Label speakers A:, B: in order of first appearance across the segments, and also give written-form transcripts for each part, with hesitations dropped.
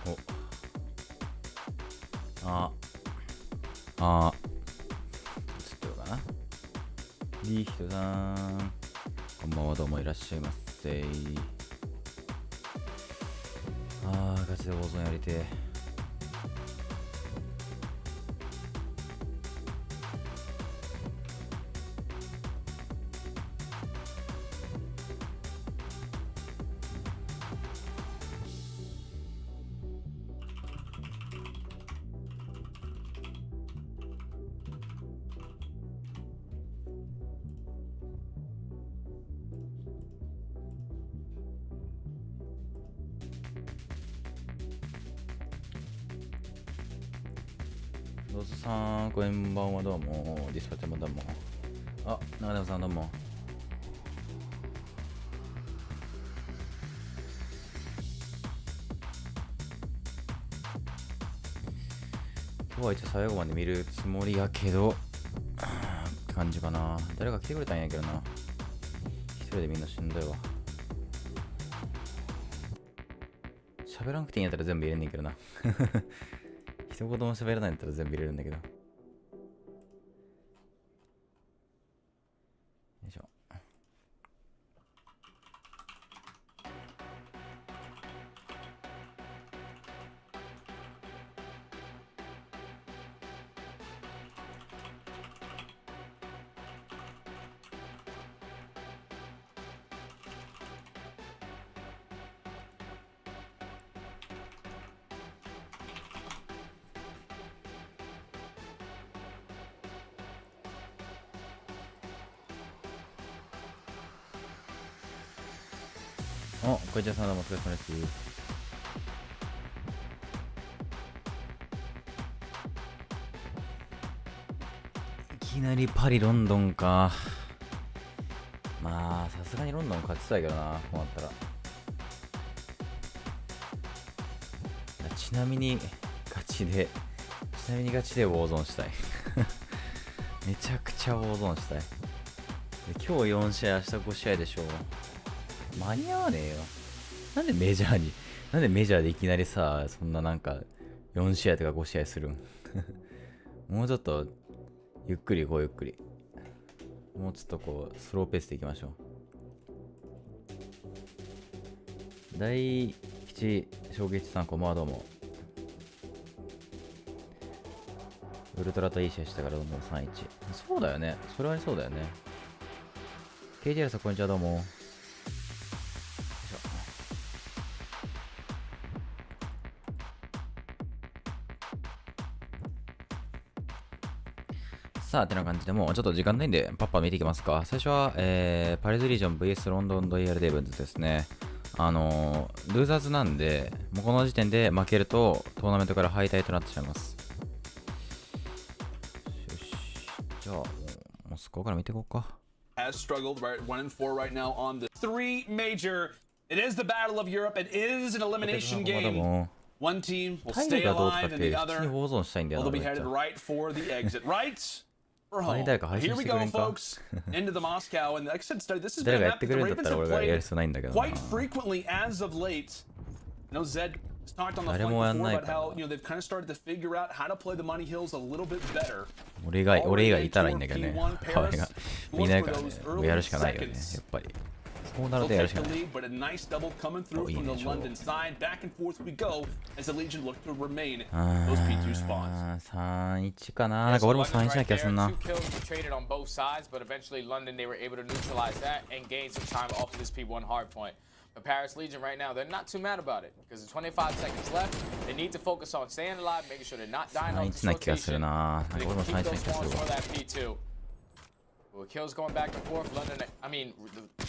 A: ちょっとかな。いい人さん、こんばんは、どうもいらっしゃいませ。ガチで大損やりてえ。どうぞさん、こんばんは、どうも。ディスパチャもどうも。長田さんどうも。今日は一応最後まで見るつもりやけど、って感じかな。誰か来てくれたんやけどな。一人でみんなしんどいわ。喋らなくていいんやったら全部入れんねんけどな。一言も喋らないんだったら全部入れるんだけど。よいしょ。こんにちは、さんどうもお疲れ様です。いきなりパリ、ロンドンか。まあ、さすがにロンドン勝ちそうやけどな、こうなったら。ちなみにガチでウォーゾーンしたい。めちゃくちゃウォーゾーンしたい。で今日4試合、明日5試合でしょ。間に合わねえよ。なんでメジャーでいきなりさ、そんななんか4試合とか5試合するん。もうちょっとゆっくり行こう、ゆっくり。もうちょっとこうスローペースでいきましょう。大吉衝撃さん、こんばんは、どうも。ウルトラといい試合したからどんどん 3-1。そうだよね、それはそうだよね。KTR さん、こんにちは、どうも。さあ、てな感じでもうちょっと時間ないんでパッパ見ていきますか。最初は、パリズリージョン VS ロンドンロイヤルデーブンズですね。ルーザーズなんで、もうこの時点で負けるとトーナメントから敗退となってしまいます。よし。じゃあ、もうそこから見ていこうか。
B: Has struggled right 1-4 right now on the three major. It is the battle of Europe. It is an elimination game. One team will stay alive and the other will be headed right for the exit. Right? Here we go, folks, into the Moscow. And like I said, this has been a map that the Ravens have played quite frequently as of late. I know Zed has talked on the phone before about how they've kind of started to figure out how to play the money hills a little bit better.
A: 俺がいたらいいんだけどね。河合がいないからね。もうやるしかないよね、やっぱり。そうなるとやるしかない。
B: But a nice double coming through from the London side. Back and forth we go as the Legion look to remain those P2 spots.
A: 3-1かな。なんか俺も3-1な気がするな。
C: Two kills were traded on both sides, but eventually London they were able to neutralize that and gain some time off of this P1 hard point. But Paris Legion right now, they're not too mad about it because there's 25 seconds left. They need to focus on staying alive, making sure they're not dying off this rotation. They can keep those spawns for that P2. With kills going back and forth, the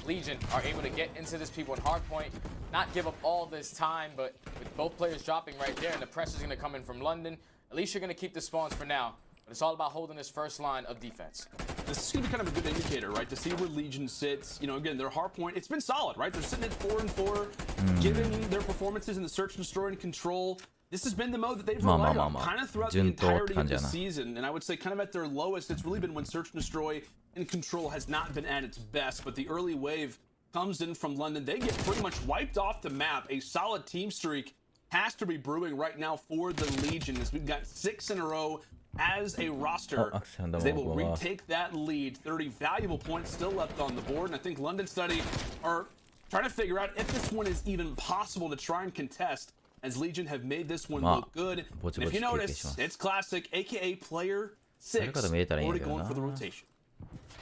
C: Legion are able to get into this P1 hard point, not give up all this time, but with both players dropping right there and the pressure's going to come in from London, at least you're going to keep the spawns for now. But it's all about holding this first line of defense.
B: This is going to be kind of a good indicator, right? To see where Legion sits. Again, their hard point, it's been solid, right? They're sitting at 4-4, given their performances in the search and destroy and control. This has been the mode that they've relied on kind of throughout the entirety of the season. And I would say kind of at their lowest, it's really been when search and destroy and control has not been at its best. But the early wave comes in from London. They get pretty much wiped off the map. A solid team streak has to be brewing right now for the Legion, as we've got 6 in a row as a roster, as they will retake that lead. 30 valuable points still left on the board, and I think London Study are trying to figure out if this one is even possible to try and contest, as Legion have made this one look good. And if you notice, it's classic, aka player 6, already going for the rotation.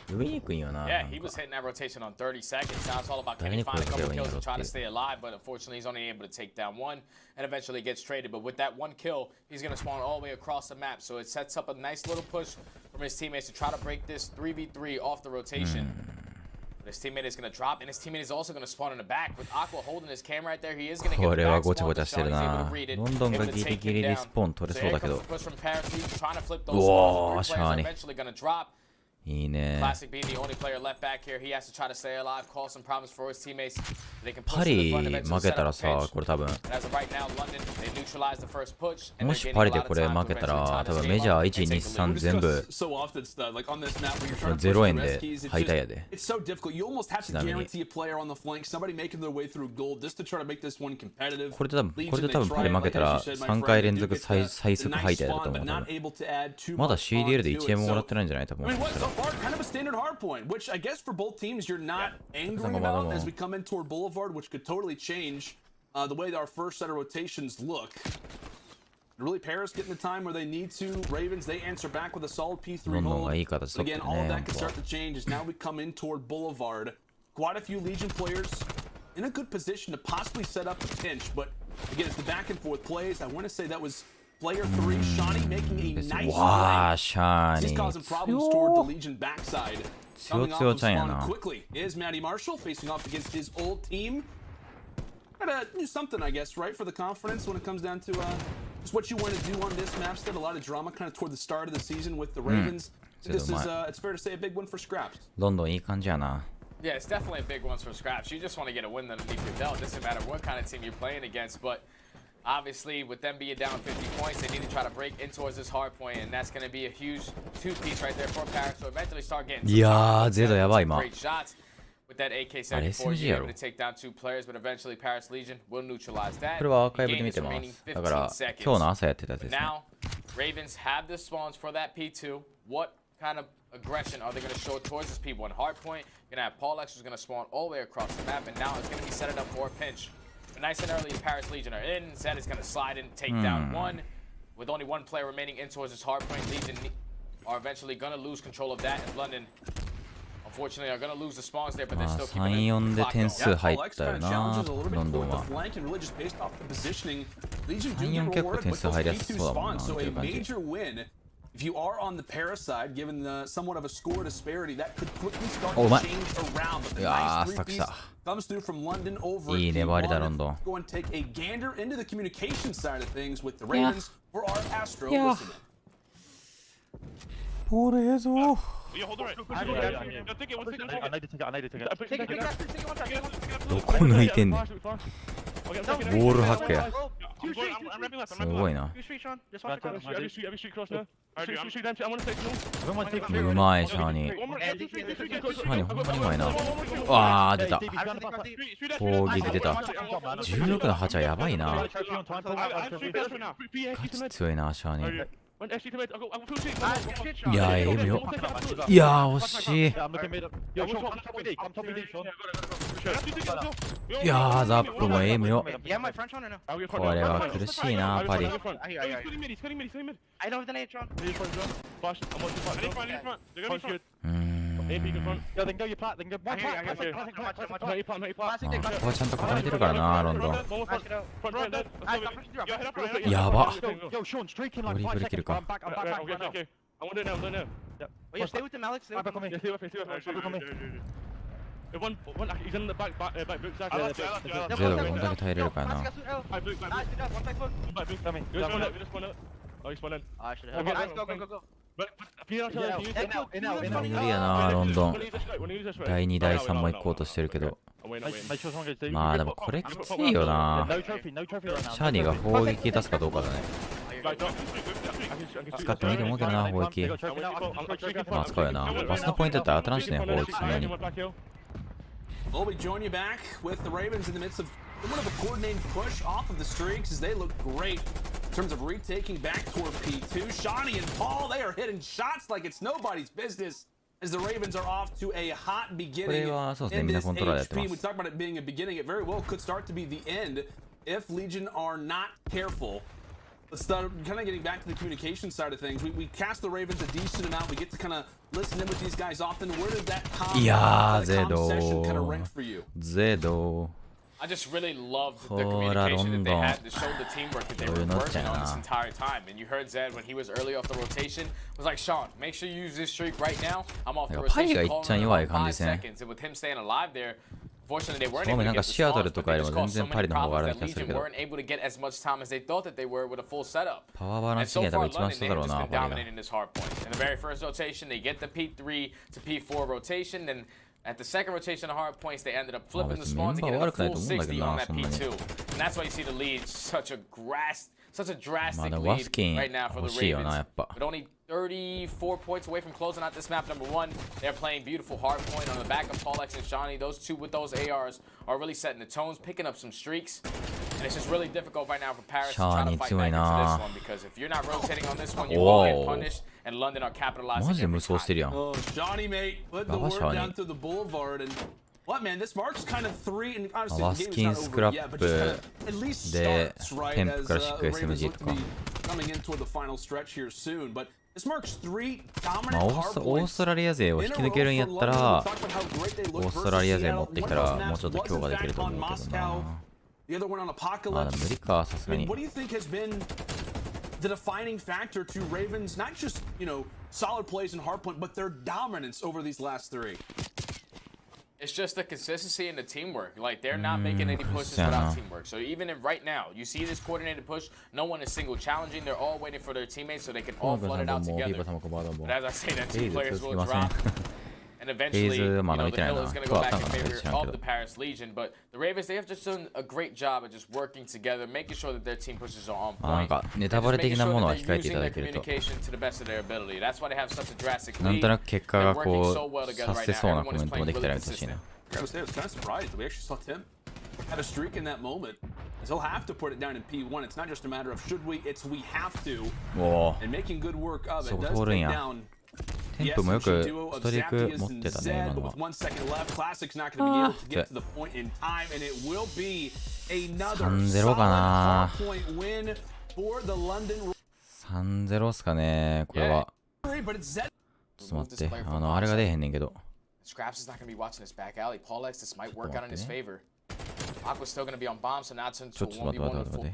C: Yeah, he was hitting that rotation on 30 seconds. Now it's all about can he find a couple kills and try to stay alive, but unfortunately he's only able to take down one and eventually gets traded. But with that one kill, he's going to spawn all the way across the map. So it sets up a nice little push from his teammates to try to break this 3v3 off the rotation. But his teammate is going to drop, and his teammate is also going to spawn in the back. With Aqua holding his camera right there, he is going to get the back spawn. He's able to read it, able to take him down. So here comes the push from Paris. He's trying to flip those spawns. Three players are eventually going to drop. Classic being the only player left back here, he has to try to stay alive, call some problems for his teammates. They can push to the front, eventually set up a pinch. And as of right now, London, they neutralized the first push, and they're gaining a lot of time to eventually tie this game up and take the lead.
B: So often, like on this map, where you're trying to push the rest keys, it's so difficult. You almost have to guarantee a player on the flank, somebody making their way through gold, just to try to make this one competitive.
A: これで多分パリ負けたら3回連続最速敗退だと思う。まだ CDL で1円ももらってないんじゃない多分。
B: Kind of a standard hard point, which I guess for both teams you're not angry about as we come in toward Boulevard, which could totally change the way our first set of rotations look. Really, Paris getting the time where they need to. Ravens, they answer back with a solid P3 hold. Again, all of that can start to change as now we come in toward Boulevard. Quite a few Legion players in a good position to possibly set up a pinch, but again, it's the back and forth plays. I want to say that was Player 3, Shawnee making a nice play. He's causing problems toward the Legion backside. Coming off of spawn quickly is Matty Marshall facing off against his old team. Gotta do something, I guess, right, for the confidence when it comes down to just what you want to do on this map. Still a lot of drama kind of toward the start of the season with the Ravens. This is, it's fair to say, a big one for Scraps.
A: London いい感じやな。
C: Yeah, it's definitely a big one for Scraps. You just want to get a win underneath your belt. Doesn't matter what kind of team you're playing against, but obviously, with them being down 50 points, they need to try to break in towards this hard point, and that's going to be a huge two-piece right there for Paris. So eventually start getting some great shots. With that AK-74, you're able to take down 2 players, but eventually Paris Legion will neutralize that.
A: これはアーカイブで見てます。だから今日の朝やってたやつですね。
C: Now, Ravens have the spawns for that P2. What kind of aggression are they going to show towards this P1 hard point? You're going to have Paul X who's going to spawn all the way across the map, and now it's going to be set it up for a pinch. Nice and early, Paris Legion are in. Zed is going to slide in, take down one. With only 1 player remaining in towards this hard point, Legion are eventually going to lose control of that. And London, unfortunately, are going to lose the spawns there, but they're still keeping it.
A: 3-4で点数入ったよな、ロンドンは。3-4結構点数入りやすそうだもんな、という感じ。
B: If you are on the Paris side, given the somewhat of a score disparity, that could quickly start to change around. But the nice 3-piece comes through from London over. Go and take a gander into the communication side of things with the Ravens for our Astro listening.
A: これぞ。 どこ抜いてんねん。ボールハックや。すごいな。うまい、シャーニー。シャーニーほんまにうまいな。わあ、出た。攻撃出た。16の8はやばいな。ガチ強いな、シャーニー。 いや、エイムよ。いや、惜しい。いや、ザップもエイムよ。これは苦しいな、パリ。ここはちゃんと固めてるからな、ロンドン。やば。ドリブルできるか。ゼロがどんだけ耐えれるかな。無理やな、ロンドン。第2、第3も行こうとしてるけど。まあでもこれきついよな。シャーニーが砲撃出すかどうかだね。使ってもいいと思うけどな、砲撃。まあ使うよな。バスのポイントだったら当たらんしね、砲撃そんなに。
B: Well, we join you back with the Ravens in the midst of Somewhat of a coordinated push off of the streaks as they look great in terms of retaking back toward P2. Shawnee and Paul, they are hitting shots like it's nobody's business as the Ravens are off to a hot beginning in this HP. We talk about it being a beginning. It very well could start to be the end if Legion are not careful. Let's start kind of getting back to the communication side of things. We cast the Ravens a decent amount. We get to kind of listen in with these guys often. Where did that comm session kind of rank for you?
C: I just really loved the communication that they had to show the teamwork that they were working on this entire time. And you heard Zed when he was early off the rotation was like, Sean, make sure you use this streak right now. I'm off the rotation, calling in about 5 seconds. And with him staying alive there, fortunately they weren't able to get the spawns, but they just caused so many problems that Legion weren't able to get as much time as they thought that they were with a full setup. And so far, London, they have just been dominating this hard point. In the very first rotation, they get the P3 to P4 rotation, then at the second rotation of hard points, they ended up flipping the spawns and getting a full 60 on that P2. And that's why you see the lead such a drastic lead right now for the Ravens. With only 34 points away from closing out this map number 1. They're playing beautiful hard point on the back of Paulex and Shawnee. Those two with those ARs are really setting the tones, picking up some streaks. And it's just really difficult right now for Paris to try to fight back into this one, because if you're not rotating on this one, you will get punished, and London are capitalizing every time.
B: Oh, Shawnee, mate, put the word down through the boulevard, and what, man, this marks kind of 3, and honestly, the game's not over yet, but just kind of at least starts, right, as the Ravens look to be coming in toward the final stretch here soon, but this marks 3 dominant hard points.
A: オーストラリア勢を引き抜けるんやったら、オーストラリア勢持ってきたらもうちょっと強化できると思うけどな。
B: The other one on
A: まだ
B: Apocalypse.
A: 無理か、さすがに。
B: What do you think has been the defining factor to Ravens, not just, you know, solid plays in hardpoint, but their dominance over these last 3?
C: It's just the consistency and the teamwork. Like, they're not making any pushes without teamwork. So even if right now you see this coordinated push, no one is single challenging. They're all waiting for their teammates so they can all flood it out together. But as I say, that 2 players will drop. And eventually, you know, the hill is going to go back in favor of the Paris Legion. But the Ravens, they have just done a great job of just working together, making sure that their team pushes are on point. And just making sure that they're using their communication to the best of their ability. That's why they have such a drastic lead. They're working so well together right now. Everyone is playing really consistent.
B: I was kind of surprised that we actually saw Tim have a streak in that moment. He'll have to put it down in P1. It's not just a matter of should we, it's we have to. And making good work of it does take down.
A: テンポもよくストリーク持ってたね、今のは。3-0 かな。3-0 っすかね、これは。ちょっと待って、あれが出えへんねんけど。
C: Scraps is not going to be watching this back alley. Paulex, this might work out in his favor. Aqua's still going to be on bomb, so now it's into a 1v1 with 4.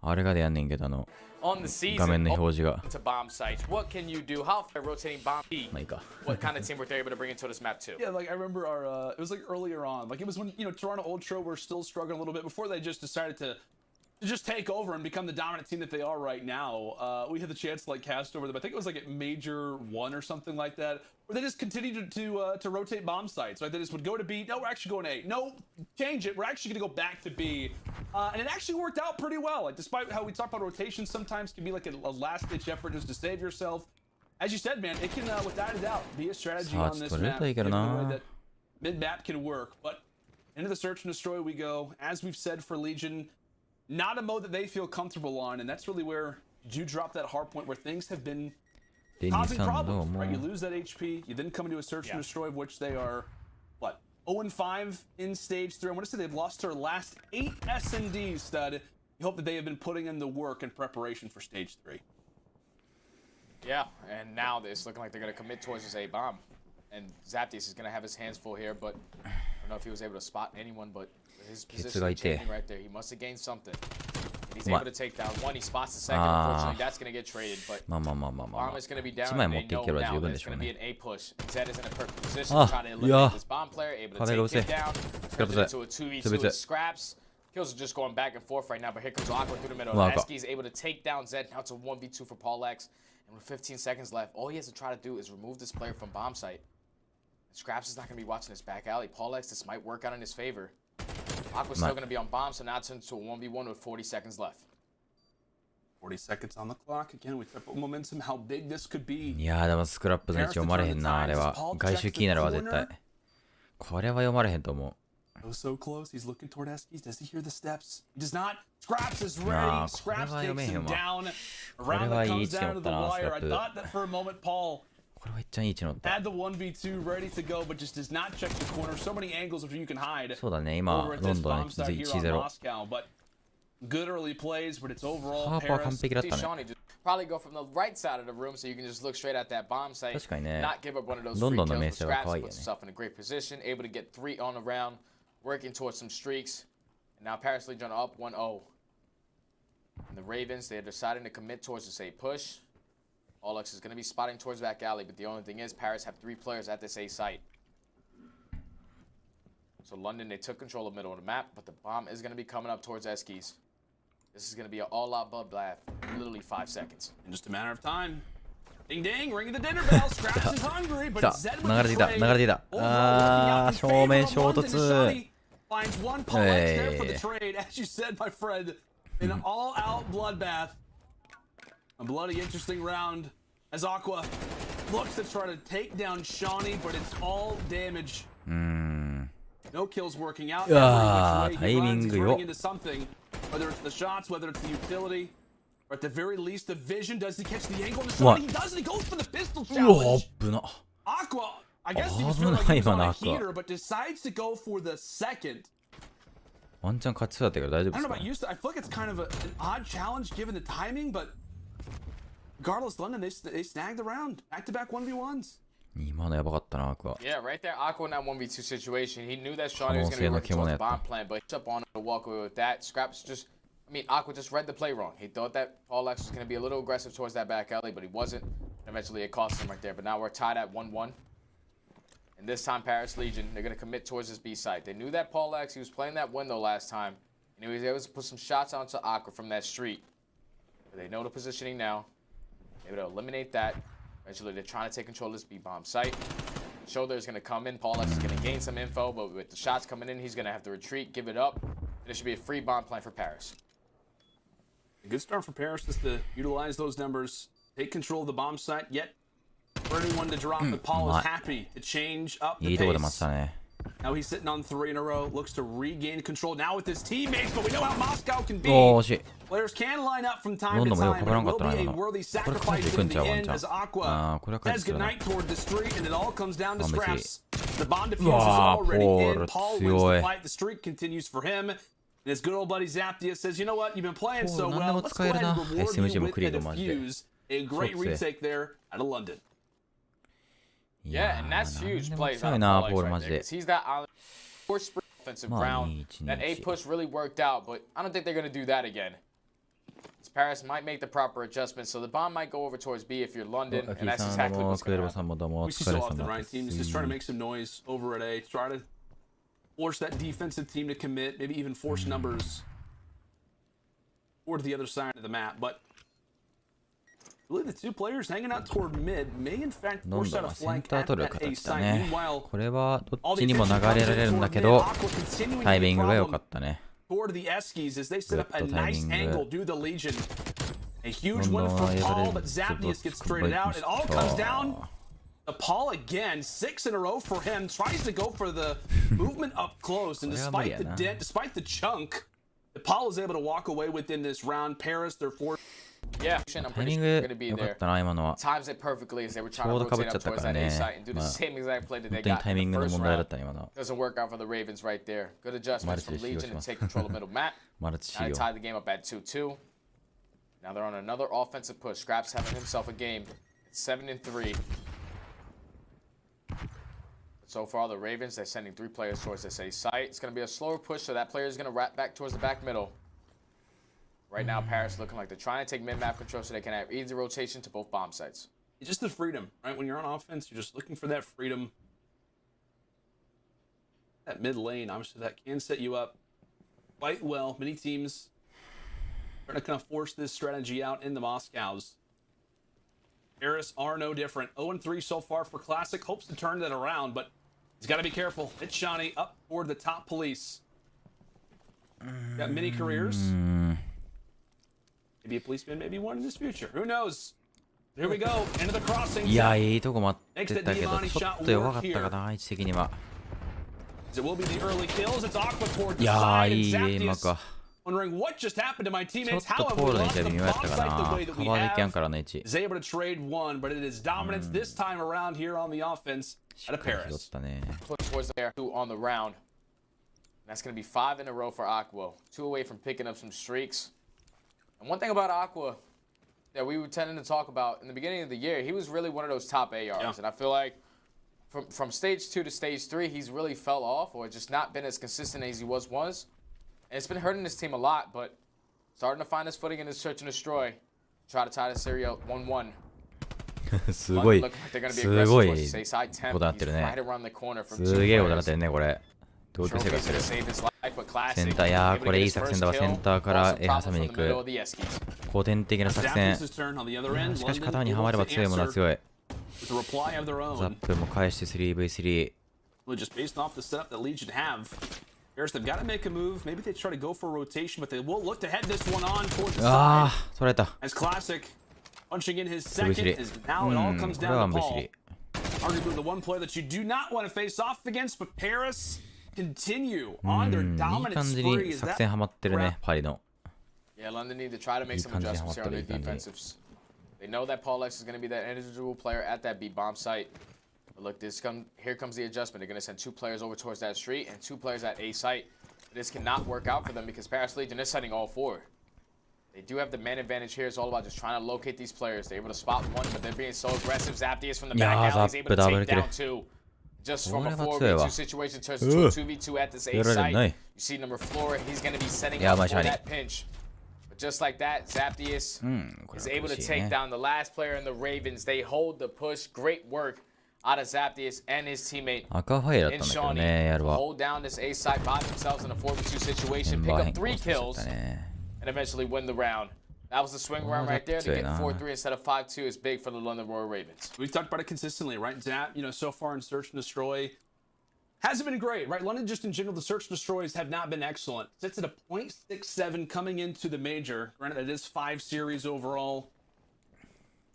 A: あれがでやんねんけど、
C: On the season,
A: 画面の表示が。
C: to bomb sites. What can you do? How far rotating bomb be? What kind of teamwork they're able to bring into this map too?
B: Yeah, like I remember our it was like earlier on. Like it was when, you know, Toronto Ultra were still struggling a little bit before they just decided to just take over and become the dominant team that they are right now. We had the chance to like cast over them. I think it was like at Major 1 or something like that, where they just continued to rotate bomb sites. Right? They just would go to B. No, we're actually going to A. No, change it. We're actually going to go back to B. And it actually worked out pretty well. Like despite how we talk about rotation, sometimes can be like a last-ditch effort just to save yourself. As you said, man, it can without a doubt be a strategy on this map. The way that mid-map can work. But into the search and destroy we go. As we've said for Legion. Not a mode that they feel comfortable on, and that's really where you drop that hard point where things have been causing problems, right? You lose that HP, you then come into a search and destroy, of which they are, what, 0-5 in stage 3. I want to say they've lost their last 8 S&Ds, stud. You hope that they have been putting in the work in preparation for stage 3.
C: Yeah, and now it's looking like they're going to commit towards this A-bomb. And Zaptius is going to have his hands full here, but I don't know if he was able to spot anyone, but his position changing right there. He must have gained something. He's able to take down one. He spots the second. Unfortunately, that's going to get traded. But bomb is going to be down. And they know now that it's going to be an A push. Zed is in a perfect position to try to eliminate this bomb player. Able to take it down. Turns it into a 2v2 with Scraps. Kills are just going back and forth right now. But here comes Aqua through the middle. Eski is able to take down Zed. Now it's a 1v2 for Paulex. And with 15 seconds left, all he has to try to do is remove this player from bomb site. Scraps is not going to be watching this back alley. Paulex, this might work out in his favor. Aqua's still going to be on bomb, so now it turns to a 1v1 with 40 seconds left.
B: 40 seconds on the clock. Again, we talk about momentum, how big this could be.
A: いやー、でもスクラップの位置読まれへんな、あれは。外周気になるわ、絶対。これは読まれへんと思う。
B: So close. He's looking toward Eskies. Does he hear the steps? He does not. Scraps is ready. Scraps takes him down. Around that comes down to the wire. I thought that for a moment Paul had the 1v2 ready to go, but just does not check the corner. So many angles where you can hide.
A: そうだね、今、ロンドン1-0。
B: But good early plays, but it's overall
A: ハーパー完璧だったね。
C: Probably go from the right side of the room so you can just look straight at that bomb site.
A: 確かにね、
C: Not give up one of those
A: ロン
C: free
A: ドンの
C: kills.
A: 名
C: But
A: 声は
C: Scraps
A: 可愛いよ
C: puts
A: ね。
C: himself in a great position, able to get 3 on the round, working towards some streaks. And now Paris Legion up 1-0. And the Ravens, they're deciding to commit towards this A push. Alex is going to be spotting towards back alley, but the only thing is Paris have 3 players at this A site. So London, they took control of middle of the map, but the bomb is going to be coming up towards Eskies. This is going to be an all-out bloodbath, literally 5 seconds.
B: In just a matter of time. Ding ding, ringing the dinner bell. Scraps is hungry, but Zed with the
A: 流れていた。正面衝突。
B: Finds one Paul there for the trade. As you said, my friend, an all-out bloodbath. A bloody, interesting round as Aqua looks to try to take down Shawnee, but it's all damage. No kills working out. Every which way he runs, he's running into something. Whether it's the shots, whether it's the utility, or at the very least the vision. Does he catch the angle on the shot? He doesn't. He goes for the pistol challenge. Aqua, I guess he was feeling like he was on a heater, but decides to go for the second.
A: ワンチャン勝ちそうだったけど大丈夫
B: I
A: で
B: don't
A: す
B: know
A: か
B: about you. I feel like it's kind of an odd challenge given the timing, but regardless, London they snagged the round. Back-to-back 1v1s.
A: 今のやばかったな、アクア。
C: Yeah, right there, Aqua in that 1v2 situation. He knew that Shawnee was going to be working towards the bomb plan, but he up on to walk away with that. Scraps just, Aqua just read the play wrong. He thought that Paul X was going to be a little aggressive towards that back alley, but he wasn't. Eventually, it cost him right there. But now we're tied at 1-1. And this time, Paris Legion, they're going to commit towards this B site. They knew that Paul X, he was playing that window last time, and he was able to put some shots onto Aqua from that street. But they know the positioning now. Able to eliminate that. Eventually, they're trying to take control of this B-bomb site. Shoulder is going to come in. Paul X is going to gain some info, but with the shots coming in, he's going to have to retreat, give it up. There should be a free bomb plan for Paris.
B: A good start for Paris just to utilize those numbers, take control of the bomb site, yet for anyone to drop, but Paul is happy to change up the pace. Now he's sitting on 3 in a row, looks to regain control now with his teammates, but we know how Moscow can be. Players can line up from time to time, but it will be a worthy sacrifice in the end as Aqua says goodnight toward the street, and it all comes down to Scraps. The bomb diffuse is already in. Paul wins the fight. The streak continues for him. And his good old buddy Zaptia says, you know what, you've been playing so well, let's go ahead and reward you with a defuse. A great retake there out of London.
C: Yeah, and that's huge plays out of Paul X right there, because he's that offensive round. That A push really worked out, but I don't think they're going to do that again. Paris might make the proper adjustments, so the bomb might go over towards B if you're London, and that's exactly what's going to happen.
B: We see so often, right? Teams just trying to make some noise over at A, try to force that defensive team to commit, maybe even force numbers toward the other side of the map, but really the 2 players hanging out toward mid may in fact force out a flank at that A side. Meanwhile,
A: これはどっちにも流れられるんだけど、タイミングが良かったね。
B: toward the Eskies as they set up a nice angle, do the Legion. A huge win for Paul, but Zapnius gets traded out. It all comes down to Paul again. 6 in a row for him. Tries to go for the movement up close, and despite the dent, despite the chunk, Paul is able to walk away within this round. Paris, they're forced.
C: Yeah, I'm pretty sure they're going to be there. Times it perfectly as they were trying to rotate up towards that A site and do the same exact play that they got in the first round. Doesn't work out for the Ravens right there. Good adjustments from Legion to take control of middle map. Now they tied the game up at 2-2. Now they're on another offensive push. Scraps having himself a game. It's 7-3. So far, the Ravens, they're sending 3 players towards this A site. It's going to be a slower push, so that player is going to wrap back towards the back middle. Right now, Paris looking like they're trying to take mid-map control so they can have easy rotation to both bomb sites.
B: It's just the freedom, right? When you're on offense, you're just looking for that freedom. That mid lane, obviously, that can set you up quite well. Many teams are going to kind of force this strategy out in the Moscows. Paris are no different. 0-3 so far for Classic. Hopes to turn that around, but he's got to be careful. It's Shawnee up toward the top police. Got many careers. Maybe a policeman, maybe one in his future. Who knows? Here we go. Into the crossing.
A: いや、いいとこ待ってたけど、ちょっと弱かったかな、位置的には。
B: It will be the early kills. It's Aqua toward the
A: いや
B: side
A: ー
B: and
A: いいエイマ
B: Zaptius
A: か
B: wondering what just happened to my
A: ちょっ
B: teammates.
A: と
B: How have
A: ポ
B: we
A: ールに
B: lost
A: して
B: the
A: 微妙やっ
B: bomb
A: たか
B: site
A: な
B: the way that
A: カ
B: we
A: バーできやん
B: have?
A: からね1
B: Is able to trade one, but it is dominance this time around here on the offense
A: し
B: out
A: っ
B: of
A: かり拾っ
B: Paris.
A: たね
C: Towards there, 2 on the round. And that's going to be 5 in a row for Aqua. 2 away from picking up some streaks. And one thing about Aqua that we were tending to talk about in the beginning of the year, he was really one of those top ARs.
B: Yeah.
C: And I feel like from stage 2 to stage 3, he's really fell off or just not been as consistent as he was. And it's been hurting his team a lot, but starting to find his footing in his search and destroy. Try to tie the series up 1-1.
A: すごい
C: Look like they're gonna be
A: す
C: aggressive
A: ごい
C: towards the side 10.
A: ことなってる
C: He's
A: ね
C: right around the corner from
A: す
C: 2
A: げえことなっ
C: players.
A: てるねこれ同級生が
C: Trophies
A: する
C: to save his life, but
A: セ
C: classic.
A: ンターいやー
C: Able to
A: これ
C: get
A: いい
C: his
A: 作戦
C: first
A: だわ
C: kill.
A: センターから
C: Also
A: 挟
C: problem
A: みに
C: from
A: 行
C: the middle
A: く
C: of the Eskies.
A: 後天的な作戦
B: Zaptius' turn on the other end.
A: しかし
B: London
A: 型にはまれば
B: able to
A: 強いものは
B: answer
A: 強い
B: with a reply of their
A: ザッ
B: own.
A: プも返して 3v3
B: Well, just based off the setup that Legion have. Paris, they've got to make a move. Maybe they try to go for a rotation, but they will look to head this one on towards the
A: あ
B: side.
A: あ取られた
B: As Classic punching in his second,
A: V3
B: as now it all
A: うん
B: comes
A: これは
B: down to Paul.
A: V3
B: Arguably the one player that you do not want to face off against, but Paris continue on their
A: いい
B: dominant
A: 感じ
B: spree.
A: に
B: Is
A: 作
B: that
A: 戦ハマってるね
B: wrap?
A: パリの
C: Yeah, London need to try to make some
A: Defensive
C: adjustments here on their
A: defensive.
C: defensives. They know that Paul X is going to be that individual player at that B bomb site. But look, here comes the adjustment. They're going to send 2 players over towards that street and 2 players at A site. This cannot work out for them because Paris Legion is setting all 4. They do have the man advantage here. It's all about just trying to locate these players. They're able to spot one, but they're being so aggressive. Zaptius from the back
A: Yeah,
C: alley is able to
A: Zaptius
C: take down 2. Just from a 4v2 situation turns into a 2v2 at this A site. You see number 4, he's going to be setting up for that pinch. But just like that, Zaptius is able to take down the last player in the Ravens. They hold the push. Great work out of Zaptius and his teammate
A: 赤ファイだった
C: in
A: んだけど
C: Shawnee
A: ねや
C: to
A: るわ
C: hold down this A site by themselves in a 4v2 situation,
A: メン
C: pick
A: バー
C: up
A: 変更
C: 3
A: しちゃっ
C: kills,
A: たね
C: and eventually win the round. That was the swing round right there. To get
A: 強いな
C: 4-3 instead of 5-2 is big for the London Royal Ravens.
B: We've talked about it consistently, right? Zap, so far in Search and Destroy hasn't been great, right? London just in general, the Search and Destroys have not been excellent. Sits at a 0.67 coming into the major. Granted, it is 5 series overall.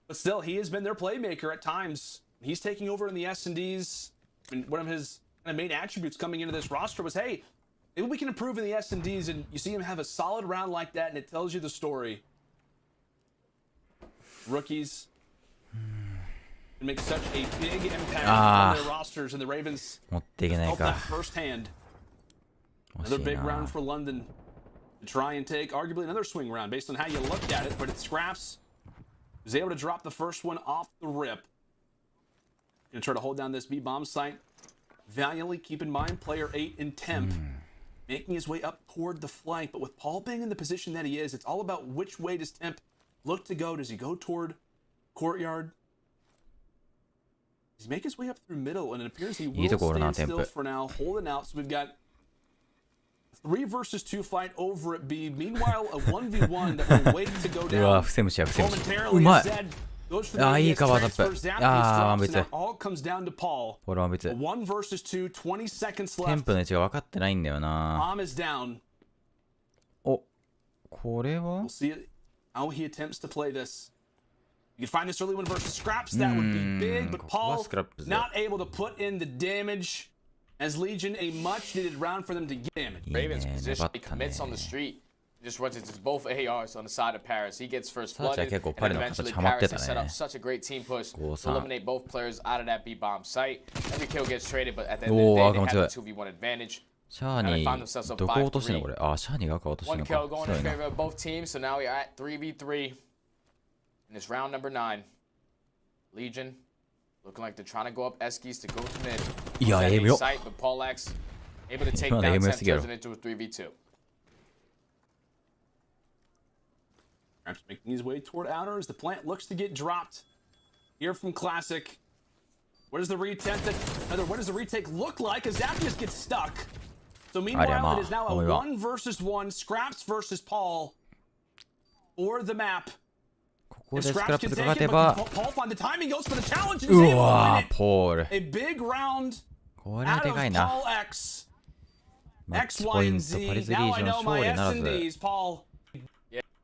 B: But still, he has been their playmaker at times. He's taking over in the S&Ds. I mean, one of his kind of main attributes coming into this roster was, hey, maybe we can improve in the S&Ds, and you see him have a solid round like that, and it tells you the story. Rookies can make such a big impact on their rosters, and the Ravens
A: 持っていけない
B: felt
A: か
B: that firsthand.
A: 惜
B: Another
A: しい
B: big
A: な
B: round for London to try and take arguably another swing round based on how you looked at it, but it's Scraps was able to drop the first one off the rip. Gonna try to hold down this B bomb site valiantly. Keep in mind, player 8 in Temp making his way up toward the flank, but with Paul being in the position that he is, it's all about which way does Temp look to go. Does he go toward courtyard? Does he make his way up through middle? And it appears he will stand still for now, holding out. So we've got 3 versus 2 fight over at B. Meanwhile, a 1v1 that will wait to go
A: うわ
B: down
A: 伏せ虫や伏せ虫
B: momentarily.
A: うまい
B: As Zed goes for the
A: あーいい
B: ADS
A: カバータッ
B: transfer,
A: プ
B: Zaptius
A: あー
B: drops,
A: 別
B: and now all comes down to Paul.
A: これは別
B: A 1 versus 2, 20 seconds
A: テン
B: left.
A: プの位置が分かってないんだよな
B: Bomb is down.
A: おこれは
B: We'll see it, how he attempts to play this. You can find this early one versus Scraps. That would be big, but
A: ここは
B: Paul
A: スクラップで
B: not able to put in the damage. As Legion, a much-needed round for them to get damage.
A: いいね
C: Ravens position,
A: 粘っ
C: he
A: たね
C: commits on the street. Just runs into both ARs on the side of Paris. He gets first
A: サーチは
C: blooded,
A: 結構
C: and
A: パリの
C: eventually
A: 形ハマって
C: Paris
A: た
C: has set up
A: ね
C: such a great team push to
A: 5-3
C: eliminate both players out of that B bomb site. Every kill gets traded, but at the end
A: お
C: of
A: ー
C: the day,
A: 赤
C: they
A: も
C: have
A: 強い
C: the 2v1 advantage.
A: シャーニーどこ落としてんのこれあシャーニーが赤落としてん
C: One
A: の
C: kill
A: か
C: going
A: 強
C: in
A: いな
C: favor of both teams, so now we're at 3v3. And it's round number 9. Legion looking like they're trying to go up Eskies to go to mid.
A: いや
C: That
A: エイムよ
C: site, but Paul X able to take
A: 今の
C: down
A: エイム
C: Temp,
A: 良すぎやろ
C: turns it into a 3v2.
B: Perhaps making his way toward outer as the plant looks to get dropped. Here from Classic. What does the retake look like as Zaptius gets stuck? So meanwhile, it is now a 1 versus 1, Scraps versus Paul for the map.
A: ここで
B: If
A: スクラ
B: Scraps
A: ップ
B: can
A: が
B: take
A: 勝
B: it,
A: てば
B: but Paul find the timing, goes for the challenge, and
A: う
B: is able to
A: わ
B: win
A: ー
B: it.
A: ポール
B: A big round
A: これは
B: out
A: で
B: of
A: かいな
B: Paul X.
A: マッ
B: X,
A: チポ
B: Y,
A: イ
B: and
A: ントパリ
B: Z.
A: ズリー
B: Now
A: ジ
B: I
A: ョン
B: know
A: 勝
B: my
A: 利ならず
B: S&Ds, Paul.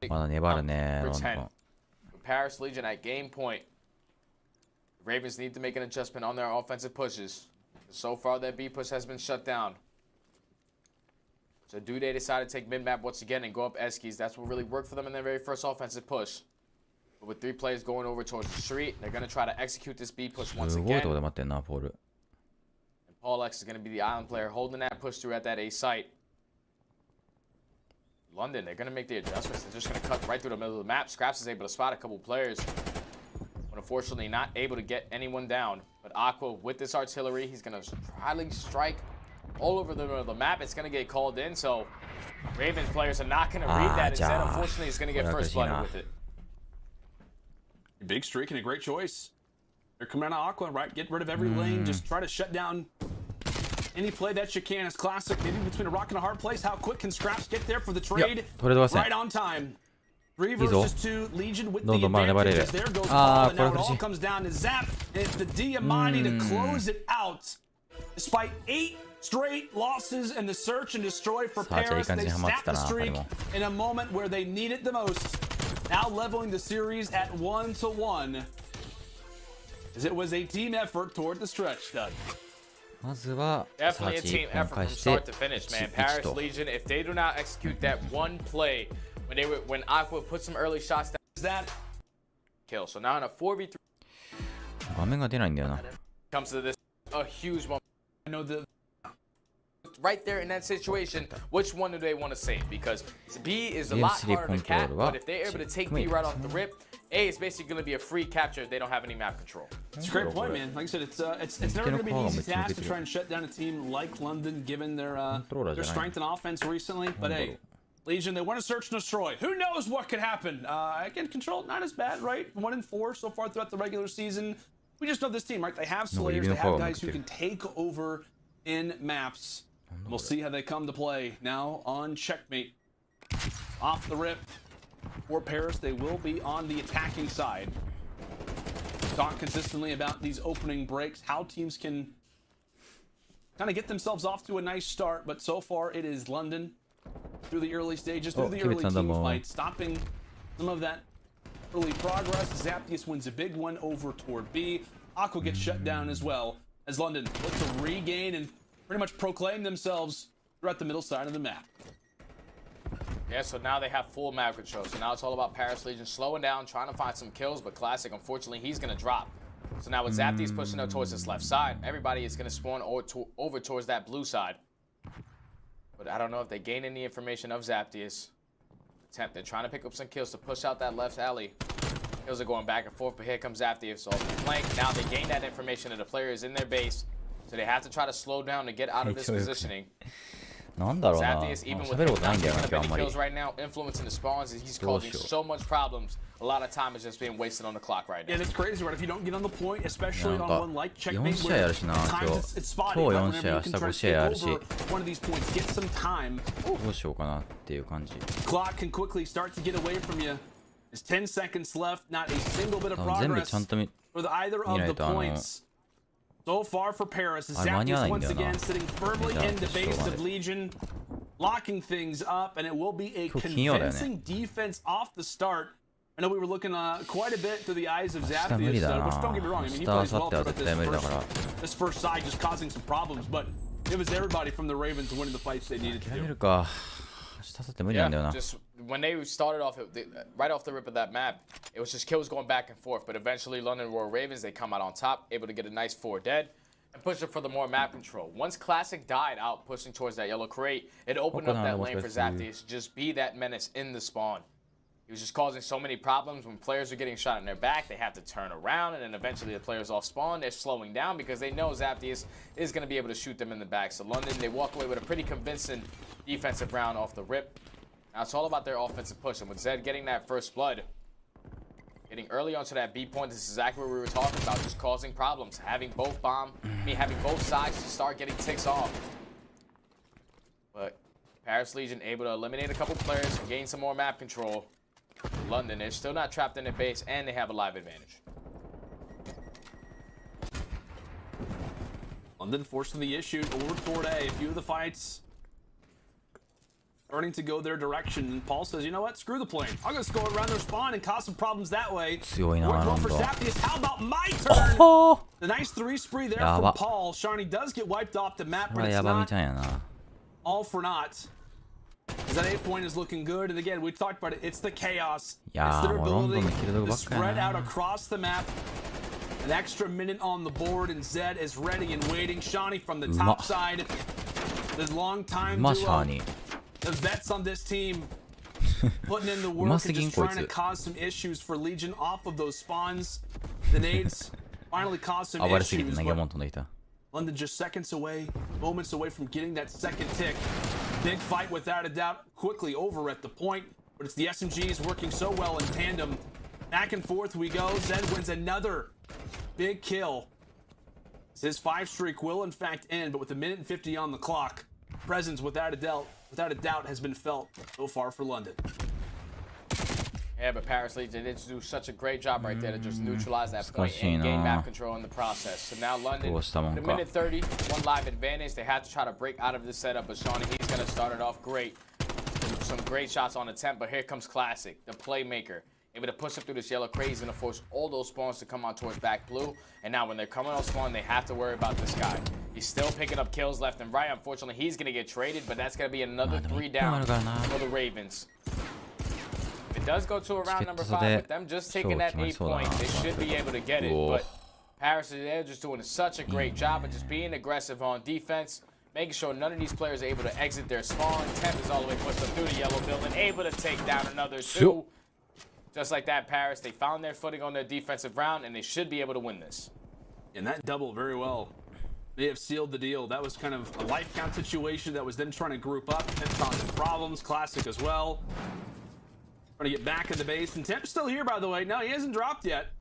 A: まだ粘るね
C: For
A: ロンド
C: 10.
A: ン
C: Paris Legion at game point. Ravens need to make an adjustment on their offensive pushes. So far, their B push has been shut down. So do they decide to take mid-map once again and go up Eskies? That's what really worked for them in their very first offensive push. But with 3 players going over towards the street, they're going to try to execute this B push once again. And Paul X is going to be the island player holding that push through at that A site. London, they're going to make the adjustments. They're just going to cut right through the middle of the map. Scraps is able to spot a couple players, but unfortunately not able to get anyone down. But Aqua, with this artillery, he's going to probably strike all over the middle of the map. It's going to get called in, so Ravens players are not going to read that. Instead, unfortunately, he's going to get first blood with it.
B: Big streak and a great choice. They're coming out of Aqua, right? Get rid of every lane. Just try to shut down any play that you can. It's classic. Maybe between a rock and a hard place. How quick can Scraps get there for the trade? Right on time. 3 versus 2. Legion with the advantage. There goes Paul, and now it all comes down to Zap. And it's the Diamante to close it out. Despite 8 straight losses and the search and destroy for Paris, they snapped the streak in a moment where they need it the most. Now leveling the series at 1-1, as it was a team effort toward the stretch, Stud.
C: Definitely a team effort from start to finish, man. Paris Legion, if they do not execute that one play when Aqua put some early shots down, that kill. So now in a 4v3 comes to this, a huge moment. I know the right there in that situation, which one do they want to save? Because B is a lot harder to cap, but if they're able to take B right off the rip, A is basically going to be a free capture if they don't have any map control.
B: It's a great point, man. Like I said, it's never going to be an easy task to try and shut down a team like London, given their strength in offense recently. But hey, Legion, they want to search and destroy. Who knows what could happen? Again, control not as bad, right? 1-4 so far throughout the regular season. We just know this team, right? They have slayers, they have guys who can take over in maps. We'll see how they come to play now on Checkmate. Off the rip for Paris, they will be on the attacking side. Talk consistently about these opening breaks, how teams can kind of get themselves off to a nice start, but so far it is London through the early stages, through the early team fights, stopping some of that early progress. Zaptius wins a big one over toward B. Aqua gets shut down as well, as London looks to regain and pretty much proclaim themselves throughout the middle side of the map.
C: Yeah, so now they have full map control. So now it's all about Paris Legion slowing down, trying to find some kills, but Classic, unfortunately, he's going to drop. So now with Zaptius pushing up towards this left side, everybody is going to spawn over towards that blue side. But I don't know if they gain any information of Zaptius. They're trying to pick up some kills to push out that left alley. Kills are going back and forth, but here comes Zaptius off the flank. Now they gain that information that the player is in their base. So they have to try to slow down to get out of this positioning. Zaptius, even with him not picking up any kills right now, influencing the spawns, he's causing so much problems. A lot of time is just being wasted on the clock right now.
B: Yeah, it's crazy, right? If you don't get on the point, especially on one like Checkmate, where times it's spotty, right? Whenever you can try to take over one of these points, get some time. Clock can quickly start to get away from you. There's 10 seconds left, not a single bit of progress for either of the points. So far for Paris, Zaptius once again sitting firmly in the base of Legion, locking things up, and it will be a convincing defense off the start. I know we were looking quite a bit through the eyes of Zaptius, which don't get me wrong, I mean, he plays well throughout this first side, just causing some problems, but it was everybody from the Ravens winning the fights they needed to do.
C: Yeah, just when they started off, right off the rip of that map, it was just kills going back and forth. But eventually, London Royal Ravens, they come out on top, able to get a nice 4 dead, and push it for the more map control. Once Classic died out, pushing towards that yellow crate, it opened up that lane for Zaptius to just be that menace in the spawn. He was just causing so many problems. When players are getting shot in their back, they have to turn around, and then eventually the players off spawn, they're slowing down because they know Zaptius is going to be able to shoot them in the back. So London, they walk away with a pretty convincing defensive round off the rip. Now it's all about their offensive push, and with Zed getting that first blood, getting early onto that B point, this is exactly what we were talking about, just causing problems, having both having both sides to start getting ticks off. But Paris Legion able to eliminate a couple players and gain some more map control. London, they're still not trapped in their base, and they have a live advantage.
B: London forcing the issue over toward A. A few of the fights starting to go their direction. And Paul says, you know what? Screw the plane. I'm going to go around their spawn and cause some problems that way. We're going for Zaptius. How about my turn? The nice 3 spree there from Paul. Sharny does get wiped off the map, but it's not all for naught. That 8 point is looking good, and again, we talked about it. It's the chaos. It's
A: や
B: their
A: ーもうロンドン
B: ability
A: のキルド
B: to
A: ばっか
B: spread
A: や
B: out
A: な
B: across the map. An extra minute on the board, and Zed is ready and waiting. Shawnee from the top side. The long time
A: うまシャー
B: duo.
A: に
B: The vets on this team putting in the work and just trying to cause some issues for Legion off of those spawns. The nades finally caused some
A: 暴れすぎて
B: issues.
A: 投げ
B: But
A: 物飛んできた
B: London just seconds away, moments away from getting that second tick. Big fight without a doubt, quickly over at the point. But it's the SMGs working so well in tandem. Back and forth we go. Zed wins another big kill. His 5 streak will in fact end, but with a minute and 50 on the clock, presence without a doubt has been felt so far for London.
C: Yeah, but Paris Legion did do such a great job right there to just neutralize that point and gain map control in the process. So now London, with a minute 30, one live advantage. They had to try to break out of this setup, but Shawnee, he's going to start it off great. Some great shots on attempt, but here comes Classic, the playmaker. Able to push up through this yellow crate. He's going to force all those spawns to come on towards back blue. And now when they're coming on spawn, they have to worry about this guy. He's still picking up kills left and right. Unfortunately, he's going to get traded, but that's going to be another 3 down for the Ravens. It does go to around number 5, with them just taking that 8 point, they should be able to get it. But Paris, they're just doing such a great job of just being aggressive on defense, making sure none of these players are able to exit their spawn. Temp is all the way pushed up through the yellow building, able to take down another 2. Just like that, Paris, they found their footing on their defensive round, and they should be able to win this.
B: And that doubled very well. They have sealed the deal. That was kind of a life count situation that was then trying to group up. Temp found some problems, Classic as well. Trying to get back in the base, and Temp's still here, by the way. No, he hasn't dropped yet.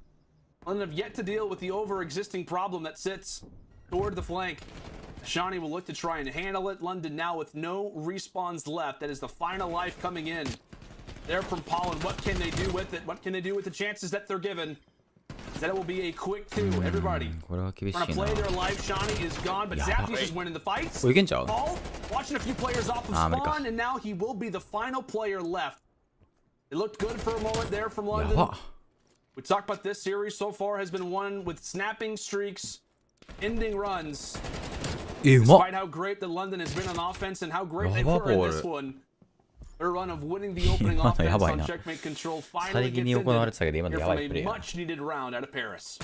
B: London have yet to deal with the over-existing problem that sits toward the flank. Shawnee will look to try and handle it. London now with no respawns left. That is the final life coming in. There from Pollen. What can they do with it? What can they do with the chances that they're given? That it will be a quick 2. Everybody trying to play their life. Shawnee is gone, but Zapdos is winning the fights. Paul watching a few players off of spawn, and now he will be the final player left. It looked good for a moment there from London. We talked about this series so far has been one with snapping streaks, ending runs. Despite how great the London has been on offense and how great they were in this one. Their run of winning the opening offense on checkmate control finally gets ended here from a much-needed round out of Paris.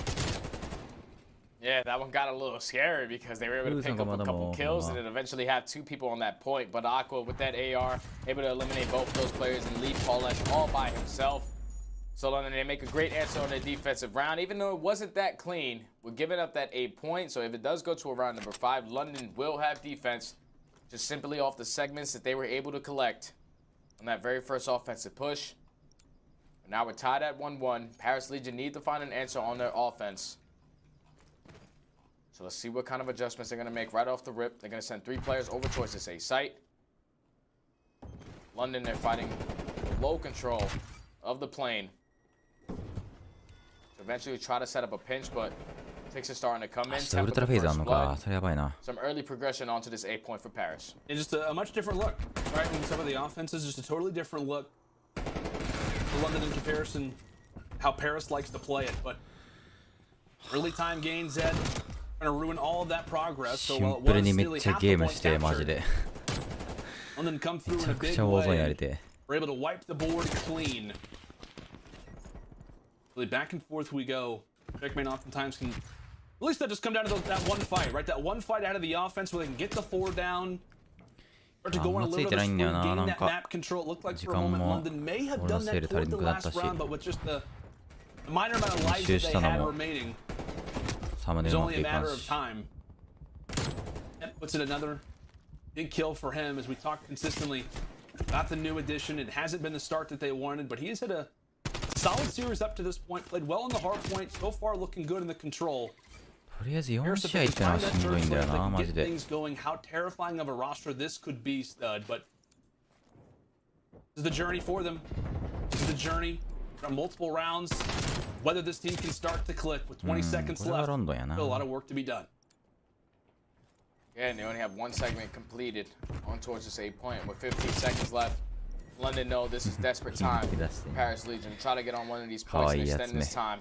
C: Yeah, that one got a little scary because they were able to pick up a couple kills and then eventually have 2 people on that point. But Aqua, with that AR, able to eliminate both of those players and leave Paulette all by himself. So London, they make a great answer on their defensive round. Even though it wasn't that clean, we're giving up that 8 point. So if it does go to a round number 5, London will have defense just simply off the segments that they were able to collect on that very first offensive push. And now we're tied at 1-1. Paris Legion need to find an answer on their offense. So let's see what kind of adjustments they're going to make right off the rip. They're going to send 3 players over towards this A site. London, they're fighting low control of the plane. So eventually try to set up a pinch, but ticks are starting to come in. Some early progression onto this 8 point for Paris.
B: It's just a much different look, right? When some of the offenses, just a totally different look for London in comparison how Paris likes to play it. But early time gain, Zed. Going to ruin all of that progress. So while it was nearly half the point captured, London come through in a big way. We're able to wipe the board clean. Really back and forth we go. Checkmate oftentimes can, at least that just come down to that one fight, right? That one fight out of the offense where they can get the 4 down. Or to go on a little bit of a sprint, gain that map control. It looked like for a moment London may have done that toward the last round, but with just the minor amount of lives that they had remaining. It's only a matter of time. That puts it another big kill for him, as we talked consistently about the new addition. It hasn't been the start that they wanted, but he's had a solid series up to this point. Played well in the hard point. So far looking good in the control.
A: とりあえず4試合ってのはしんどいんだよな、マジで。
B: How terrifying of a roster this could be, stud, but this is the journey for them. This is the journey from multiple rounds. Whether this team can start to click with 20 seconds left, still a lot of work to be done.
C: Yeah, and they only have 1 segment completed on towards this 8 point with 15 seconds left. London know this is desperate time. Paris Legion try to get on one of these points and extend this time.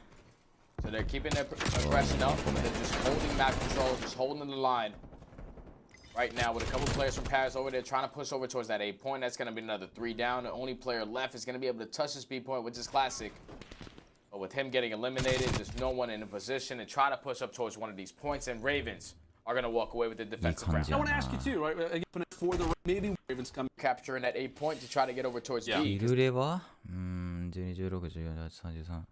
C: So they're keeping their aggression up. They're just holding back control, just holding the line. right now with a couple players from Paris over there trying to push over towards that A point. That's going to be another 3 down. The only player left is going to be able to touch this B point, which is classic. But with him getting eliminated, there's no one in a position to try to push up towards one of these points. And Ravens are going to walk away with the defensive round.
B: I want to ask you too, right? Again, for the maybe Ravens come
C: capturing that A point to try to get over towards B.
A: イルレは12、16、14、33。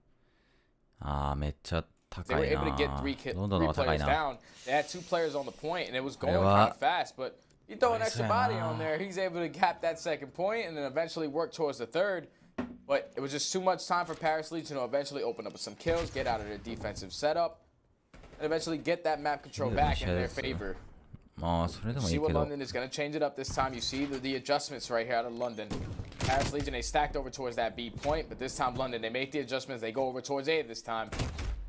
A: ああ、めっちゃ高いな。
C: They were able to get three players down. They had 2 players on the point, and it was going kind of fast. But you throw an extra body on there, he's able to cap that second point and then eventually work towards the third. But it was just too much time for Paris Legion to eventually open up with some kills, get out of their defensive setup, and eventually get that map control back in their favor. See what London is going to change it up this time. You see the adjustments right here out of London. Paris Legion, they stacked over towards that B point, but this time London, they make the adjustments. They go over towards A this time.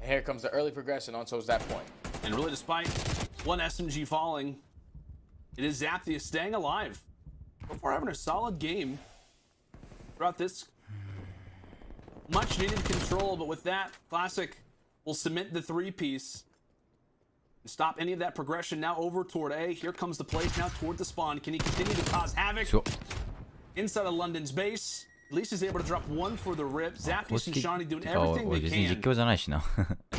C: And here comes the early progression on towards that point.
B: And really, despite one SMG falling, it is Zapthia staying alive. Before having a solid game throughout this much needed control, but with that, Classic will cement the 3-piece and stop any of that progression. Now over toward A. Here comes the place now toward the spawn. Can he continue to cause havoc inside of London's base? At least he's able to drop 1 for the rip. Zapthia and Shani doing everything they can.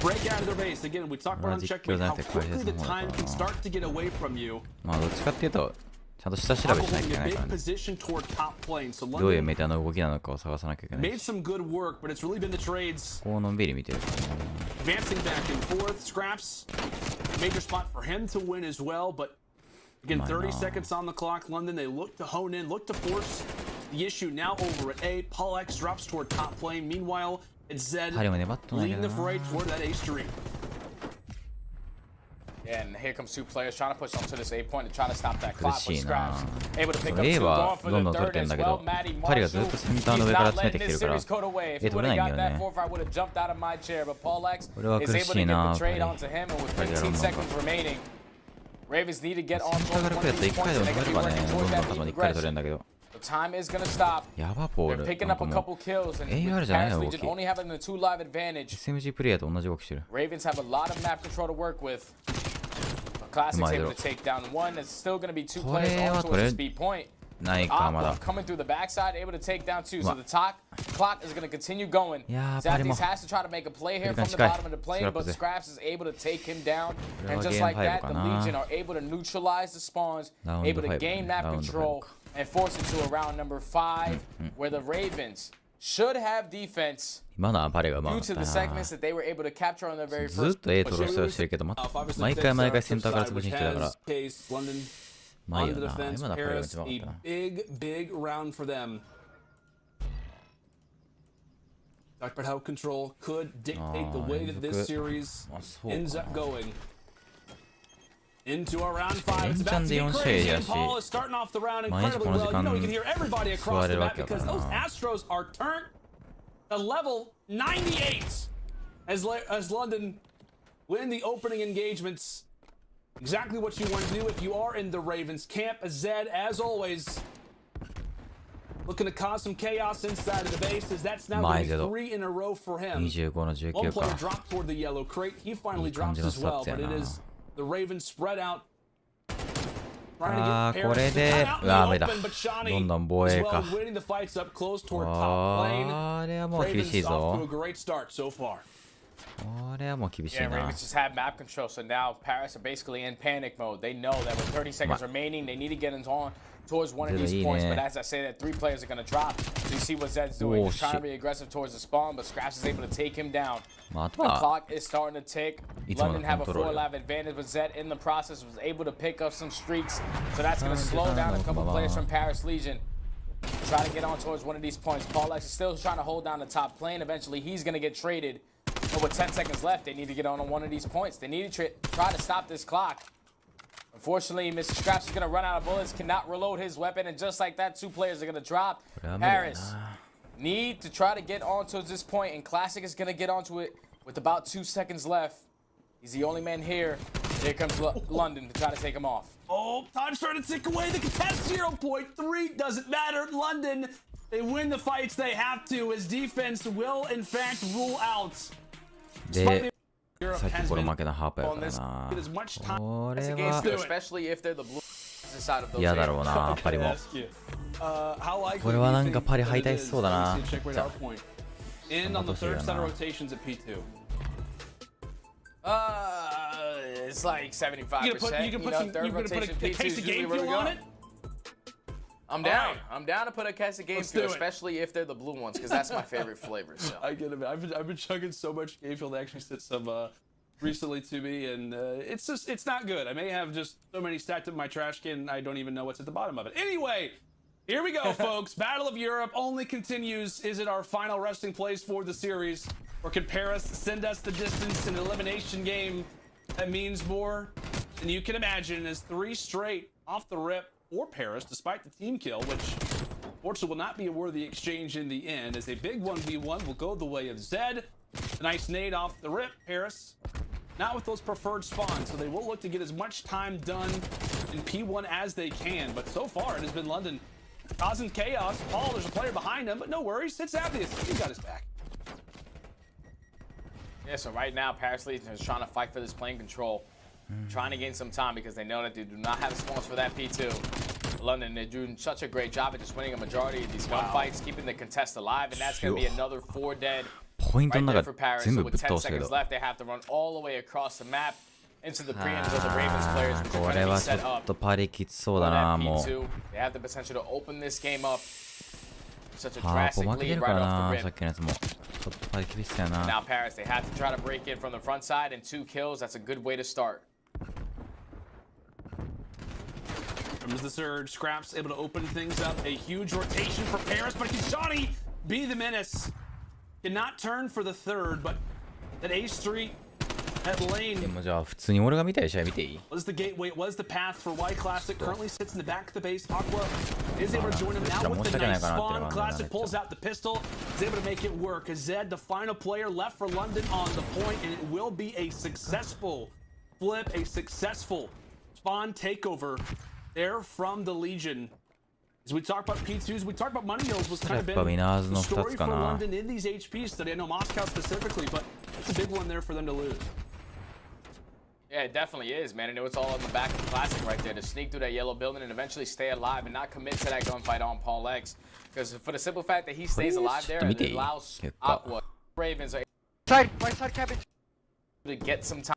B: Break out of their base. Again, we talked about on checkmate how quickly the time can start to get away from you.
A: まあどっちかっていうとちゃんと下調べしなきゃいけないからね。どういうメタの動きなのかを探さなきゃいけない。
B: Made some good work, but it's really been the trades.
A: こうのんびり見てるからね。
B: Advancing back and forth, Scraps. Major spot for him to win as well, but again, 30 seconds on the clock. London, they look to hone in, look to force the issue now over at A. Paul X drops toward top lane. Meanwhile, it's Zed leading the fray toward that A stream.
C: And here comes 2 players trying to push onto this A point and try to stop that clock. But Scraps able to pick up 2, going for the third as well. Maddie Marshall, he's not letting this series go away. If he would have got that 4th, I would have jumped out of my chair. But Paul X is able to get the trade onto him, and with 15 seconds remaining, Ravens need to get on one of these points and they're going to be working towards that lead progression. The time is going to stop. They're picking up a couple kills, and with Paris Legion only having the 2 live advantage, Ravens have a lot of map control to work with. Classic's able to take down 1. It's still going to be 2 players on towards the speed point. Aqua coming through the backside, able to take down 2. So the clock is going to continue going. Zapthia has to try to make a play here from the bottom of the plane, but Scraps is able to take him down. And just like that, the Legion are able to neutralize the spawns, able to gain map control, and force it to a round number 5, where the Ravens should have defense due to the segments that they were able to capture on their very first.
A: ずっと A 取ろうとしてるけど、毎回センターから潰しに来てたから。まあいいよな。今のはこれが一番良かったな。
B: Big round for them. Talked about how control could dictate the way that this series ends up going. Into our round 5. It's about to get crazy, and Paul is starting off the round incredibly well. You know, you can hear everybody across the map because those Astros are turned to level 98 as London win the opening engagements. Exactly what you want to do if you are in the Ravens camp. Zed, as always, looking to cause some chaos inside of the base, as that's now going to be 3 in a row for him.
A: 25-19
B: One player dropped toward the yellow crate. He finally drops as well, but it is the Ravens spread out.
A: ああ、これで、うわ、無理だ。どんどん防衛か。あれはもう厳しいぞ。これはもう厳しいな。
C: Ravens just have map control, so now Paris are basically in panic mode. They know that with 30 seconds remaining, they need to get on towards one of these points. But as I say, that 3 players are going to drop. So you see what Zed's doing. He's trying to be aggressive towards the spawn, but Scraps is able to take him down. The clock is starting to tick. London have a 4 live advantage, but Zed in the process was able to pick up some streaks. So that's going to slow down a couple players from Paris Legion. Try to get on towards one of these points. Paul X is still trying to hold down the top lane. Eventually, he's going to get traded. But with 10 seconds left, they need to get on one of these points. They need to try to stop this clock. Unfortunately, Mr. Scraps is going to run out of bullets, cannot reload his weapon, and just like that, 2 players are going to drop. Paris need to try to get onto this point, and Classic is going to get onto it with about 2 seconds left. He's the only man here. Here comes London to try to take him off.
B: Oh, time starting to tick away. The contest 0.3 doesn't matter. London, they win the fights they have to. His defense will, in fact, rule out.
A: で、さっきこれ負けたハーパーやからな。これは
C: opposite side of those
A: 嫌だろう
C: areas.
A: な、パリも。
B: How likely
A: これはなんかパリ敗退しそうだな。
B: Check right our point. In on the third set of rotations at P2.
C: It's like 75%.
B: You can put some. You're gonna put a case of game fuel on it.
C: I'm down. I'm down to put a case of game fuel, especially if they're the blue ones, because that's my favorite flavor. So.
B: I get it. I've been chugging so much game fuel. They actually sent some recently to me, and it's not good. I may have just so many stacked up in my trash can, I don't even know what's at the bottom of it. Anyway, here we go, folks. Battle of Europe only continues. Is it our final resting place for the series, or can Paris send us the distance in an elimination game that means more than you can imagine? As 3 straight off the rip for Paris, despite the team kill, which fortunately will not be a worthy exchange in the end, as a big 1v1 will go the way of Zed. A nice nade off the rip. Paris not with those preferred spawns, so they will look to get as much time done in P1 as they can, but so far it has been London causing chaos. Paul, there's a player behind him, but no worries, it's obvious. He's got his back.
C: Yeah, so right now, Paris Legion is trying to fight for this plane control, trying to gain some time because they know that they do not have spawns for that P2. London, they're doing such a great job at just winning a majority of these gunfights, keeping the contest alive, and that's going to be another 4 dead right there for Paris. So with 10 seconds left, they have to run all the way across the map into the preempts of the Ravens players, which are going to be set up for that P2. They have the potential to open this game up. Such a drastic lead right off the rip. Now Paris, they have to try to break in from the front side, and 2 kills, that's a good way to start.
B: Comes the surge, Scraps able to open things up. A huge rotation for Paris, but can Shawnee be the menace? Cannot turn for the third, but that A Street at lane
A: でもじゃあ普通に俺が見たい試合見ていい
B: was the gateway, it was the path for Y Classic. Currently sits in the back of the base. Aqua is able to join him now with the nice spawn. Classic pulls out the pistol, is able to make it work. As Zed, the final player left for London on the point, and it will be a successful flip, a successful spawn takeover there from the Legion. As we talk about P2s, we talk about Money Hills was kind of been the story for London in these HPs today. I know Moscow specifically, but it's a big one there for them to lose.
C: Yeah, it definitely is, man. And it was all in the back of the Classic right there to sneak through that yellow building and eventually stay alive and not commit to that gunfight on Paul X. Because for the simple fact that he stays alive there, it allows Aqua, Ravens are
D: right side cabbage
C: to get some time.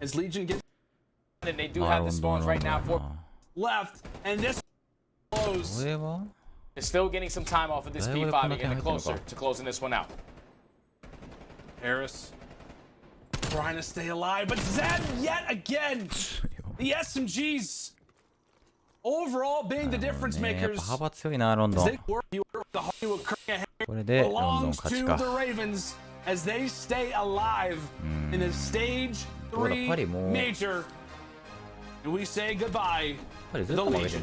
B: As Legion gets
C: And they do have the spawns right now for
B: left, and this close.
C: They're still getting some time off of this P5 and getting closer to closing this one out.
B: Harris trying to stay alive, but Zed yet again. The SMGs overall being the difference makers. They work the Hollywood belongs to the Ravens as they stay alive in the stage 3 major. And we say goodbye to the Legion.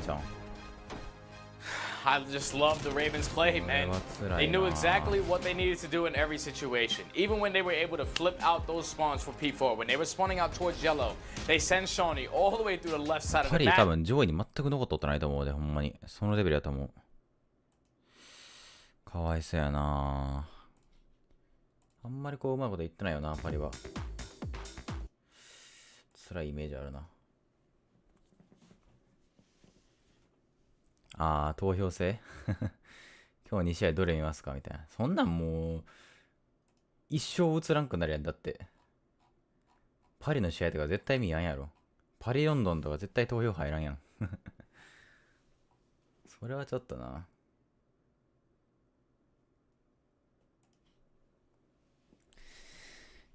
C: I just love the Ravens play, man. They knew exactly what they needed to do in every situation. Even when they were able to flip out those spawns for P4, when they were spawning out towards yellow, they sent Shawnee all the way through the left side of the map.
A: 多分上位に全く残っとってないと思うで、ほんまに。そのレベルやと思う。かわいそうやな。あんまりこううまいこと言ってないよな、パリは。辛いイメージあるな。ああ、投票制今日2試合どれ見ますかみたいな。そんなんもう、一生映らんくなるやん。だって。パリの試合とか絶対見やんやろ。パリロンドンとか絶対投票入らんやん。それはちょっとな。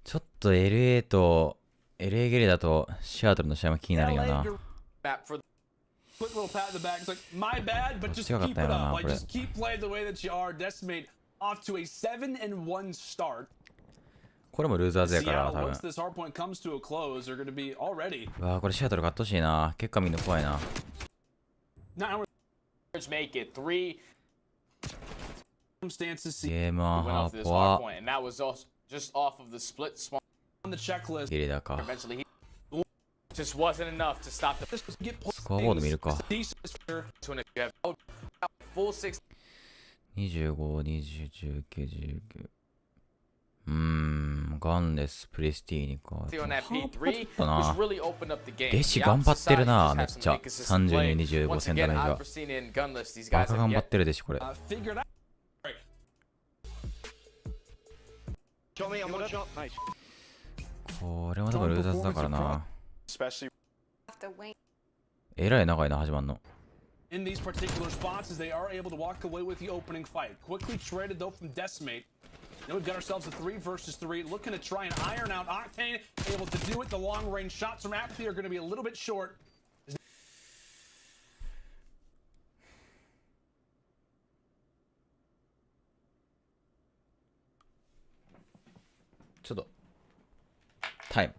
A: ちょっと LA と、LA ゲレだとシアトルの試合も気になるよな。
B: Quick little pat in the back. It's like, my bad, but just keep it up. Like, just keep playing the way that you are. Decimate off to a 7-1 start.
A: これもルーザーズやから、多分。
B: Once this hard point comes to a close, they're going to be already.
A: うわー、これシアトル勝ってほしいな。結果見るの怖いな。
C: Now make it 3
B: circumstances.
A: ゲームはハーポは。
C: And that was just off of the split spawn
B: on the checklist.
A: ゲレだか。
C: Eventually, he just wasn't enough to stop the
A: スコアボード見るか。
C: full 6.
A: 25、20、19、19。ガンレス、プレスティーニか。
C: on that P3,
A: which
C: really opened up the game.
A: レシ頑張ってるな、めっちゃ。32、25戦ダメージは。バカ頑張ってるでしょ、これ。これも多分ルーザーズだからな。えらい長いな、始まんの。
B: In these particular spots, as they are able to walk away with the opening fight. Quickly traded though from Decimate. Now we've got ourselves a 3 versus 3, looking to try and iron out Octane. Able to do it. The long range shots from Apathy are going to be a little bit short.
A: ちょっとタイム。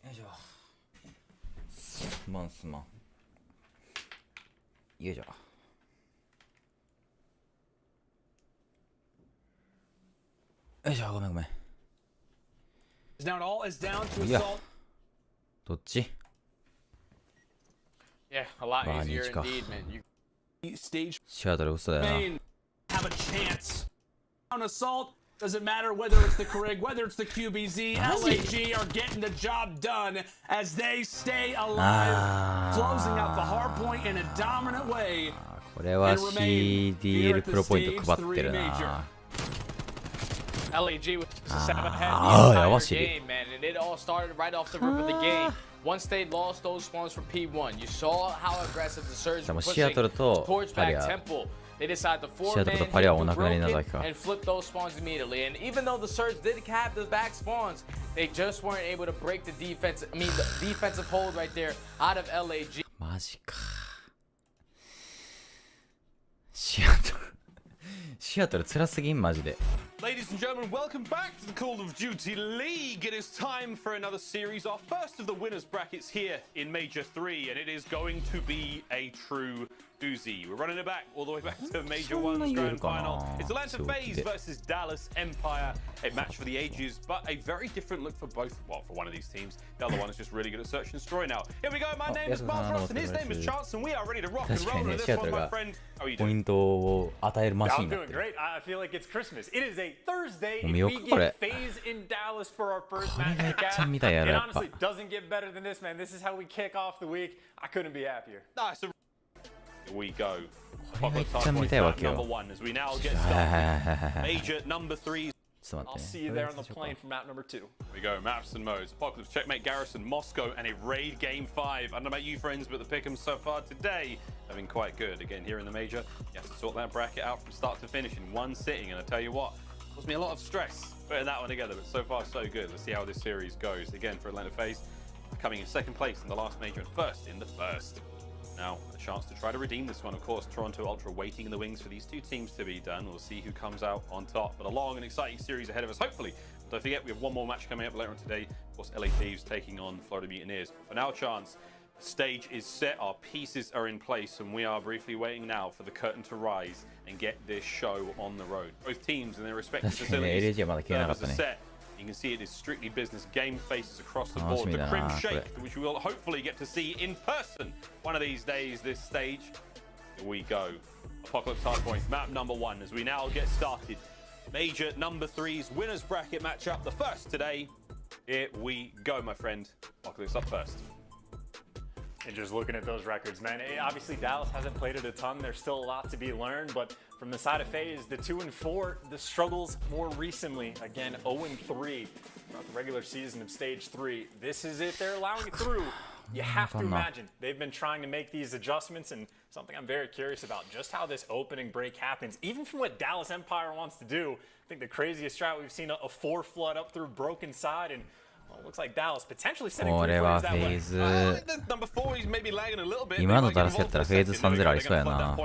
A: よいしょ。すまんすまん。よいしょ。よいしょ、ごめんごめん。いや、どっち？
C: Yeah, a lot easier indeed, man.
A: シアトル嘘だよな。
B: Have a chance. On assault, doesn't matter whether it's the Carrig, whether it's the QBZ, LAG are getting the job done as they stay alive, closing out the hard point in a dominant way.
A: これは CDL プロポイント配ってるな。
C: LAG was just a step ahead the entire game, man, and it all started right off the rip of the game. Once they lost those spawns from P1, you saw how aggressive the Surge were pushing towards back temple. They decided to form man and flip those spawns immediately. And even though the Surge did have the back spawns, they just weren't able to break the defense. I mean, the defensive hold right there out of LAG.
A: マジか。シアトル辛すぎんマジで。
D: Ladies and gentlemen, welcome back to the Call of Duty League. It is time for another series, our first of the winners brackets here in Major 3, and it is going to be a true doozy. We're running it back all the way back to Major 1's grand final. It's Atlanta FaZe versus Dallas Empire, a match for the ages, but a very different look for both, well, for one of these teams. The other one is just really good at search and destroy now. Here we go, my name is Miles Ross, and his name is Chance, and we are ready to rock and roll with this one, my friend. How are you doing?
E: I'm doing great. I feel like it's Christmas. It is a Thursday, and we get FaZe in Dallas for our first match. It honestly doesn't get better than this, man. This is how we kick off the week. I couldn't be happier.
D: Nice. Here we go.
A: Number
D: 1 as we now get started. Major number 3.
E: I'll see you there on the plane for map number 2.
D: Here we go, maps and modes. Apocalypse, Checkmate, Garrison, Moscow, and a raid game 5. I don't know about you friends, but the pick'em so far today have been quite good. Again, here in the Major, you have to sort that bracket out from start to finish in one sitting, and I tell you what, it caused me a lot of stress putting that one together, but so far so good. Let's see how this series goes. Again, for Atlanta FaZe, coming in second place in the last Major and first in the first. Now, a chance to try to redeem this one, of course. Toronto Ultra waiting in the wings for these two teams to be done. We'll see who comes out on top. But a long and exciting series ahead of us, hopefully, Don't forget, we have one more match coming up later on today. Of course, LA Thieves taking on Florida Mutineers. For now, chance, the stage is set, our pieces are in place, and we are briefly waiting now for the curtain to rise and get this show on the road. Both teams and their respective facilities are set. You can see it is strictly business. Game faces across the board. The Crim Shake, which we will hopefully get to see in person one of these days, this stage. Here we go. Apocalypse Hardpoint, map number 1, as we now get started. Major number 3's winners bracket matchup, the first today. Here we go, my friend. Apocalypse up first.
E: And just looking at those records, man, obviously Dallas hasn't played it a ton. There's still a lot to be learned, but from the side of FaZe, the 2-4, the struggles more recently. Again, 0-3 throughout the regular season of Stage 3. This is if they're allowing it through. You have to imagine they've been trying to make these adjustments, and something I'm very curious about, just how this opening break happens. Even from what Dallas Empire wants to do, I think the craziest strat we've seen, a 4 flood up through broken side, and well, it looks like Dallas potentially setting 3 players that way.
D: Number 4, he's maybe lagging a little bit.
A: 今のダラスやったらフェーズ3-0ありそうやな。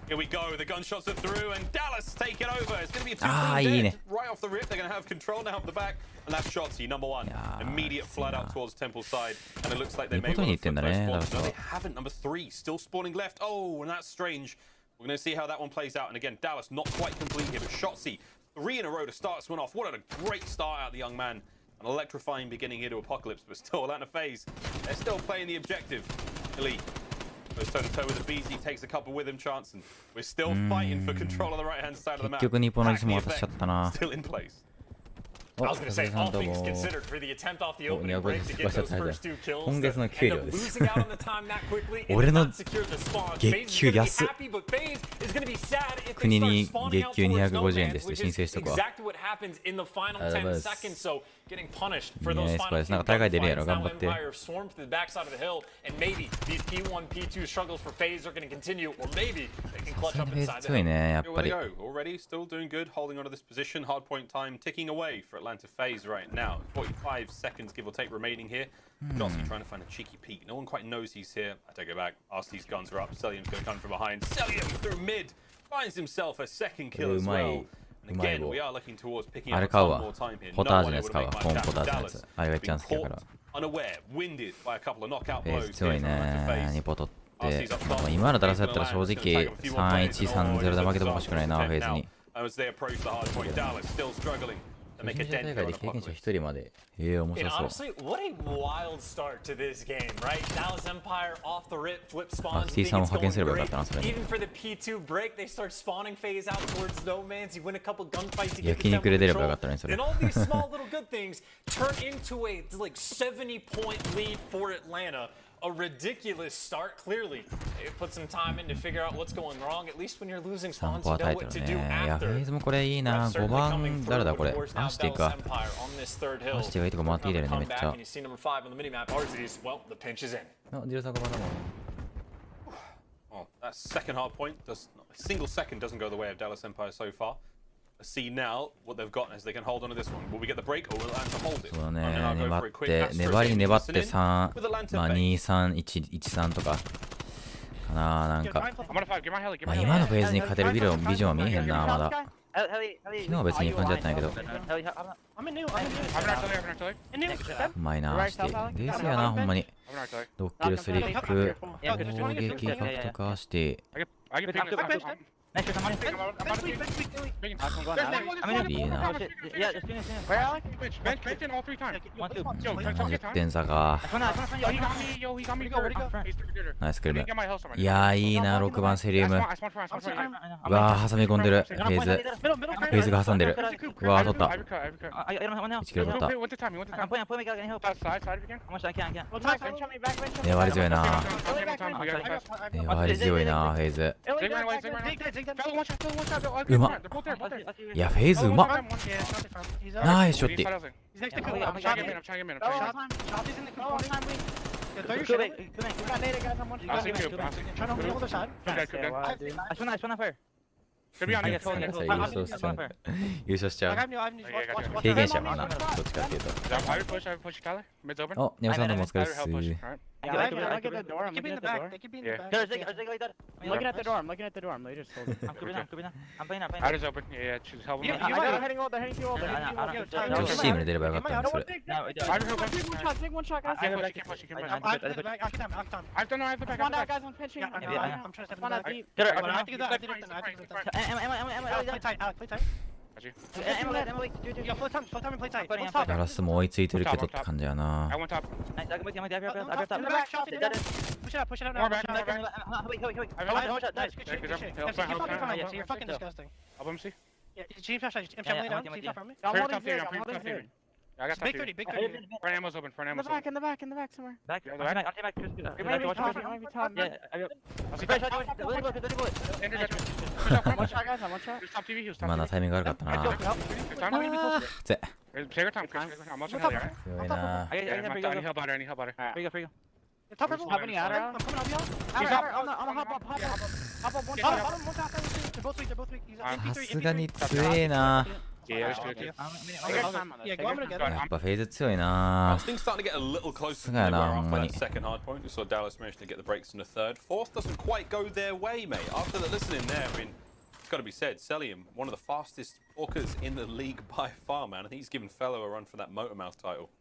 D: Here we go, the gunshots are through, and Dallas take it over. It's going to be a
A: 2-4
D: right off the rip. They're going to have control now of the back, and that's Shotzi, number 1. Immediate flood out towards Temple side, and it looks like they may well have put those spawns. No, they haven't. Number 3 still spawning left. Oh, and that's strange. We're going to see how that one plays out. And again, Dallas not quite complete here, but Shotzi 3 in a row to start this one off. What a great start out, the young man. An electrifying beginning here to Apocalypse, but still Atlanta FaZe. They're still playing the objective. Elite goes toe-to-toe with the BZ, takes a couple with him, chance, and we're still fighting for control on the right-hand side of the map.
A: 結局日本のリスも渡しちゃったな。
D: Still in place.
E: I was going to say, all things considered, for the attempt off the opening break to get those first 2 kills, end up losing out on the time that quickly and not secure the spawn. FaZe is going to be happy, but FaZe is going to be sad if they start spawning out towards no man's, which is exactly what happens in the final 10 seconds. So getting punished for those final few gunfights. Now Empire swarmed to the backside of the hill, and maybe these P1, P2 struggles for FaZe are going to continue, or maybe they can clutch up inside the hill.
D: Here we go. Already still doing good, holding onto this position. Hardpoint time ticking away for Atlanta FaZe right now. 45 seconds, give or take, remaining here. Jossie trying to find a cheeky peek. No one quite knows he's here. I take it back. RC's guns are up. Celium's going to come from behind. Celium through mid. Finds himself a second kill as well. And again, we are looking towards picking up some more time here. No one able to make much damage. Dallas being caught unaware, winded by a couple of knockout blows here from Atlanta FaZe.
A: 今のダラスやったら正直 3-1、3-0 で負けてもおかしくないな、フェーズに。
D: As they approach the hard point, Dallas still struggling to make a dent here on Apocalypse.
A: And
E: honestly, what a wild start to this game, right? Dallas Empire off the rip, flip spawns.
A: Even
E: for the P2 break, they start spawning FaZe out towards no man's. You win a couple gunfights, you get the tempo control. And all these small little good things turn into a like 70-point lead for Atlanta. A ridiculous start, clearly. It put some time in to figure out what's going wrong. At least when you're losing spawns, you know what to do after.
A: これいいな。5番誰だこれ。アシティか。アシティがいいとこ回ってきてるね、めっちゃ。あ、ディルさん5番だもん。
D: Oh, that second hard point, a single second doesn't go the way of Dallas Empire so far. Let's see now what they've got as they can hold on to this one. Will we get the break or will Atlanta hold it?
A: そうね、粘って、粘り粘って3、まあ2-3、1-3とか。かな、なんか。まあ今のフェーズに勝てるビジョンは見えへんな、まだ。昨日は別にいい感じだったんやけど。うまいな、アシティ。冷静やな、ほんまに。ドッキルスリップ、攻撃獲得アシティ。いいな。10点差か。ナイスクリーム。いやーいいな、6番セリウム。うわー挟み込んでる。フェーズが挟んでる。うわー取った。1キロ取った。粘り強いな。粘り強いな、フェーズ。うまっ。いや、フェーズうまっ。ナイスショッティ。優勝しちゃう。経験者もな、どっちかっていうと。
F: Mid's open.
A: お、ニャオさんどうもお疲れっす。
F: Alright.
G: I get the door. I'm looking at the door. They could be in the back. I'm looking at the door. I'm looking at the door. I'm later told.
F: I'm playing. Ida's open. Yeah, she's helping.
G: They're heading all. They're heading through all. They're heading through all.
A: ちょっとチームで出ればよかったんです、それ。
F: Ida's open.
G: Big one shot. Big one shot, guys.
F: You can push.
G: I have the back. I can.
F: I've done the back.
G: Spawn out, guys. I'm pinching. I'm trying to step in the back. I think it's done. I think it's done. Play tight. Play tight.
F: Got you.
G: Yo, float time and play tight.
A: ダラスも追いついてるけどって感じやな
F: I。went top.
G: In the back, shot. Push it out now.
F: More back.
G: Nice. Good shit. Good shit. You're fucking disgusting.
F: Help him see.
G: Yeah, team shot. Team shot. Lay down. Team shot from me.
F: Clear top theory. I'm pretty top theory. I got top
G: Big
F: theory.
G: 30. Big 30.
F: Front ammo's open. Front
G: In the
F: ammo's open.
G: back. In the back somewhere.
F: I'll see
G: Top.
F: Enter that.
G: One shot, guys. One shot.
F: Here's top TV. He was
A: 今
F: top
A: の
F: TV.
A: タイミング悪かったな。
F: Good time.
A: Ah, ぜ
F: Take your time. I'm watching hell, alright?
A: 強いな。
F: I need help out. I need help out.
G: Top purple. I'm coming out. I'm coming out. I'm a hop up. Hop up. One shot. One shot. They're both weak. They're both weak. He's
A: さすがに強えな。
F: Yeah, let's do it.
G: Yeah, go on together.
A: やっぱフェーズ強いな。
B: Things starting to get a little closer than
A: Sky
B: they were
A: now,
B: after
A: money.
B: that second hard point. We saw Dallas manage to get the breaks in the third. Fourth doesn't quite go their way, mate. After the listening there, I mean, it's got to be said, Celium, one of the fastest walkers in the league by far, man. I think he's given Fellow a run for that Motormouth title.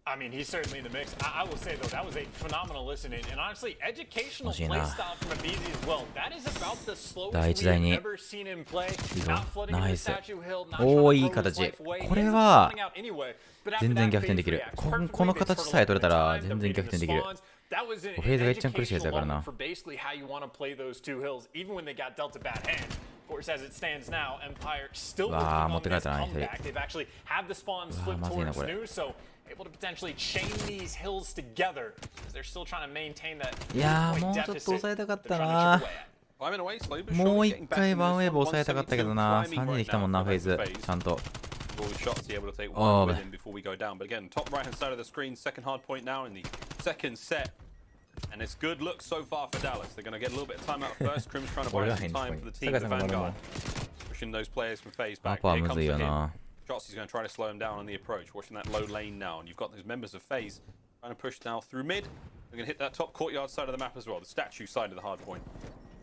E: I mean, he's certainly in the mix. I will say, though, that was a phenomenal listening and honestly educational play style from Abizi as well. That is about the slowest we've ever seen him play. Not flooding into the statue hill, not trying to throw his life away. He ends up running out anyway. But after that phase react, perfectly they turtle the time, completing the spawns. That was an educational moment for basically how you want to play those two hills, even when they got dealt a bad hand. Of course, as it stands now, Empire still working on this comeback. They've actually had the spawns flip towards New, so able to potentially chain these hills together because they're still trying to maintain that
A: いやー、もうちょっと抑えたかったな。もう一回ワンウェーブ抑えたかったけどな。3人で来たもんな、フェーズ。ちゃんと。
B: All the shots able to take one with him before we go down. But again, top right hand side of the screen, second hard point now in the second set. And it's good look so far for Dallas. They're going to get a little bit of time out first. Crim's trying to buy some time for the team. The Vanguard pushing those players from phase back. Here comes the hit. Shotzi's going to try to slow him down on the approach. Watching that low lane now. And you've got those members of phase trying to push now through mid. They're going to hit that top courtyard side of the map as well. The statue side of the hard point.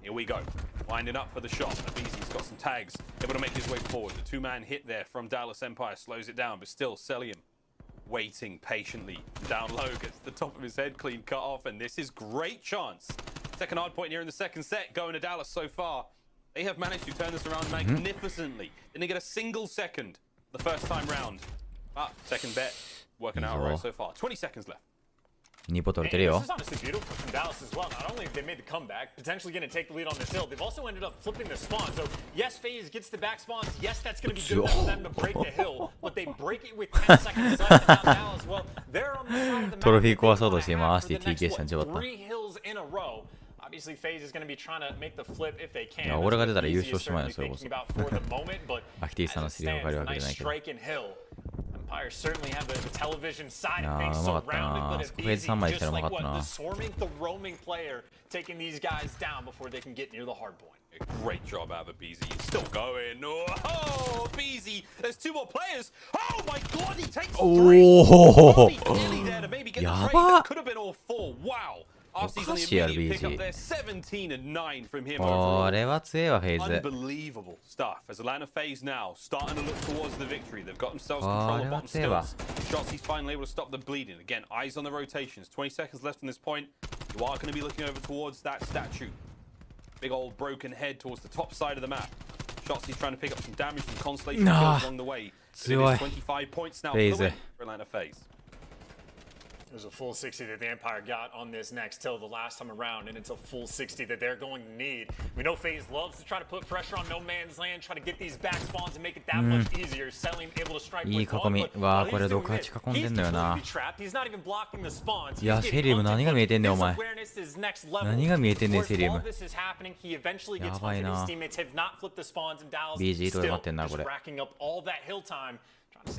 B: Here we go. Winding up for the shot. Abizi's got some tags. Able to make his way forward. The two-man hit there from Dallas Empire slows it down. But still, Celium waiting patiently. Down low, gets the top of his head clean cut off. And this is great chance. Second hard point here in the second set. Going to Dallas so far. They have managed to turn this around magnificently. Didn't get a single second the first time round. Ah, second bet. Working out right so far. 20 seconds left.
A: 2ポ取れてるよ。
E: This is honestly beautiful from Dallas as well. Not only have they made the comeback, potentially going to take the lead on this hill, they've also ended up flipping the spawn. So yes, FaZe gets the back spawns. Yes, that's going to be good enough for them to break the hill, but they break it with 10 seconds left. And now Dallas, well, they're on the side of the map.
A: トロフィー壊そうとして今、アシティ TK したんちゃった。
E: 3 hills in a row. Obviously, FaZe is going to be trying to make the flip if they can.
A: いや、俺が出たら優勝してまうよ、それこそ。
E: アキティさんの尻をかるわけじゃないけど。Empire certainly have the television side of things surrounded, but it's easy, just like what the swarming, the roaming player taking these guys down before they can get near the hard point.
B: A great job out of Abizi. He's still going. Oh, Abizi. There's two more players. Oh my God, he takes 3. Nearly there to maybe get the trade. That could have been all 4. Wow. RC's on the immediate pick up there. 17 and 9 from him overall.
A: これは強いわ、フェーズ。
B: Unbelievable stuff. As Atlanta FaZe now starting to look towards the victory. They've got themselves control of bottom skills. Shotzi's finally able to stop the bleeding. Again, eyes on the rotations. 20 seconds left on this point. You are going to be looking over towards that statue. Big old broken head towards the top side of the map. Shotzi's trying to pick up some damage from Constellation kills along the way. It is 25 points now for Atlanta FaZe.
E: It was a full 60 that the Empire got on this next till the last time around, and it's a full 60 that they're going to need. We know FaZe loves to try to put pressure on No Man's Land, try to get these back spawns and make it that much easier. Selling able to strike with one, but while he's doing this, he's completely trapped. He's not even blocking the spawns.
A: いや、セリウム何が見えてんねん、お前。何が見えてんねん、セリウム。やばいな。BG とか待ってんな、これ。ひ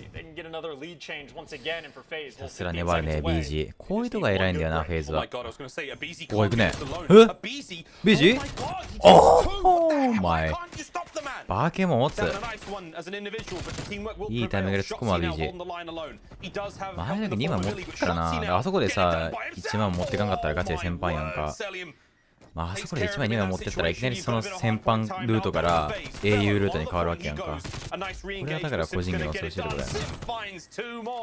A: たすら粘るね、BG。こういうとこが偉いんだよな、フェーズは。ここ行くね。BG？ おー前。バーケモン持つ。いいタイミングで突っ込むわ、BG。前だけ2枚持ってっからな。あそこでさ、1枚持ってかんかったらガチで先輩やんか。まあ、あそこで1枚2枚持ってったらいきなりその先般ルートから英雄ルートに変わるわけやんか。これはだから個人技の恐ろしいところだよね。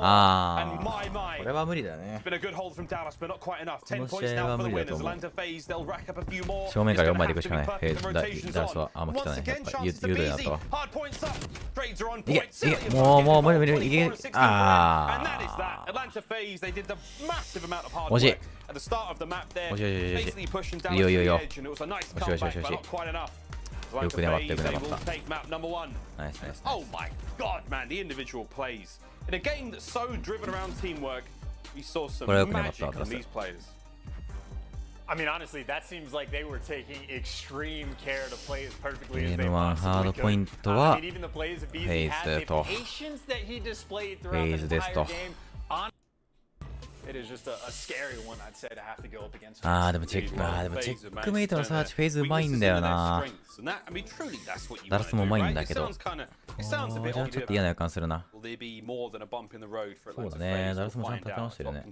A: ああ、これは無理だね。この試合は無理だと思う。正面から4枚でいくしかない。ダースは。あ、もう来たね。やっぱユードになったわ。いけいけ、もう無理無理いけ。ああ。惜しい。惜しい惜しい惜しい。いいよいいよいいよ。よしよしよしよしよし。よく粘ったよく粘った。ナイスナイス。
D: Oh my god, man, the individual plays. In a game that's so driven around teamwork, we saw some magic from these players.
E: I mean, honestly, that seems like they were taking extreme care to play as perfectly as they
A: N1 ハードポイントはフェイズとフェイズですと。ああでもチェックメイトのサーチフェイズうまいんだよな。ダラスもうまいんだけど、これはちょっと嫌な予感するな。そうだね、ダラスもちゃんと立て直してるね。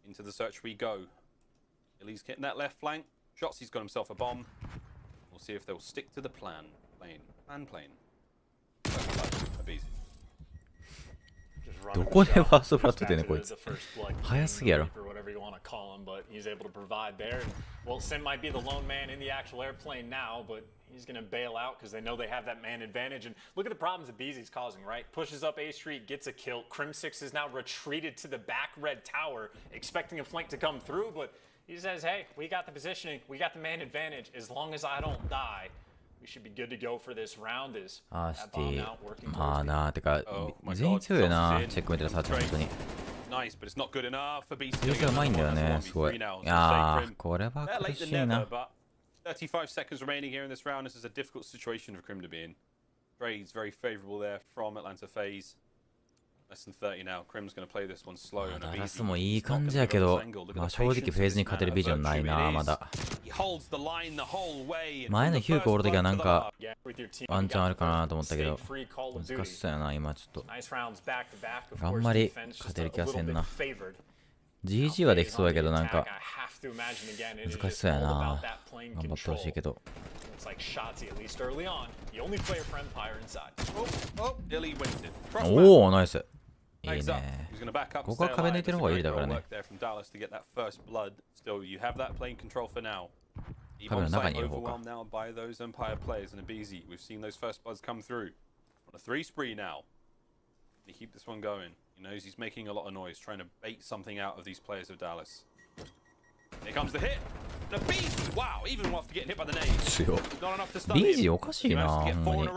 D: Into the search we go. He's getting that left flank. Shots, he's got himself a bomb. We'll see if they'll stick to the plan. Plane.
A: どこでファーストフラットってんねこいつ。早すぎやろ。
E: He's able to provide there. Well, Sim might be the lone man in the actual airplane now, but he's going to bail out because they know they have that man advantage. And look at the problems that Beezy's causing, right? Pushes up A Street, gets a kill. Crim6 is now retreated to the back red tower, expecting a flank to come through, but he says, hey, we got the positioning, we got the man advantage. As long as I don't die, we should be good to go for this round. Is that bomb out working?
A: まあなーてか、全員強いよな、チェックメイトのサーチは本当に。
D: Nice, but it's not good enough for BC.
A: 強さうまいんだよね、すごい。いやー、これは苦しいな。
D: 35 seconds remaining here in this round. This is a difficult situation for Crim to be in. Trades very favorable there from Atlanta FaZe. Less than 30 now. Crim's going to play this one slow.
A: ダラスもいい感じやけど、まあ正直フェーズに勝てるビジョンないな、まだ。前のヒュークおるときはなんかワンチャンあるかなと思ったけど、難しそうやな、今ちょっと。あんまり勝てる気がせんな。GG はできそうやけど、なんか難しそうやな。頑張ってほしいけど。おお、ナイス。いいね。ここは壁抜いてる方が有利だからね。壁の中にいる方か。
D: He knows he's making a lot of noise, trying to bait something out of these players of Dallas. Here comes the hit. The BZ! Wow, even after getting hit by the nade. Not enough to stun him.
A: BZ おかしいな、ほんまに。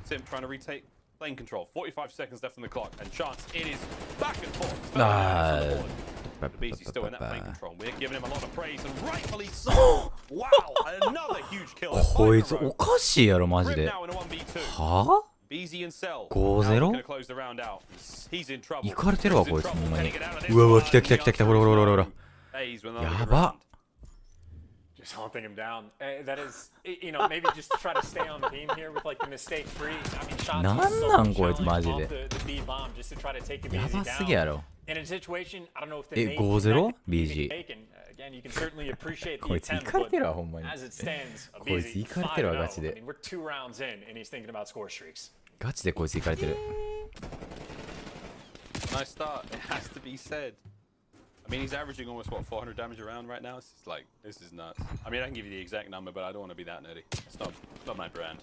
D: Sim trying to retake lane control. 45 seconds left on the clock, and chance it is back and forth. The BZ still in that lane control. We're giving him a lot of praise, and rightfully so. Wow, another huge kill.
A: こいつおかしいやろ、マジで。はぁ？5-0？ いかれてるわ、こいつ。ほんまに。うわうわ、来た来た来た来た、ほらほらほらほら。やば。
E: Just hunting him down. That is, you know, maybe just try to stay on team here with like the mistake free. I mean, shots.
A: なんなんこいつマジで。やばすぎやろ。
E: In a situation, I don't know if they
A: 5-0？ BG。Again,
E: you can certainly appreciate the
A: こいつい
E: attempt,
A: かれてる
E: but
A: わ、ほんまに。
E: as it stands,
A: こいついかれてるわ、ガチ
E: I
A: で。
E: mean, we're 2 rounds in, and he's thinking about score streaks.
A: ガチでこいついかれてる。
D: Nice start, it has to be said. I mean, he's averaging almost, what, 400 damage a round right now? It's like, this is nuts. I mean, I can give you the exact number, but I don't want to be that nerdy. It's not my brand.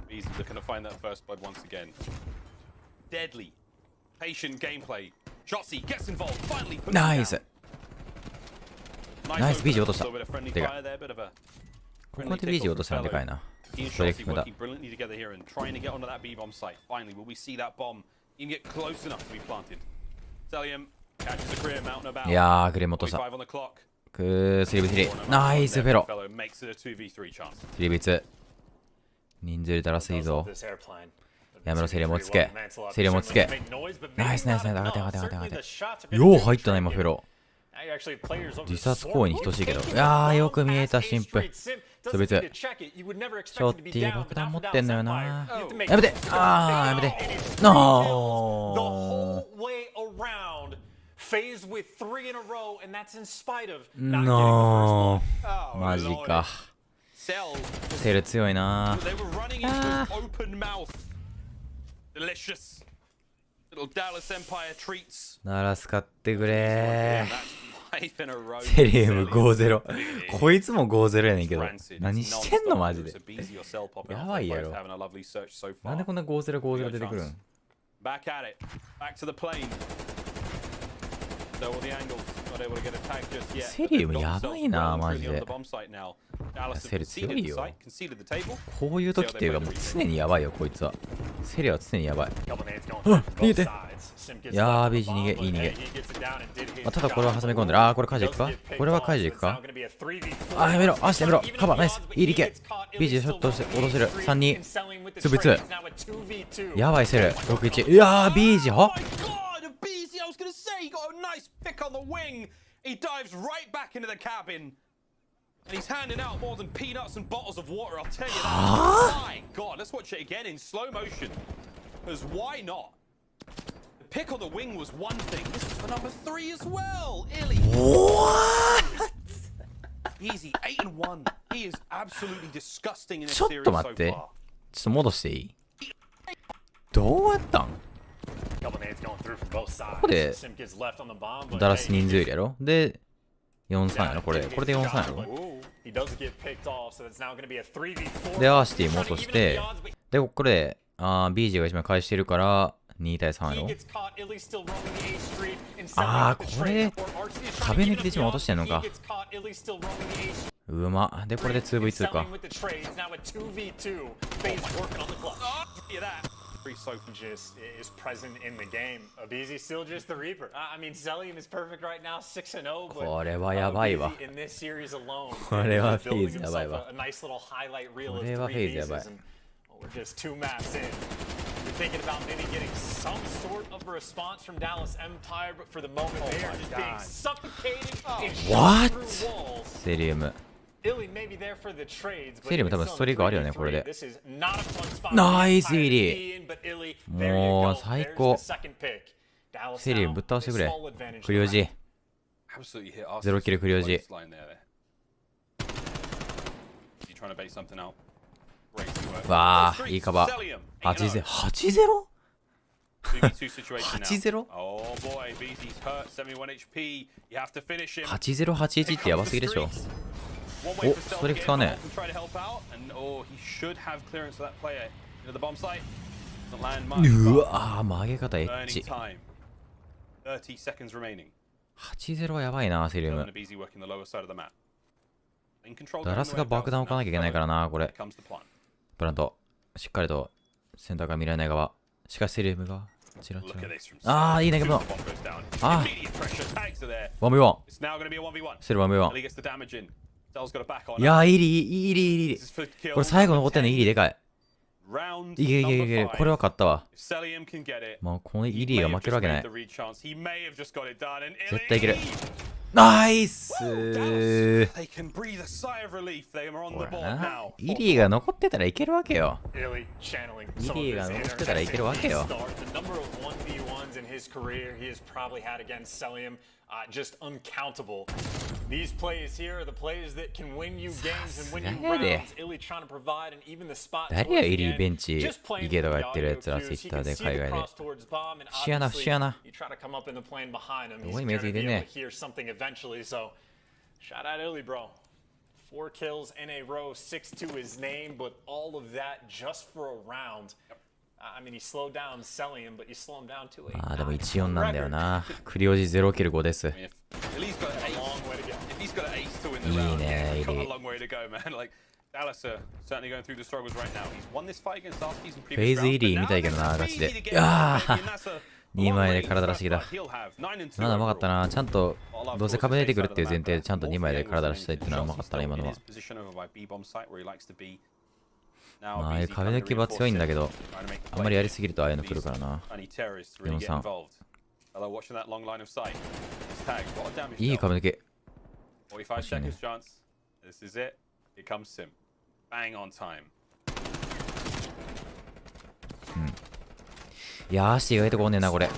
D: He's looking to find that first blood once again. Deadly, patient gameplay. Shotsy gets involved, finally puts
A: ナイス。
D: it down.
A: ナイス、BG 落とした。
D: Little bit of friendly
A: てか、
D: fire there, bit of a
A: ここで BG 落としたのでかいな。
D: He and
A: それ
D: Shotsy
A: 聞くんだ。
D: working brilliantly together here and trying to get onto that B-bomb site. Finally, will we see that bomb? You can get close enough to be planted. Cellium catches a career mountain about.
A: いやー、クレーム落とした。
D: 45 on the clock.
A: 3v3。ナイスフェロ。
D: Fellow makes it a 2v3 chance.
A: 3v2。人数入れたらすいいぞ。やめろ、セリアもつけ。セリアもつけ。ナイスナイスナイス。上がって上がって上がって上がって。よう入ったな、今、フェロ。自殺行為に等しいけど。いやー、よく見えた、神父。そいつ。ショッティ爆弾持ってんのよな。やめてあー、やめて。のー。のー。マジか。セル強いな。ダラス買ってくれー。セリウム 5-0。こいつも 5-0 やねんけど。何してんのマジで。やばいやろ。なんでこんな 5-0 出てくるん。セリウムやばいなマジで。セル強いよ。こういう時っていうかもう常にやばいよこいつは。セリは常にやばい。逃げて。いやービーチ逃げ、いい逃げ。ただこれは挟み込んでる。これカイジいくか。これはカイジいくか。やめろ、足やめろ。カバーナイス。いいリケ。ビーチでショットして落とせる。3-2。2v2。やばいセル。6-1。いやービーチは
D: I was going to say he got a nice pick on the wing. He dives right back into the cabin. And he's handing out more than peanuts and bottles of water, I'll tell you that. My God, let's watch it again in slow motion. Because why not? The pick on the wing was one thing. This is for number 3 as well. Illy.
A: What?
D: Easy, 8-1. He is absolutely disgusting in this
A: ちょっ
D: series
A: と
D: so
A: 待って。
D: far.
A: ちょっと戻していい？どうやったん？ここでダラス人数いるやろ。で 4-3 やろ。これで 4-3 やろ。でアーシティも落として、でこれでビージが1枚返してるから2対3やろ。これ壁抜きで1枚落としてんのか。うま。でこれで 2v2 か。
E: Just is present in the game. Abizi still just the Reaper. I mean, Zelium is perfect right now, 6-0.
A: これはやばいわ。
E: In this series alone,
A: これはフェーズやばいわ。
E: a nice little highlight reel
A: こ
E: of
A: れはフェーズやばい。
E: we're just 2 maps in. You're thinking about maybe getting some sort of a response from Dallas Empire, but for the moment they are just being suffocated and shot through walls.
A: セリウム。セリウム多分ストリークあるよねこれで。ナイスイリー。もう最高。セリウムぶっ倒してくれ。クリオジ。0キルクリオジ。わあいいカバー。8-0。8-0？ 8-0？ 8-0-8-1ってやばすぎでしょ。お、ストリーク使うね。うわ曲げ方エッチ。8-0 はやばいなセリウム。ダラスが爆弾置かなきゃいけないからなこれ。プラントしっかりとセンターが見られない側。しかしセリウムがチラチラ。いいねけど。1v1。セリウム 1v1。いやイリー。これ最後残ってんのイリーでかい。いけ。これは勝ったわ。もうこのイリーが負けるわけない。絶対いける。ナイスー。ほらなイリーが残ってたらいけるわけよ。イリーが残ってたらいけるわけよ。
E: Just uncountable. These plays here are the plays that can win you games and win you rounds. Illy trying to provide and even the spot.
A: 誰やイリーベンチイケとかやってるやつらツイッターで海外で。不やな。どこに目ついてんね。
E: Shout out Illy, bro. 4 kills in a row, 6 to his name, but all of that just for a round. I mean, he slowed down selling him, but you slow him down to
A: でも 1-4 なんだよな。クリオジ0キル5です。いいねイリー。フェイズイリーみたいけどなガチで。いやー2枚で体出してきた。なんだうまかったな。ちゃんとどうせ壁出てくるっていう前提でちゃんと2枚で体出したいっていうのはうまかったな今のは。まあ、ああいう壁抜きは強いんだけど、あんまりやりすぎるとああいうの来るからな。4-3。いい壁抜き。欲しいね。いやー、シティがいいとこおんねんな、これ。う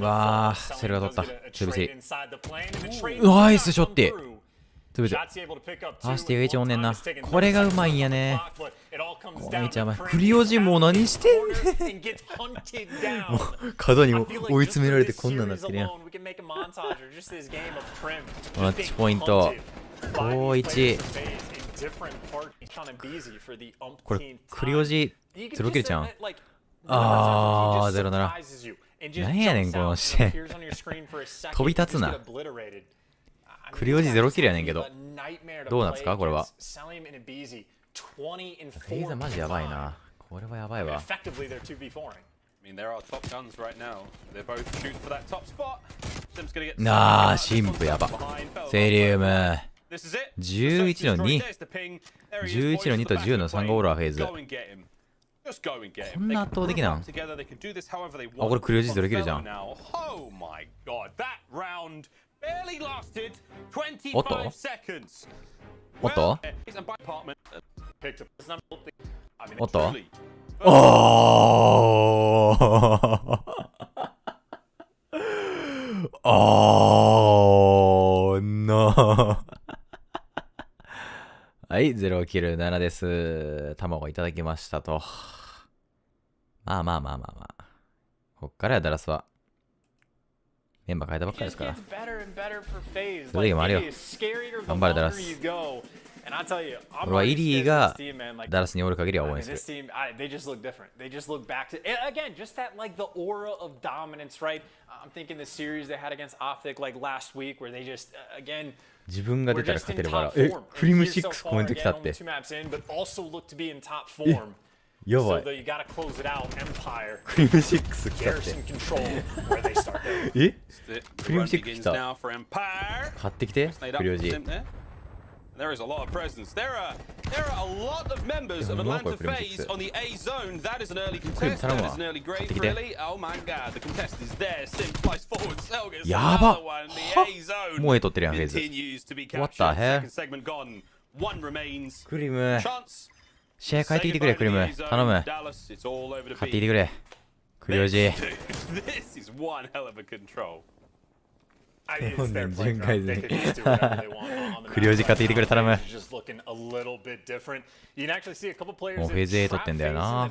A: わー、セルが取った。2B。ナイスショッティ。2B。シティが一応おんねんな。これがうまいんやね。これめっちゃうまい。クリオジもう何してんねん。もう角にも追い詰められてこんなんなってるやん。マッチポイント。5-1。これ、クリオジ、0キルちゃん。あー、0-7。なんやねん、この視点。飛び立つな。クリオジ0キルやねんけど。どうなんですか、これは。フェイザーマジやばいな。これはやばいわ。なあ、神父やば。セリウム。11-2。11-2と10-3がオーラーフェーズ。こんな圧倒的なん？あ、これクリオジ0キルじゃん。おっとおっとおっとおーおーのはい、0キル7です。卵いただきましたと。まあ。こっからやダラスは。メンバー変えたばっかりですから。それでもあるよ。頑張れダラス。俺はイリーがダラスにおる限りは応援する。自分が出たら勝てるから。クリム6コメント来たって。やばい。クリム6来たって。クリム6来た。買ってきて、クリオジ。
B: There is a lot of presence. There are a lot of members of Atlanta FaZe on the A zone. That is an early contest. That is an early grade for Ellie. Oh my god, the contest is there. Sim flies forward. Selga's another one. The A zone continues to be captured. Second segment gone. One remains.
A: クリム。試合変えてきてくれ、クリム。頼む。買ってきてくれ。クリオジ。
B: This is one hell of a control.
A: 本年準改善。クリオジ買ってきてくれ、頼む。もうフェーズ A 取ってんだよな。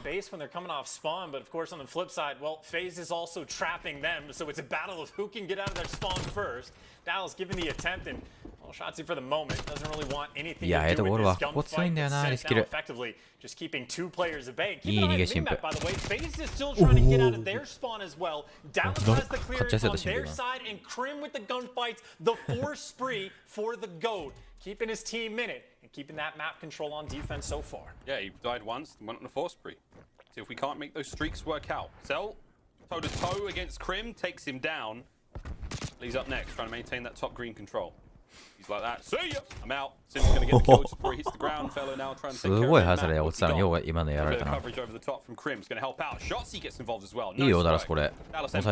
A: いや、ゴールはここ強いんだよな、リスキル。いい逃げ神父。おお。勝っちゃいそうやった神父な。
E: Keeping his team in it and keeping that map control on defense so far.
B: Yeah, he died once and went on a 4 spree. See if we can't make those streaks work out. Cell, toe to toe against Crim, takes him down. Lee's up next, trying to maintain that top green control. He's like that. See ya! I'm out. Sim's gonna get the kill just before he hits the ground. Fellow now trying to take care of the map. Coverage over the top from Crim's gonna help out. Shotsy gets involved as well.
A: いいよ、ダラスこれ。抑えて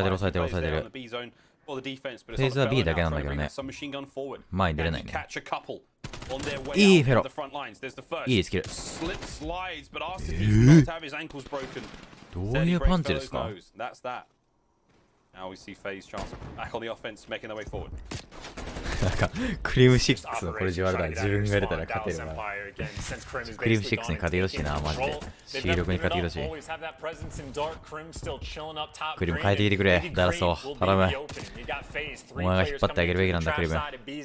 A: る。フェーズは B だけなんだけどね。前に出れないね。いいフェロ。いいスキル。どういうパンチですか？なんかクリーム6のこれじわるだ自分が出たら勝てるな。クリーム6に勝てよしな、マジで。C6に勝てよし。クリーム変えてきてくれ、ダラスを。頼む。お前が引っ張ってあげるべきなんだ、クリーム。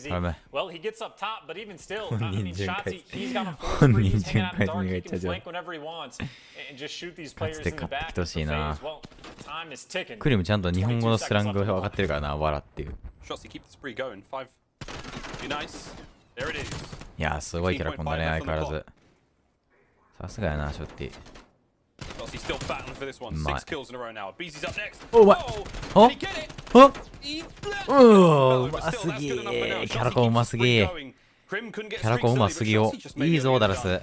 A: 頼む。本人巡回。本人巡回が言っちゃうじゃん。勝つて勝ってきてほしいな。クリームちゃんと日本語のスラング分かってるからな、わらっていう。いやー、すごいキャラコンだね、相変わらず。さすがやな、ショッティ。うまい。おうまい。おっうますぎー。キャラコンうますぎー。キャラコンうますぎよ。いいぞ、ダラス。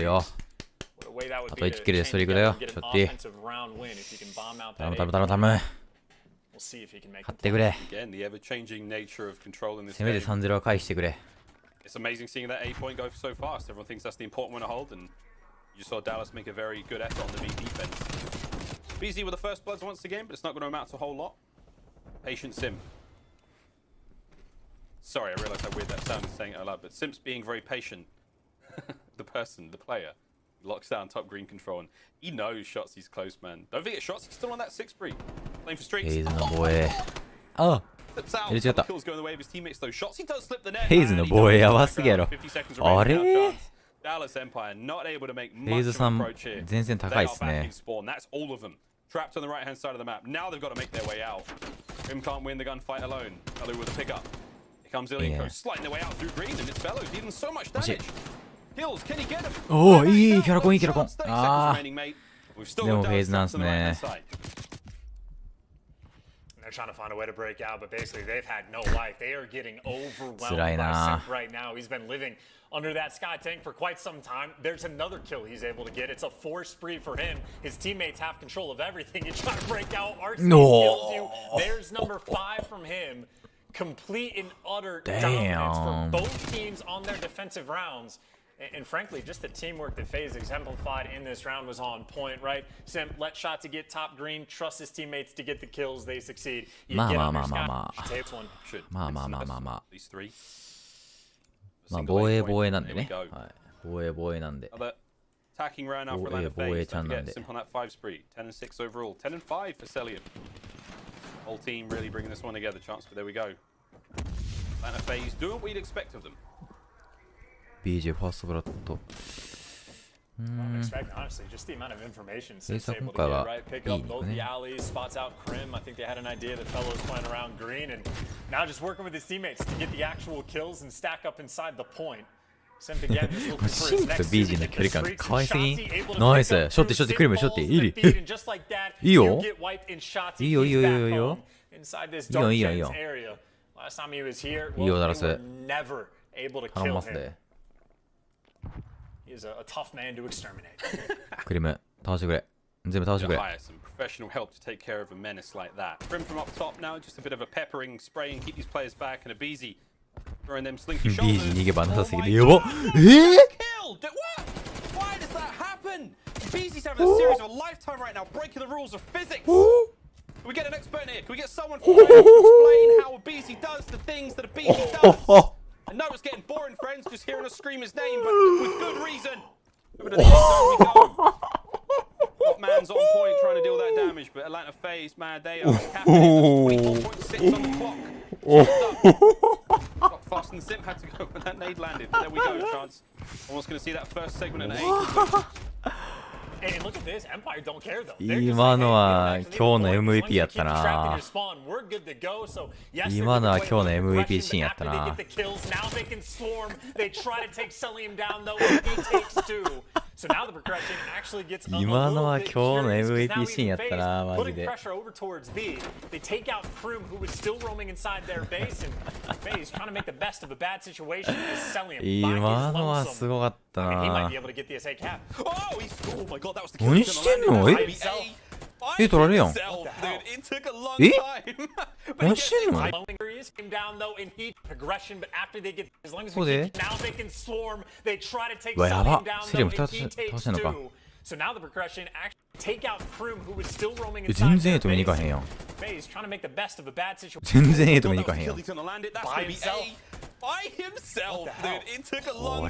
A: いよ。あと1キルでストリークだよ。ショッティ。頼む頼む頼む頼む。勝ってくれ。せめて 3-0 は返してくれ。
D: It's amazing seeing that A point go so fast. Everyone thinks that's the important one to hold, and you saw Dallas make a very good effort on the B defense. BZ with the first bloods once again, but it's not going to amount to a whole lot. Patient Sim. Sorry, I realized how weird that sounded saying it out loud, but Sim's being very patient. The person, the player, locks down top green control, and he knows Shotzi's close, man. Don't forget, Shotzi's still on that 6-3. Playing for streaks.
A: Hayesの防衛。あ、入れ違った。
D: Kills go the way of his teammates, though. Shotzi does slip the net.
A: ヘイズの防衛やばすぎやろ。あれ
D: ？Dallas Empire not able to make
A: ヘイ
D: much
A: ズ
D: of
A: さ
D: an
A: ん
D: approach here.
A: 前線高いっ
D: They
A: す
D: are back
A: ね
D: in。spawn. That's all of them. Trapped on the right hand side of the map. Now they've got to make their way out. Grim can't win the gunfight alone. Alu with a pickup. Here comes Ilienko, sliding their way out through green, and it's Bellows dealing so much damage. Kills, can he get him?
A: おお、いいキャラコンいいキャラコン。
D: 30 seconds
A: ああ。
D: remaining, mate. We've still
A: でも
D: got
A: フェー
D: Dallas
A: ズなん
D: trapped
A: す
D: on the right
A: ね
D: hand。side.
E: They're trying to find a way to break out, but basically they've had no life. They are getting overwhelmed
A: 辛いな。
E: by Simp right now. He's been living under that sky tank for quite some time. There's another kill he's able to get. It's a 4 spree for him. His teammates have control of everything. You try to break out, Arsenal kills you. There's number 5 from him. Complete and utter dominance for both teams on their defensive rounds. And frankly, just the teamwork that FaZe exemplified in this round was on point, right? Simp let shot to get top green, trust his teammates to get the kills, they succeed. You get on your sky, you take one.
A: まあまあまあまあまあ。
D: These three.
A: まあ防衛防衛なんでね。はい。防衛防衛なんで。
D: Other attacking round now for Atlanta FaZe. Don't forget Simp on that 5 spree. 10 and 6 overall. 10 and 5 for Celium. Whole team really bringing this one together. Chance, but there we go. Atlanta FaZe doing what we'd expect of them.
A: BJ ファーストブラッド。
E: I'm expecting, honestly, just the amount of information
A: Simp
E: Simp's able to get, right? Pick up both the alleys, spots out Crim. I think they had an idea that fellow was playing around green, and now just working with his teammates to get the actual kills and stack up inside the point. Simp again just looking for his next
A: BJ の距離感可愛すぎん。ナイス。ショッティショッティクリムショッティ。いい。いいよ。いいよいいよいいよいいよ。いいよいいよいいよ。いいよダラス。頼ますで。
E: He's a tough man to exterminate.
A: クリム倒してくれ。全部倒してくれ。
D: Hire some professional help to take care of a menace like that. Grim from up top now, just a bit of a peppering spray and keep these players back, and a BZ throwing them slinky shoulders.
A: BZ 逃げ場なさすぎてやば。
D: Killed! What? Why does that happen? BZ's having a series of a lifetime right now, breaking the rules of physics. Can we get an expert in here? Can we get someone to explain how a BZ does the things that a BZ does? I know it's getting boring, friends, just hearing us scream his name, but with good reason. Over to the end zone we go. Top man's on point trying to deal that damage, but Atlanta FaZe, man, they are capping it. 24.6 on the clock. Got fast and Simp had to go when that nade landed. But there we go, Chance. Almost going to see that first segment in A.
E: Hey, look at this. Empire don't care though.
A: 今のは今日の MVP やったな。今のは今日の MVP シーンやったな。今のは今日の MVP シーンやったな、マジで。今のはすごかったな。何してんの？取られるやん。何してんの？ここで？うわ、やば。セリアム2つ倒してんのか。全然 A 止めに行かへんやん。全然 A 止めに行かへんやん。こ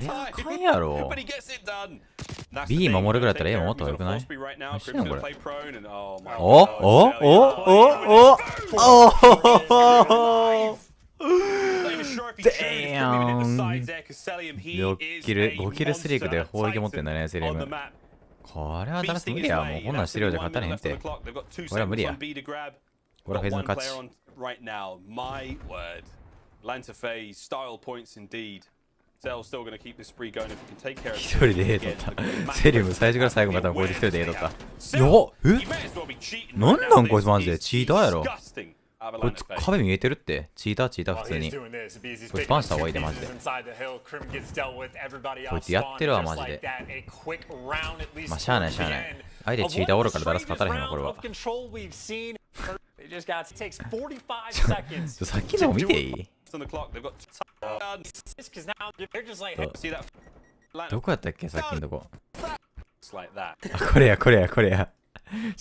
A: りゃあかんやろ。B 守るぐらいだったら A 守った方がよくない？何してんのこれ。おおおおおお6キル、5キルスリークで砲撃持ってんだね、セリアム。これはダラス無理や。もうこんなんしてるようじゃ勝たれへんって。これは無理や。これはフェーズの勝ち。
D: Atlanta FaZe style points indeed. Cell's still going to keep this spree going if he can take care of
A: 一人で A 取った。セリウム最初から最後までこいつ一人で A 取った。やっなんなんこいつマジでチーターやろ。こいつ壁見えてるって。チーター普通に。こいつバンした方がいいでマジで。こいつやってるわマジで。まあしゃあない。相手チーターおるからダラス勝たれへんわこれは。さっきのも見ていい？どこやったっけさっきのとこ。あ、これや。ち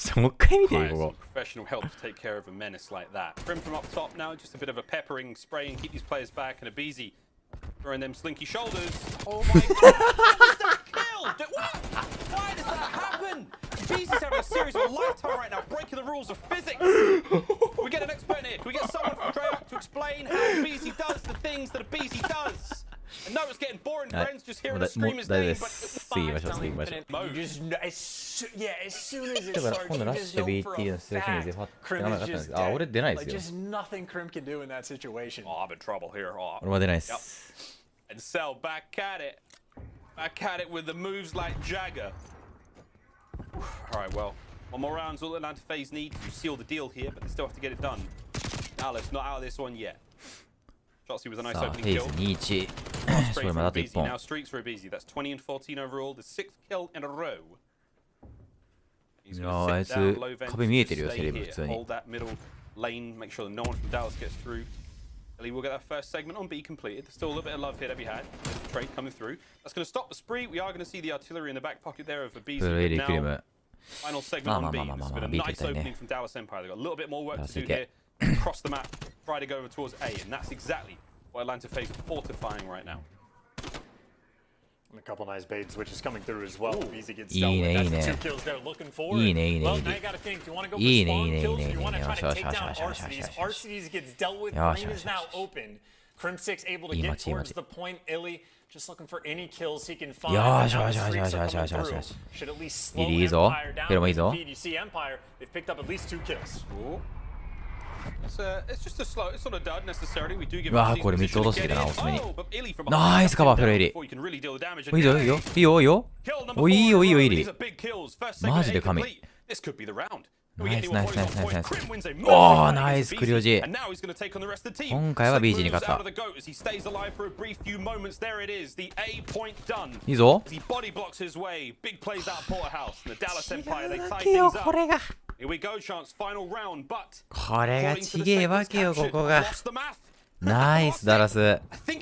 A: ょっともう一回見ていいここ。
D: Professional help to take care of a menace like that. Prim from up top now, just a bit of a peppering spray and keep these players back. And a Beezy throwing them slinky shoulders. Oh my god! Kill! What? Why does that happen? Beezy's having a series of a lifetime right now, breaking the rules of physics. We get an expert in here. Can we get someone from Drayak to explain how Beezy does the things that a Beezy does? I know it's getting boring, friends, just hearing us scream his name, but it's fine. As soon as it starts, you just know for a fact, Crim is just dead. Like, just nothing Crim can do in that situation. Oh, I'm in trouble here. Oh.
A: 俺は出ないっす。
D: And Cell back at it with the moves like Jagger. Alright, well, one more round's all Atlanta FaZe need to seal the deal here, but they still have to get it done. Alice not out of this one yet. Shotzi was a nice opening kill.
A: Straight
D: for a Beezy. Now streaks for a Beezy. That's 20 and 14 overall, the 6th kill in a row. He's gonna sit down low vent, stay here, hold that middle lane, make sure that no one from Dallas gets through. Ellie will get that first segment on B completed. There's still a little bit of love here to be had. There's the trade coming through. That's going to stop the spree. We are going to see the artillery in the back pocket there of a Beezy. Now, final segment on B. This has been a nice opening from Dallas Empire. They've got a little bit more work to do here. Across the map, try to go over towards A, and that's exactly what Atlanta FaZe are fortifying right now.
E: And a couple nice bait switches coming through as well. Beezy gets dealt with. That's the 2 kills they're looking for. Well, now you gotta think, do you want to go for spawn kills? Do you want to try to take down Arcides? Arcides gets dealt with. Green is now open. Crim6 able to get towards the point. Illy just looking for any kills he can find. Should at least slow Empire down. VDC Empire, they've picked up at least 2 kills.
D: Ooh. It's just a slow, it's not a dud necessarily. We do give
A: わあこれ3つ落としてきたな遅めに。ナイスカバーフェロエリ。いいよいいよいいよいいよ。おいいよいいよイリ。マジで神。ナイス。おーナイスクリオジ。今回は BG に勝った。いいぞ。これが。これがちげえわけよここが。ナイスダラス。あのフェ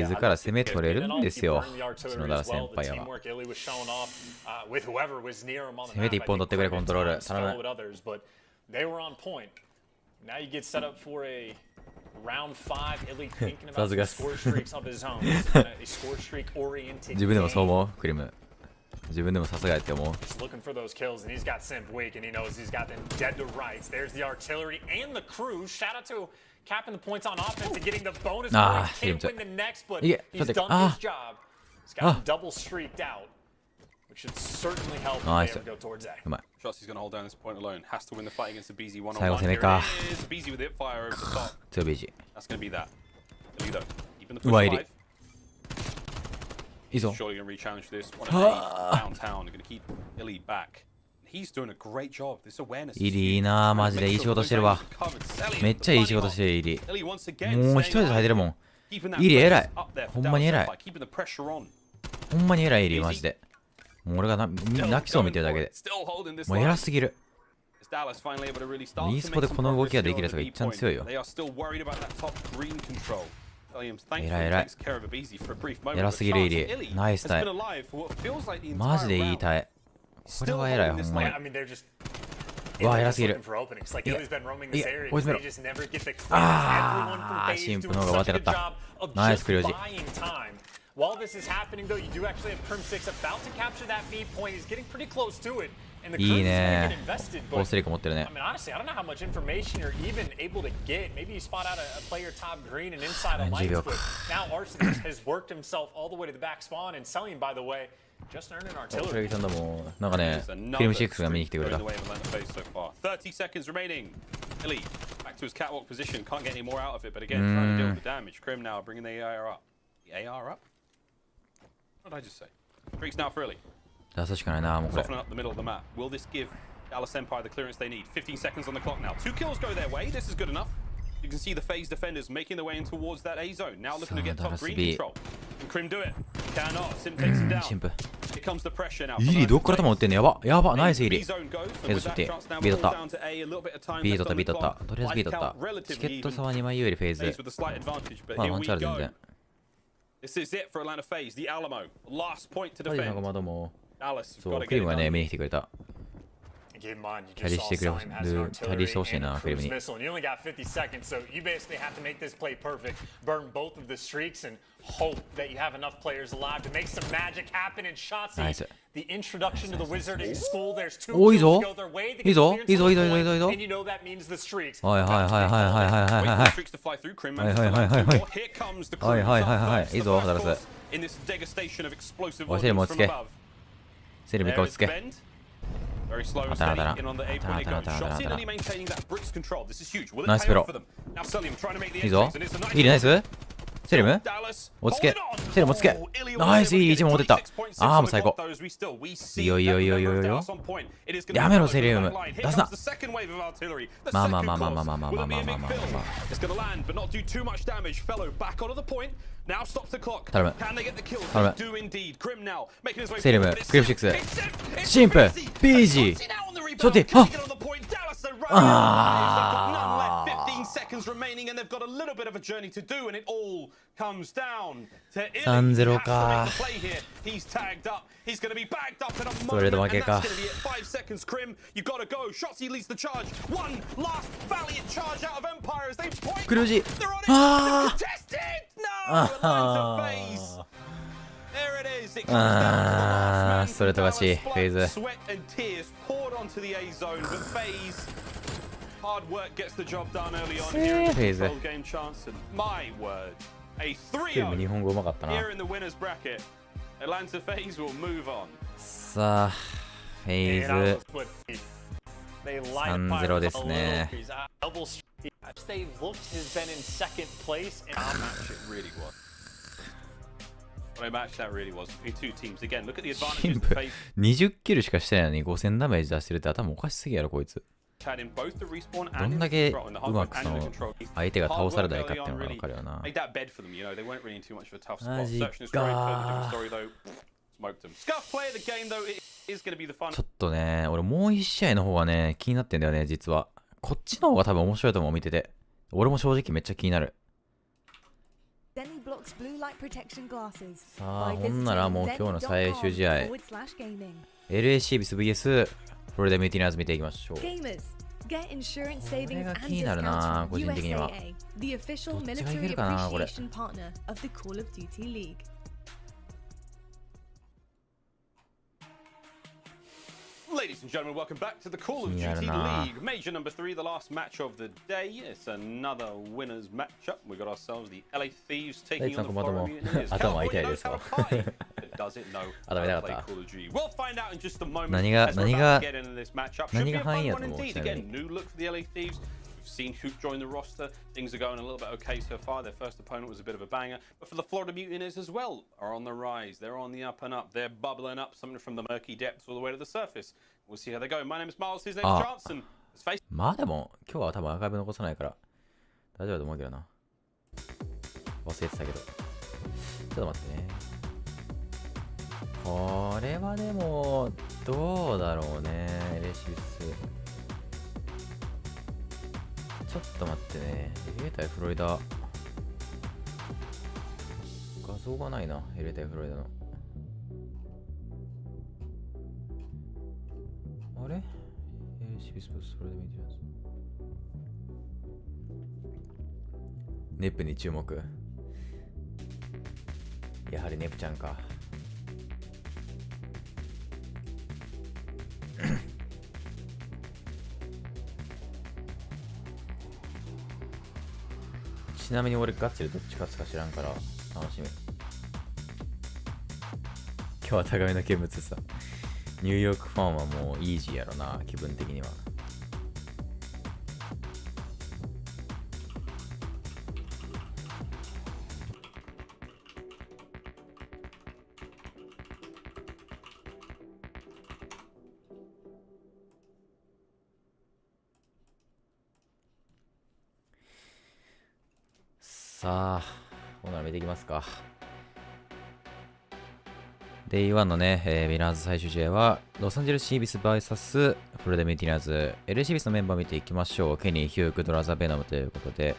A: ーズから攻め取れるんですよ。うちのダラス先輩は。攻めて1本取ってくれコントロール。頼む。さすがっす。自分でもそう思うクリム。自分でもさすがやって思う。ああ、シリムちょい。いけ、ちょっとああ。ナイス。うまい。最後攻めか。2BG。うまいり。いいぞ。イリいいなマジでいい仕事してるわ。めっちゃいい仕事してるイリ。もう一人で入ってるもん。イリ偉い。ほんまに偉い。ほんまに偉いイリマジで。もう俺が泣きそう見てるだけで。もう偉すぎる。e スポでこの動きができるやつがいっちゃん強いよ。偉い。偉すぎるイリ。ナイスタイ。マジでいいタイ。これは偉いほんまに。うわ偉すぎる。いや追い詰めろ。ああ神父の方が上手かった。ナイスクリオジ。
E: While this is happening, though, you do actually have Crim6 about to capture that B point. He's getting pretty close to it. And the Crim's gonna get invested. But I mean, honestly, I don't know how much information you're even able to get. Maybe you spot out a player top green and inside a lights, but now Arcides has worked himself all the way to the back spawn. And Selling, by the way, just earned an artillery.
A: なんかね、クリム6が見に来てくれた。
D: 30 seconds remaining. Ellie back back to his catwalk position. Can't get any more out of it. But again, trying to deal with the damage. Krim now bringing the AR up. The AR up? What did I just say? Streaks now for Illy.
A: 出すしかないな、もうこれ。
D: Soften up the middle of the map. Will this give Dallas Empire the clearance they need? 15 seconds on the clock now. 2 kills go their way. This is good enough. You can see the phase defenders making their way in towards that A zone. Now looking to get top green control. Can Krim do it? Cannot. Sim takes him down.
A: シンプ。
D: Here comes the pressure now.
A: イリーどっから球打ってんのやば。やば。ナイスイリー。
D: B zone goes.
A: えっと、B 取った。B 取った、B 取った。とりあえず B 取った。チケット差は2枚有利フェーズ。まあ、ワンチャール全然。
D: This is it for Atlanta FaZe. The Alamo. Last point to
A: マジなん
D: defend.
A: かまだも
D: Alice,
A: う、そ
D: got
A: う、
D: to
A: クリ
D: get
A: ム
D: it
A: がね、
D: done.
A: 見に来てくれた。
E: Game on, you
A: Carry
E: just saw
A: stick
E: selling
A: the-
E: as an artillery
A: carry station
E: and a
A: now,
E: cruise
A: Carry.
E: missile, and you only got 50 seconds, so you basically have to make this play perfect, burn both of the streaks, and hope that you have enough players alive to make some magic happen. And Shotzi,
A: Nice.
E: the introduction to the Wizarding School, there's 2
A: Oh, he's
E: kills
A: all-
E: go their way. They
A: he's
E: get
A: all-
E: clearance
A: he's all-
E: on
A: he's all-
E: the
A: he's all- he's all.
E: point, and you know that means the streaks.
A: はいはいはいはいはいはいはいはい
D: Wait
A: は
D: for
A: い
D: the streaks to fly through. Krim
A: はい
D: manages
A: はい
D: to
A: はいはい
D: land
A: はい
D: through. Here comes the
A: はい
D: Cruise
A: はいはいはい
D: up
A: いい
D: first.
A: ぞ
D: The
A: ダラ
D: first
A: ス
D: course in this degustation of explosive
A: おいセリム
D: volumes
A: 落ち
D: from
A: 着け
D: above.
A: セリム
D: There
A: 一個
D: is
A: 落ち
D: the
A: 着け
D: bend. Very slow and steady in on the A point it goes. Shotzi and Illy maintaining that bricks control. This is huge. Will it
A: Nice
D: pay off
A: bro.
D: for them? Now Selim trying to make the
A: いいぞ
D: entrance, and it's a nice
A: いいねナイスセリム
D: Dallas
A: 落ち着け
D: hold it on.
A: セリム落ち着
D: Oh,
A: け
D: Illy
A: ナイス
D: was
A: いい
D: able
A: 一
D: to
A: 問
D: get
A: 持ってった
D: 26.6
A: ああ
D: on
A: もう
D: the
A: 最高
D: clock, though, as we still- we see
A: いいよいいよいいよいいよ
D: that
A: いい
D: number
A: よ
D: of Dallas on point. It is gonna
A: やめろ
D: be
A: セリウム
D: back line. Here
A: 出すな
D: comes the second wave of artillery. The
A: まあ
D: second
A: まあまあまあ
D: course.
A: まあまあまあ
D: Will
A: まあ
D: it be
A: ま
D: a
A: あまあ
D: big
A: まあ
D: fill?
A: まあ
D: It's gonna land, but not do too much damage. Fellow back onto the point. Now stops the clock.
A: 頼む
D: Can they get the kill?
A: 頼む
D: They do indeed. Grim now making his way
A: セリム
D: forward, but it's
A: クリプ
D: Sim.
A: 6
D: It's Sim. It's
A: シンプ
D: Sim.
A: PG
D: Shotzi now on the rebound.
A: ちょっと
D: Can
A: あ
D: they get on the point? Dallas are running
A: Ah.
D: out of lives. They've got none left. 15 seconds remaining, and they've got a little bit of a journey to do, and it all comes down to Illy. He
A: 3-0
D: has to
A: か
D: make the play here. He's tagged up. He's going to be bagged up in a
A: それで
D: moment,
A: 負け
D: and
A: か
D: that's going to be it. 5 seconds, Krim. You got to go. Shotzi leads the charge. One last valiant charge out of Empire as they point.
A: クルージ
D: They're on it.
A: Ah.
D: They've contested. No,
A: Ah.
D: Atlanta FaZe. There it is. It comes down to the
A: Ah,
D: last man.
A: それと勝ち
D: Dallas
A: フェーズ
D: blood, sweat and tears poured onto the A zone, but FaZe hard work gets the job done early on here in the
A: FaZe
D: control game chance, and my word, a
A: セリム日
D: 3-0
A: 本語うまかったな
D: here in the winners bracket. Atlanta FaZe will move on.
A: さあフェイ
E: And I
A: ズ
E: was with me. They light
A: 3-0ですね
E: Double streak. They looked has been in second place. And
D: Match it really was. What a match that really was between two teams. Again, look at the
A: シン
D: advantages
A: プ
D: FaZe
A: 20キルしかしてないのに5000ダメージ出してるって頭おかしすぎやろこいつ
D: had in both the respawn
A: ど
D: and
A: ん
D: in
A: だ
D: the
A: け
D: control, in the
A: う
D: hard
A: ま
D: work
A: く
D: and
A: そ
D: in
A: の
D: the control.
A: 相手が倒されたい
D: Hard
A: か
D: work
A: っていうのが
D: early
A: 分かるよ
D: on
A: な
D: really made that bed for them, you know. They weren't really in too much of a tough spot.
A: マジか
D: Searching the story, further different story though. Smoked them. Scuff play of the game though. It is going to be the fun.
A: ちょっとね俺もう1試合の方がね気になってんだよね実はこっちの方が多分面白いと思う見てて俺も正直めっちゃ気になるさあほんならもう今日の最終試合 LAC ビス VS フロリダミューティナーズ見ていきましょうこれが気になるな個人的にはどっちがいけるかなこれ
D: Ladies and gentlemen, welcome back to the Call of
A: Yeah,
D: Duty
A: nah.
D: League. Major number 3, the last match of the day. It's another winners matchup. We got ourselves the LA Thieves taking on the Florida Mutineers. California knows how to party, but does it know how to play Call of Duty? We'll find out in just a moment as we're about to get into this matchup. Should be a fun one indeed. Again, new look for the LA Thieves. We've seen Hoop join the roster. Things are going a little bit okay so far. Their first opponent was a bit of a banger. But for the Florida Mutineers as well, are on the rise. They're on the up and up. They're bubbling up, something from the murky depths all the way to the surface. We'll see how they go. My name is Miles. His name is Johnson. Let's face
A: まあでも今日は多分アーカイブ残さないから大丈夫だと思うけどな忘れてたけどちょっと待ってねこれはでもどうだろうねレシビスちょっと待ってね LA 対フロリダ画像がないな LA 対フロリダのあれシビスプそれで見てます。ネプに注目。やはりネプちゃんか。ちなみに俺ガチでどっち勝つか知らんから楽しみ。今日は高めの見物さ。ニューヨークファンはもうイージーやろな気分的にはさあ、こんなの見ていきますか。デイ1のね、ウィナーズ最終試合は、ロサンゼルスシービス VS フロリダメティナーズ、LA シービスのメンバー見ていきましょう。ケニー、ヒューク、ドラザ・ベナムということで、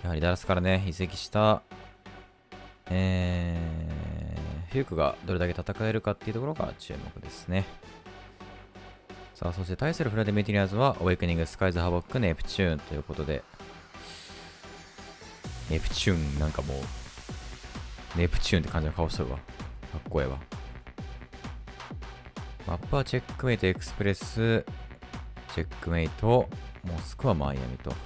A: やはりダラスからね、移籍した、ヒュークがどれだけ戦えるかっていうところが注目ですね。さあ、そして対するフロリダメティナーズは、アウェイクニング、スカイズ・ハボック、ネプチューンということで、ネプチューン、なんかもう、ネプチューンって感じの顔しとるわ。かっこええわ。マップはチェックメイト、エクスプレス、チェックメイト、モスクワ、マイアミと。いや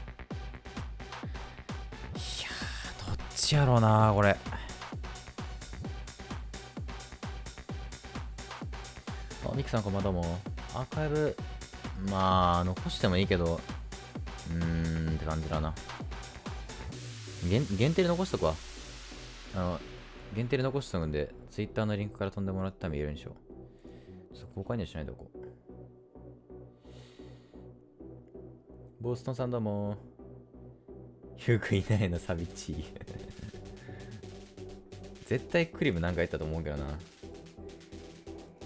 A: ー、どっちやろうなー、これ。あ、ミキさんこんばんはどうも。アーカイブ、まあ、残してもいいけど、って感じだな。限定で残しとくわ。限定で残しとくんで、Twitter のリンクから飛んでもらったら見えるんでしょ。ちょっと公開にはしないでおこう。ボストンさんどうも。ヒュークいないの、サビチー。絶対クリムなんか言ったと思うけどな。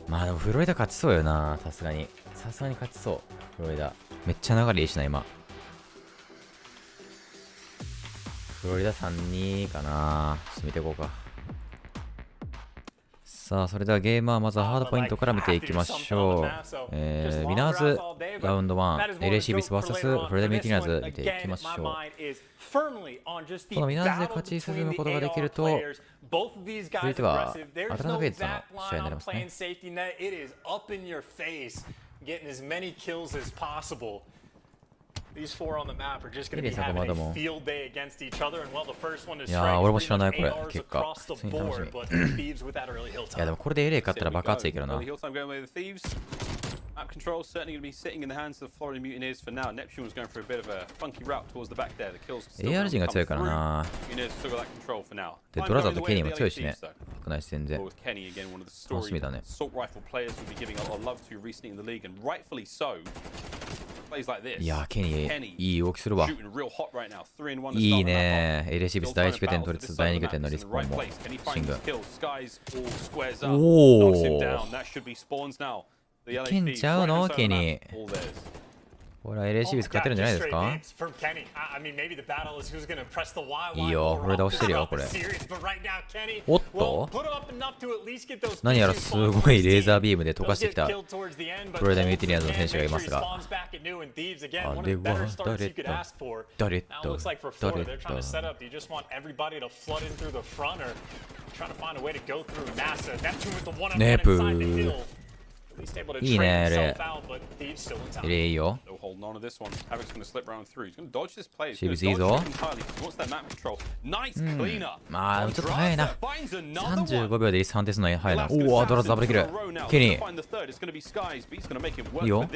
A: まあでもフロリダ勝ちそうよな、さすがに。さすがに勝ちそう、フロリダ。めっちゃ流れいいしな、今。フロリダ3-2かな。ちょっと見ていこうか。さあ、それではゲームはまずはハードポイントから見ていきましょう。ウィナーズラウンド1、LA シービス VS フロリダメティナーズ見ていきましょう。このウィナーズで勝ち進むことができると、続いてはアトランタゲイツの試合になりますね。
E: These four on the map are just going to be having a field day against each other, and well, the first one is
A: いやー、俺も知らないこれ結果。普通に楽しみ。いやでもこれで LA 勝ったら爆発いけるな。
D: Map control certainly going to be sitting in the hands of the Florida Mutineers for now. Neptune was going for a bit of a funky route towards the back there. The kills
A: AR 陣が強いからな。で、ドラザーとケニーも強いしね。少ないし全然。楽しみだね。いやー、ケニー、いい動きするわ。いいねー。LA シービス第1拠点取りつつ第2拠点のリスポンもシング。おお。いけんちゃうのケニー。ほら、LA シービス勝てるんじゃないですか。いいよ、フロリダ押してるよ、これ。おっと何やらすごいレーザービームで溶かしてきたフロリダミューティニアーズの選手がいますが。あれは誰だ誰だ誰だネープー。いいね、レイいいよ。シービスいいぞ。まあ、ちょっと早いな。35秒でリス判定するの早いな。おお、ドラズダブルキル。ケニー。いいよ。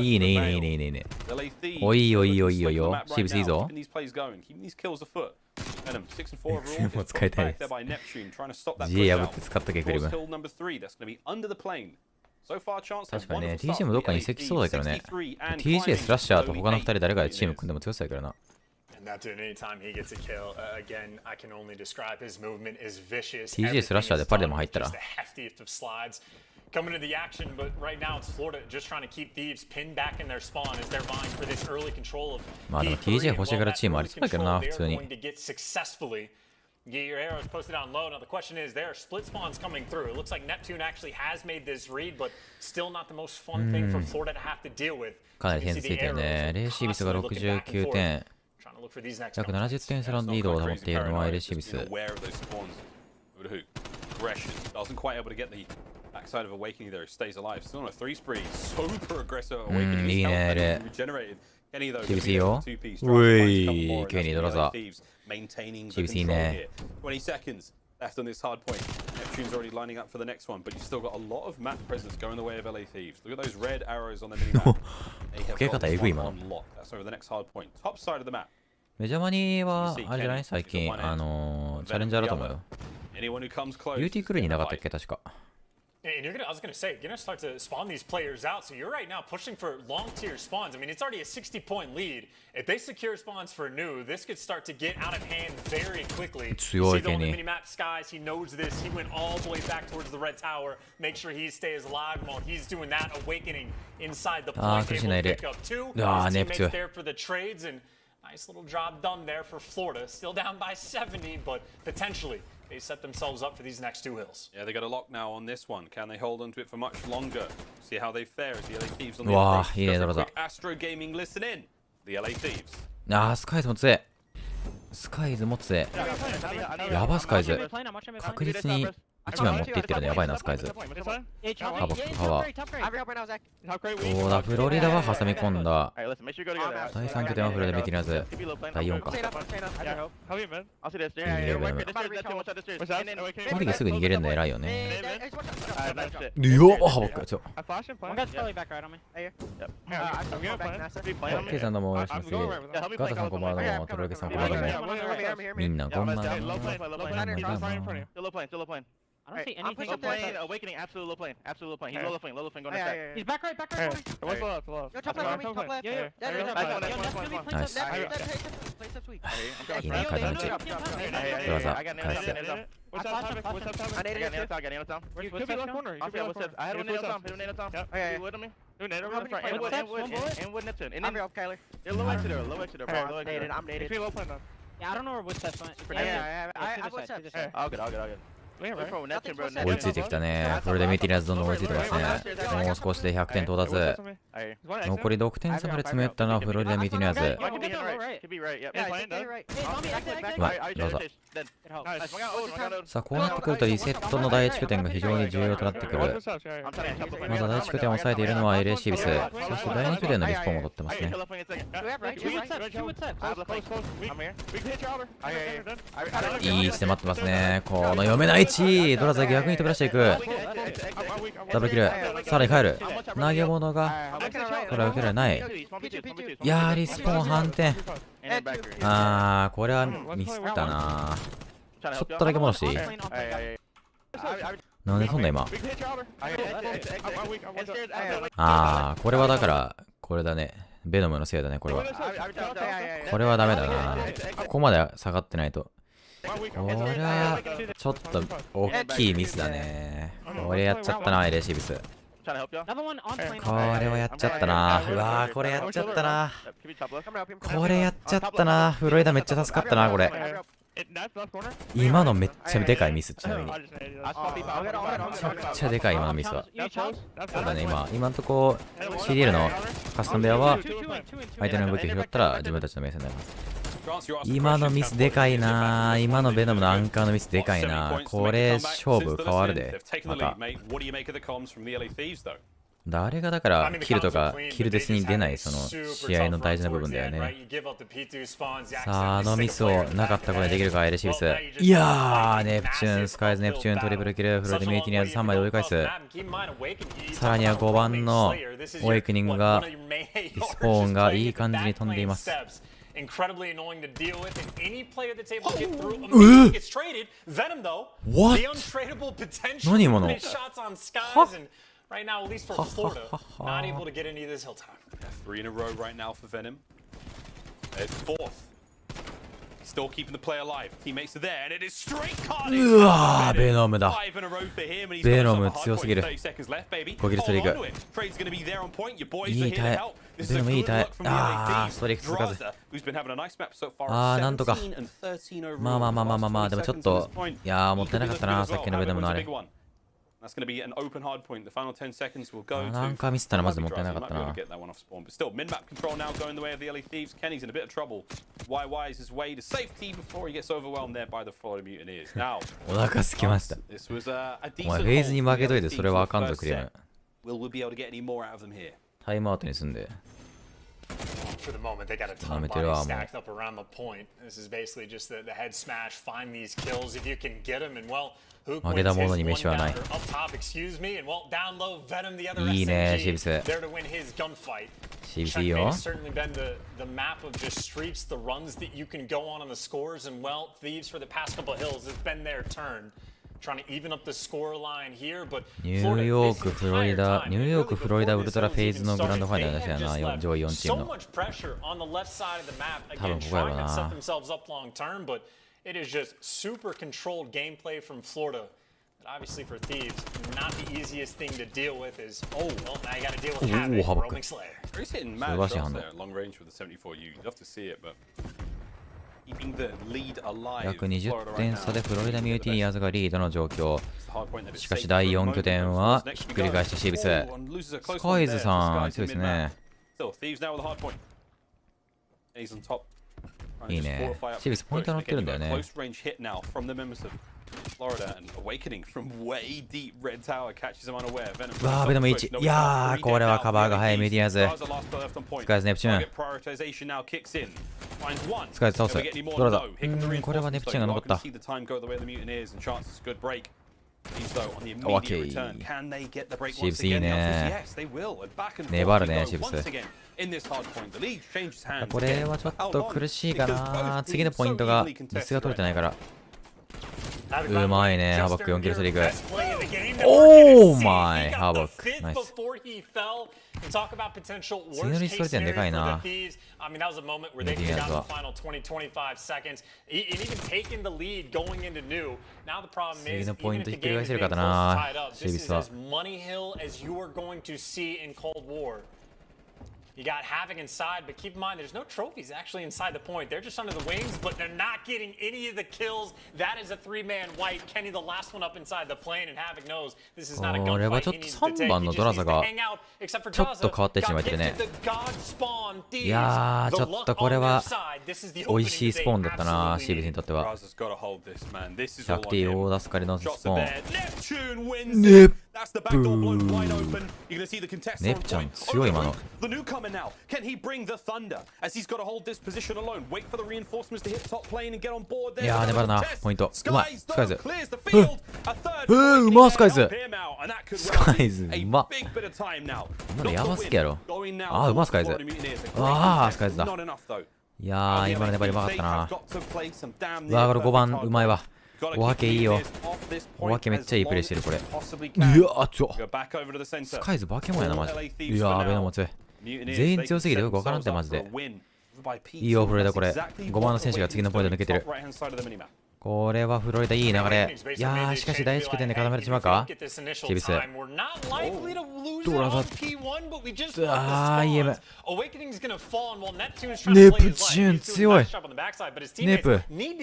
A: いいね、いいね、いいね、いいね、いいね。お、いいよ、いいよ、いいよ、いいよ。シービスいいぞ。もう使いたいです。GA 破って使っとけ、クリム。確かにね、TJ もどっかに移籍そうだけどね。TJ スラッシャーと他の2人誰かでチーム組んでも強そうだけどな。TJ スラッシャーでパリでも入ったら。
E: Coming into the action, but right now it's Florida just trying to keep Thieves pinned back in their spawn as they're vying for this early control of
A: まあでも TJ 欲しがるチームありそうだけどな、普通に。
E: Get your arrows posted down low. Now the question is, there are split spawns coming through. It looks like Neptune actually has made this read, but still not the most fun thing for Florida to have to deal with.
A: かなり点数ついてるね。レイシービスが69点。約70点差のリードを保っているのはレイシービス。
D: Backside of Awakening there stays alive. Still on a 3 spree. Super aggressive Awakening.
A: いいね、レイ。
D: TBC
A: いいよ。うい、ケニードラザー。TBC いいね。
D: 20 seconds left on this hard point. Neptune's already lining up for the next one, but you've still got a lot of map presence going the way of LA Thieves. Look at those red arrows on the minimap. They have got this one on lock. That's over the next hard point. Top side of the map.
A: メジャーマニーはあれじゃない最近チャレンジャーだと思うよ。UT クルーにいなかったっけ確か。
E: And I was gonna say, you're gonna start to spawn these players out. So you're right now pushing for long tier spawns. I mean, it's already a 60-point lead. If they secure spawns for new, this could start to get out of hand very quickly. See the mini-map skies. He knows this. He went all the way back towards the red tower. Make sure he stays alive while he's doing that. Awakening inside the point. Able to pick up 2. His teammates there for the trades, and nice little job done there for Florida. Still down by 70, but potentially they set themselves up for these next 2 hills.
D: Yeah, they got a lock now on this one. Can they hold onto it for much longer? See how they fare as the LA Thieves on the approach. Just a quick Astro Gaming listen in. The LA Thieves.
A: スカイズも強い。スカイズも強い。やばスカイズ。確実に1枚持っていってるね。やばいなスカイズ。パワー。どうだフロリダは挟み込んだ。第3拠点はフロリダメティナーズ。第4か。この時すぐ逃げれるの偉いよね。よっハボック。ケイさんどうもお願いします。ガタさんこんばんはどうも。トロケさんこんばんはどうも。みんなこんばんは。
G: I don't see anything. I'm playing Awakening, absolute low plane. Absolute low plane. He's low plane, going to stack. He's back right. What's left? Yo, top left. Yeah.
A: Nice. いいね、風のち。どうぞ、返せ。
G: I need it. I got nailed down. You could be left corner. I had one nailed down. Okay. Wood on me. And wood Neptune. And then Kyler. They're low exit. Low exit. I'm nated. Yeah, I don't know where wood steps went. Yeah. I would step. All good.
A: 追いついてきたね。これでメティナーズどんどん追いついてますね。もう少しで100点到達。残り6点差まで詰めたのはフロリダメティナーズ。どうぞ。さあこうなってくるとリセットの第1拠点が非常に重要となってくる。まずは第1拠点を抑えているのは LA シビス。そして第2拠点のリスポンも取ってますね。いい位置で待ってますね。この読めないドラザ逆に飛び出していく。ダブルキル。さらに帰る。投げ物がこれは受けられない。いやーリスポーン反転。これはミスったな。ちょっとだけ戻していい？なんでそんな今。これはだからこれだね。ベノムのせいだねこれは。これはダメだな。ここまで下がってないと。これはちょっと大きいミスだね。これやっちゃったな、レシビス。これはやっちゃったな。うわー、これやっちゃったな。これやっちゃったな。フロリダめっちゃ助かったな、これ。今のめっちゃでかいミス、ちなみに。めちゃくちゃでかい今のミスは。そうだね、今んとこ CDL のカスタム部屋は相手の武器を拾ったら自分たちの名声になります。今のミスでかいな。今のベノムのアンカーのミスでかいな。これ勝負変わるで。また誰がだからキルとかキルデスに出ないその試合の大事な部分だよね。さああのミスをなかったことにできるかエレシビス。いやーネプチューンスカイズネプチューントリプルキルフロリダメイティニアーズ3枚で追い返す。さらには5番のオエクニングがリスポーンがいい感じに飛んでいます。
E: Incredibly annoying to deal with, and any player that's able to get through immediately gets traded. Venom, though, the untradeable potential shots on skies, and right now, at least for Florida, not able to get any of this hilltop.
D: 3 in a row right now for Venom. It's 4th. Still keeping the play alive. Teammates are there, and it is straight carding.
A: うわーベノムだ。ベノム強すぎる。5キルストリーク。いい耐え。ベノムいい耐え。ストリーク続かず。なんとか。まあでもちょっといやーもったいなかったなさっきのベノムのあれ。なんかミスったらマジでもったいなかったな。お腹すきました。お前フェーズに負けといてそれはあかんぞクリーム。タイムアウトにすんで。
E: For the moment, they got a ton of bodies stacked up around the point. This is basically just the head smash, find these kills if you can get them, and well, Hook wins his one downer up top, excuse me, and well, down low, Venom, the other SMG, there to win his gunfight. Checkmate has certainly been the map of just streets, the runs that you can go on the scores, and well, Thieves for the past couple of hills has been their turn. trying to even up the score line here, but
A: ニューヨーク、フロリダ、ニューヨーク、フロリダウルトラフェイズのグランドファイナルだしたよな、上位4チームの。多分ここやろな。
E: It is just super controlled gameplay from Florida. Obviously for Thieves, not the easiest thing to deal with is, well, now you got to deal with Havoc, Roaming Slayer.
D: He's hitting mad shots there, long range with the 74U. You'd love to see it, but keeping the lead alive.
A: 約20点差でフロリダミューティニアーズがリードの状況。しかし第4拠点はひっくり返してシービス。スカイズさん強いですね。いいね。シービスポイント乗ってるんだよね。うわー、ベノム1。いやー、これはカバーが早いミューティニアーズ。スカイズネプチューン。スカイズ倒す。どうだ。これはネプチューンが残った。オッケー。シーブスいいね。粘るね、シーブス。これはちょっと苦しいかな。次のポイントが実が取れてないから。うまいね、ハボック4キルストリーク。オーマイ、ハボック。ナイス。次のリストルテンでかいな。メディアーズは。次のポイントひっくり返せるかだな、シービスは。
E: You got Havoc inside, but keep in mind there's no trophies actually inside the point. They're just under the wings, but they're not getting any of the kills. That is a three-man white. Kenny, the last one up inside the plane, and Havoc knows this is not a gunfight.
A: これはちょっと3番のドラザがちょっと変わってしまってね。いやー、ちょっとこれは美味しいスポーンだったな、シービスにとっては。100T 大助かりのスポーン。ネップネプちゃん強い今の。いやー粘るな、ポイントうまい。スカイズうまスカイズスカイズうま今のヤバすぎやろ。あーうまスカイズ。あースカイズだ。いやー今の粘りうまかったな。うわーこれ5番うまいわ。おはけいいよ。おはけめっちゃいいプレイしてるこれ。うわ強っ。スカイズバケモンやなマジで。いやーベノム強い。全員強すぎてよくわからんってマジで。いいよフロリダこれ。5番の選手が次のポイント抜けてる。これはフロリダいい流れ。いやーしかし第1拠点で固めてしまうか。シビスドラザあー EM ネプチューン強い。ネプネ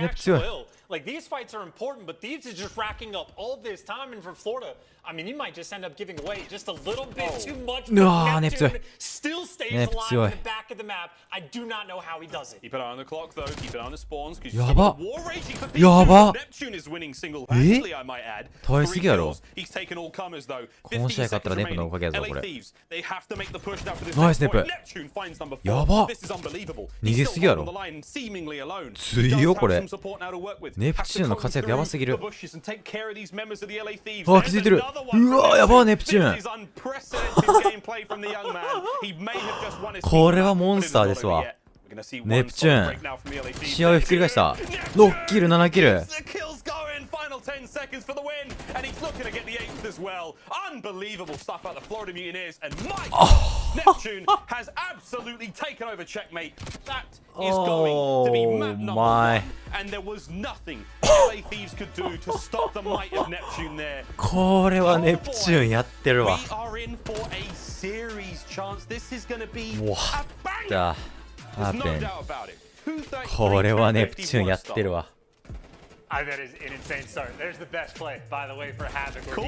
A: プ強い。
E: Like these fights are important, but Thieves is just racking up all this time, and for Florida, I mean, you might just end up giving away just a little bit too much. Neptune still stays alive in the back of the map. I do not know how he does it.
D: Keep an eye on the clock, though. Keep an eye on the spawns.
A: やば。やば。耐えすぎやろ。この試合勝ったらネプのおかげやぞこれ。ナイスネプ。やば。逃げすぎやろ。強いよこれ。ネプチューンの活躍やばすぎる。あ気づいてる。うわやばネプチューン。これはモンスターですわ。ネプチューン試合をひっくり返した。6キル7キル。
D: Final 10 seconds for the win, and he's looking to get the 8th as well. Unbelievable stuff out the Florida Mutineers, and Neptune has absolutely taken over checkmate. That is going to be map number 1, and there was nothing LA Thieves could do to stop the might of Neptune there.
A: これはネプチューンやってるわ。
D: We are in for a series chance. This is going to be a
A: banger.
D: There's no doubt about it.
A: これはネプチューンやってるわ。
E: That is an insane start. There's the best play, by the way, for Havoc.
A: こ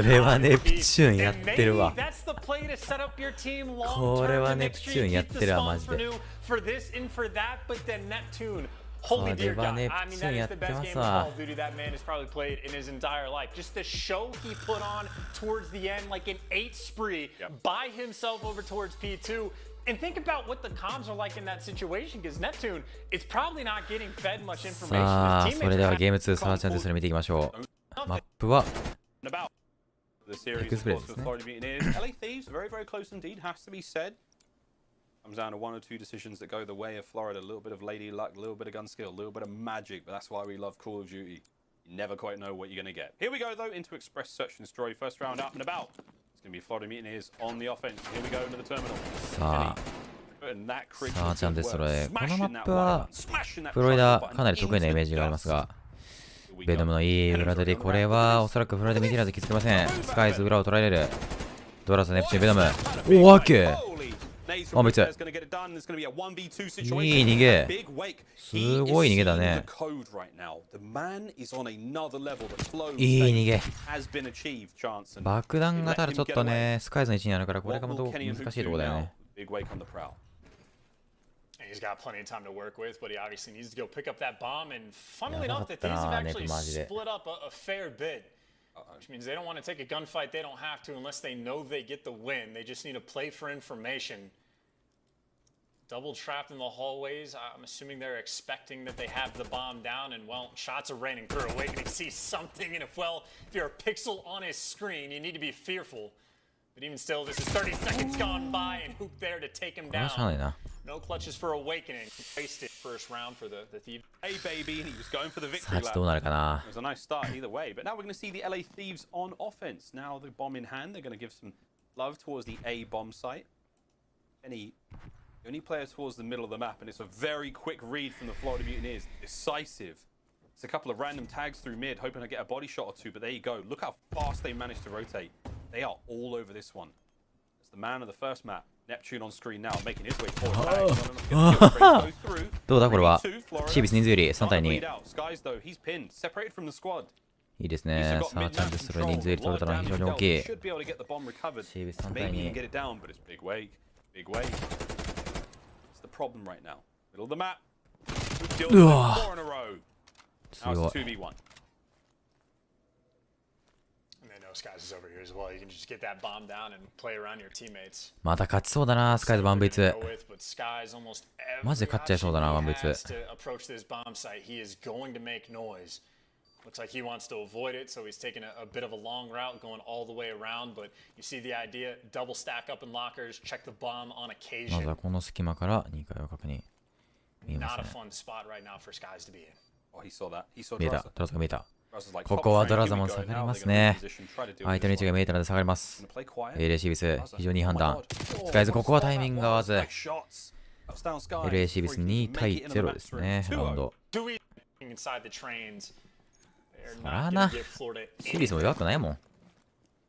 A: れはネプチューンやってるわ。これはネプチューンやってるわマジで。これはネプチューンやってますわ。
E: Just the show he put on towards the end, like an 8 spree by himself over towards P2. And think about what the comms are like in that situation, because Neptune is probably not getting fed much information.
A: さあ、それではゲーム2サーチャンでそれ見ていきましょう。マップはエクスプレスですね。
D: LA Thieves, very, very close indeed, has to be said. Comes down to 1 or 2 decisions that go the way of Florida. A little bit of lady luck, a little bit of gun skill, a little bit of magic, but that's why we love Call of Duty. You never quite know what you're going to get. Here we go, though, into Express Search and Destroy. First round up and about. It's going to be Florida Mutineers on the offense. Here we go into the terminal.
A: さあちゃんデストロイ。このマップはフロリダかなり得意なイメージがありますが、ベノムのいい裏取り、これはおそらくフロリダ見切らず気づけません。スカイズ裏を捉えれる。ドラス、ネプチューン、ベノム。おわけあ、別。いい逃げ。すごい逃げだね。いい逃げ。爆弾がただちょっとね、スカイズの位置にあるから、これが難しいところだよね。
E: He's got plenty of time to work with, but he obviously needs to go pick up that bomb. And funnily enough, the Thieves have actually split up a fair bit, which means they don't want to take a gunfight. They don't have to unless they know they get the win. They just need to play for information. Double trapped in the hallways. I'm assuming they're expecting that they have the bomb down, and well, shots are raining through. Awakening sees something, and if you're a pixel on his screen, you need to be fearful. But even still, this is 30 seconds gone by, and Hoop there to take him down. No clutches for Awakening. Wasted first round for the Thieves.
D: Hey, baby, and he was going for the victory lap. It was a nice start either way, but now we're going to see the LA Thieves on offense. Now the bomb in hand, they're going to give some love towards the A bomb site. The only player towards the middle of the map, and it's a very quick read from the Florida Mutineers. Decisive. It's a couple of random tags through mid, hoping to get a body shot or two, but there you go. Look how fast they managed to rotate. They are all over this one. It's the man of the first map. Neptune on screen now, making his way forward.
A: どうだこれは。シービス人数より3対2。いいですね。さあ、チャンスそれ人数より取れたのは非常に大きい。シービス3対2。うわ強い。また勝ちそうだな、スカイズワンブイツ。マジで勝っちゃいそうだな、ワンブイツ。
E: Looks like he wants to avoid it, so he's taking a bit of a long route, going all the way around. But you see the idea: double stack up in lockers, check the bomb on occasion.
A: まずはこの隙間から2回を確認。
E: Not a fun spot right now for Skies to be in.
D: Oh, he saw that. He saw
A: 見えた、ドラザが見えた。ここはドラザも下がりますね。相手の位置が見えたので下がります。LA シービス、非常にいい判断。スカイズ、ここはタイミングが合わず。LA シービス2対0ですね、ラウンド。そらな、シービスも弱くないもん。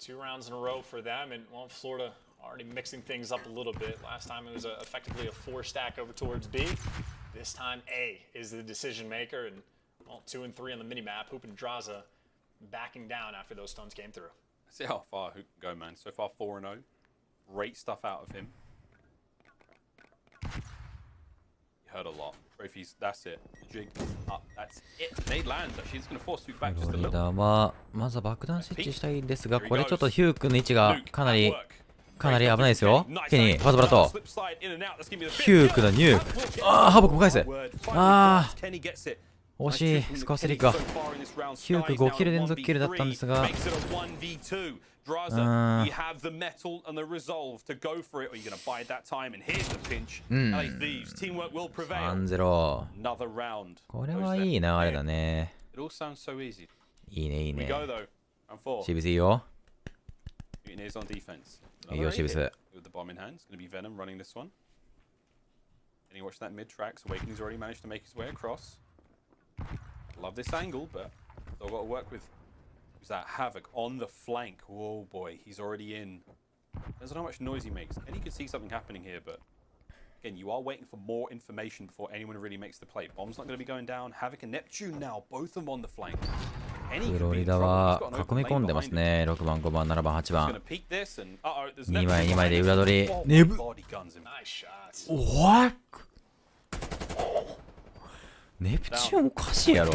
E: 2 rounds in a row for them, and well, Florida already mixing things up a little bit. Last time it was effectively a 4 stack over towards B. This time A is the decision maker, and well, 2 and 3 on the mini map. Hoop and Draza backing down after those stuns came through.
D: See how far Hoop can go, man. So far 4-0. Great stuff out of him. You heard a lot. Trophies, that's it. Jig up, that's it. Nade lands. Actually, it's going to force Hoop back just a
A: フロリ
D: little.
A: ダはまずは爆弾設置したいんですが、これちょっとヒュー君の位置がかなり危ないですよ。ケニー、ファーストブラッド。ヒュー君のニュー。ああ、ハボクも返せ。ああ。惜しい、スコアスリークが。ヒューク5キル連続キルだったんですが。
D: Draza, you have the metal and the resolve to go for it, or you're going to bide that time. And here's the pinch. LA Thieves, teamwork will prevail.
A: 3-0。
D: Another round.
A: これはいい流れだね。
D: It all sounds so easy.
A: いいね、いいね。
D: We go though. Round 4.
A: シービスいいよ。
D: Mutineers on defense.
A: いいよ、シービス。
D: With the bomb in hand, it's going to be Venom running this one. And you watch that mid tracks. Awakening's already managed to make his way across. Love this angle, but still got to work with. Who's that? Havoc on the flank. Oh boy, he's already in. Doesn't know how much noise he makes. And you can see something happening here, but again, you are waiting for more information before anyone really makes the play. Bomb's not going to be going down. Havoc and Neptune now, both of them on the flank.
A: フロリダは囲み込んでますね。6番、5番、7番、8番。2枚、2枚で裏取り。ネブ。What? ネプチューンおかしいやろ。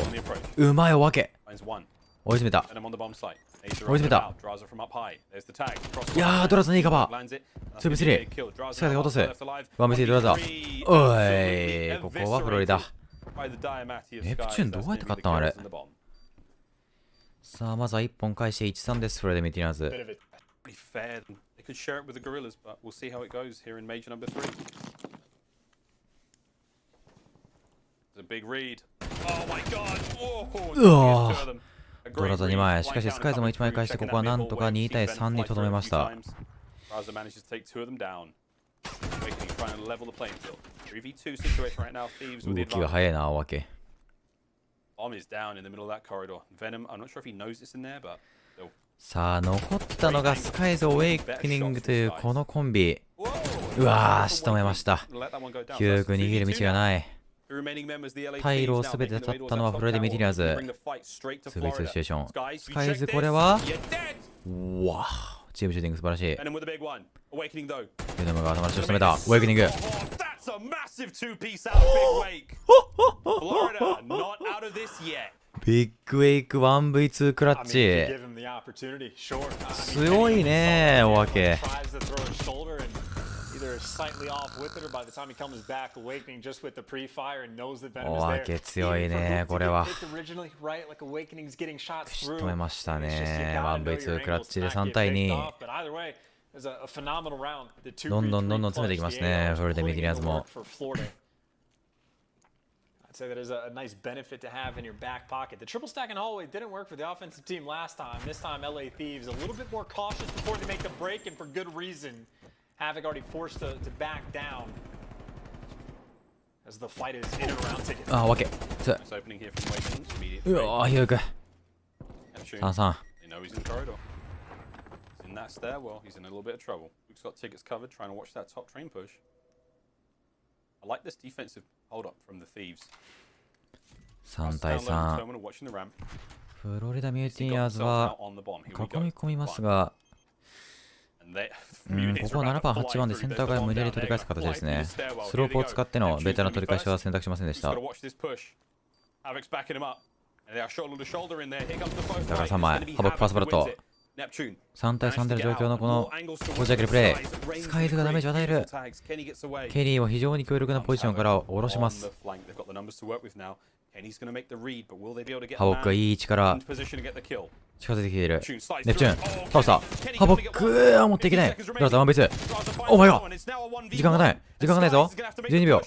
A: うまいお化け。追い詰めた。追い詰めた。いやー、ドラザのいいカバー。2v3。スカイで落とす。1v3 ドラザ。おい、ここはフロリダ。ネプチューンどうやって勝ったのあれ。さあ、まずは1本返して 1-3 です、フロリダミティナーズ。
D: A big read. Oh my god. Oh,
A: ドラザ2枚。しかしスカイズも1枚返して、ここはなんとか2対3にとどめました。動きが早いな、青分け。さあ、残ったのがスカイズ・オウェイクニングというこのコンビ。うわー、仕留めました。9区逃げる道がない。退路をすべて立ったのはフロイデ・ミティリアーズ。2v2 シチュエーション。スカイズ、これはうわー、チームシューティング素晴らしい。ベノムが頭の足を仕留めた。ウェイクニング。ビッグウェイク 1v2 クラッチ。強いね、おわけ。おわけ強いね、これは。仕留めましたね。1v2 クラッチで3対2。どんどん詰めていきますね、フロリダ・ミティリアーズも。
E: I'd say that is a nice benefit to have in your back pocket. The triple stack in hallway didn't work for the offensive team last time. This time, LA Thieves a little bit more cautious before they make the break, and for good reason. Havoc already forced to back down as the fight is in and around ticket.
A: あ、わけ。うわー、ひどいく。3-3。
D: In that stairwell, he's in a little bit of trouble. Luke's got tickets covered, trying to watch that top train push. I like this defensive hold up from the Thieves.
A: 3対3。フロリダ・ミューティニアーズは囲み込みますが、ここは7番、8番でセンター側を無理やり取り返す形ですね。スロープを使ってのベータの取り返しは選択しませんでした。だから3枚、ハボックファーストブラッド。3対3での状況のこのこじ開けるプレイ。スカイズがダメージを与える。ケリーは非常に強力なポジションから下ろします。ハボックがいい位置から近づいてきている。ネプチューン倒した。ハボック持っていけない。ブラザーワンベース。オーマイガー、時間がないぞ。12秒。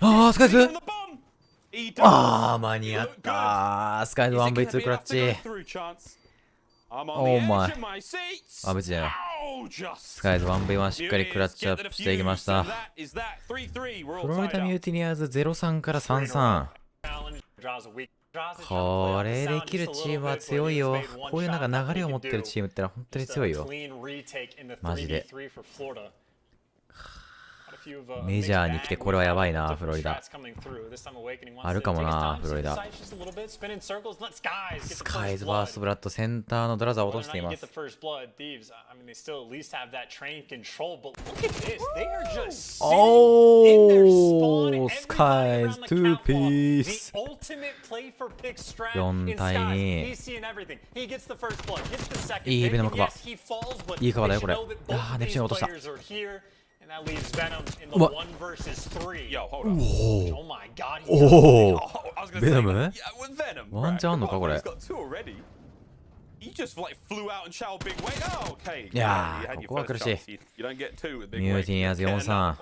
A: ああ、スカイズ、ああ、間に合った。スカイズ 1v2 クラッチ。おーマイ。あ、別にやな。スカイズ 1v1 しっかりクラッチアップしていきました。フロリダ・ミューティニアーズ 0-3 から 3-3。これできるチームは強いよ。こういうなんか流れを持ってるチームってのは本当に強いよ。マジで。メジャーに来てこれはやばいな、フロリダ。あるかもな、フロリダ。スカイズバーストブラッド、センターのドラザーを落としています。おー、スカイズ2ピース。4対2。いいベノムカバー。いいカバーだよ、これ。あー、ネプチューン落とした。うわ、おお、ベノムワンチャンあんのかこれ。いやー、ここは苦しい。ミューティニアーズ 4-3。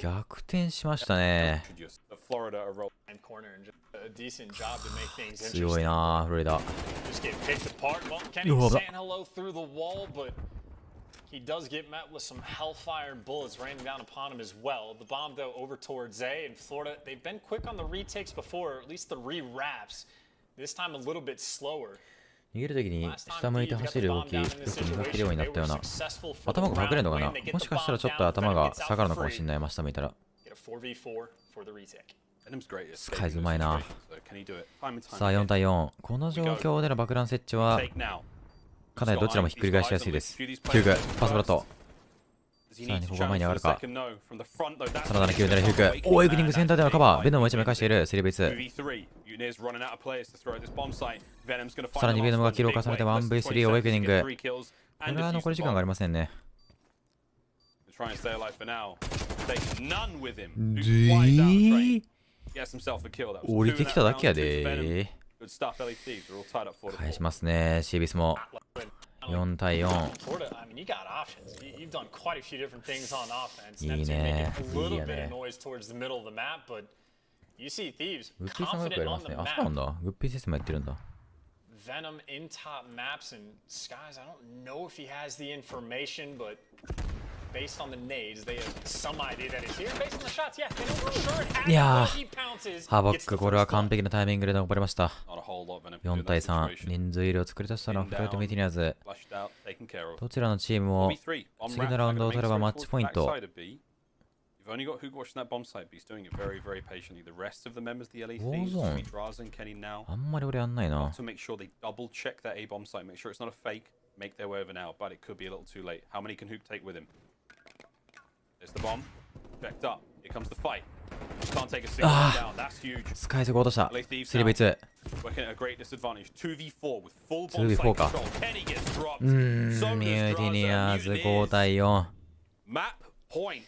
A: 逆転しましたね。強いなフロリダ。うわ、
E: He does get met with some hellfire bullets raining down upon him as well. The bomb, though, over towards A. In Florida, they've been quick on the retakes before, or at least the re-wraps. This time a little bit slower.
A: 逃げるときに下向いて走る動き、よく磨けるようになったような。頭が隠れるのかな。もしかしたらちょっと頭が下がるのかもしれない。真下向いたら。スカイズうまいな。さあ4対4。この状況での爆弾設置はかなりどちらもひっくり返しやすいです。9区、パスブラッド。さらにここが前に上がるか。真田の9狙い9区。オーエクニングセンターでのカバー。ベノムも1枚返している。3v2。さらにベノムがキルを重ねて 1v3 オーエクニング。これは残り時間がありませんね。降りてきただけやで。返しますね、シービスも。4対4。いいね。いいよね。
E: You see Thieves
A: グッピーさんがよくや
E: confident
A: りま
E: on
A: す
E: the
A: ね。あ、そうなん
E: map.
A: だ。グッピーシステムやってるんだ。
E: Venom in top maps and SCARZ. I don't know if he has the information, but based on the nades, they have some idea that he's here. Based on the shots, yeah, they know for sure it has.
A: いや
E: He pounces.
A: ハボッ
E: gets the
A: ク、これは
E: first
A: 完
E: blood.
A: 璧なタイミングで残りました。
D: Not a whole lot of Venom
A: 4
D: in
A: 対
D: that
A: 3、
D: situation.
A: 人数入りを作り出したのはフロイトミティニアーズ。
D: Flushed out, taken care of.
A: どちらのチームも
D: B3 on
A: 次の
D: ramp,
A: ラウンドを
D: gonna
A: 取れ
D: make
A: ば
D: his
A: マ
D: way
A: ッチ
D: towards
A: ポイン
D: the
A: ト。
D: backside of B. You've only got Hoog watching that bomb site, but he's doing it very, very patiently. The rest of the members of the LA Thieves,
A: Warzone.
D: Draza and Kenny now,
A: あんまり俺やんないな。
D: to make sure they double check that A bomb site, make sure it's not a fake, make their way over now, but it could be a little too late. How many can Hoog take with him? There's the bomb. Checked up. Here comes the fight. Can't take a single one down. That's huge.
A: スカイズが落とした。
D: LA Thieves
A: 3v2。
D: working at a great disadvantage. 2v4 with full bomb
A: 2v4
D: site
A: か。
D: control. Kenny gets dropped.
A: ミ
D: So
A: ュ
D: does
A: ーティニ
D: Draza.
A: アーズ
D: Mutineers.
A: 5対4。
D: Map point.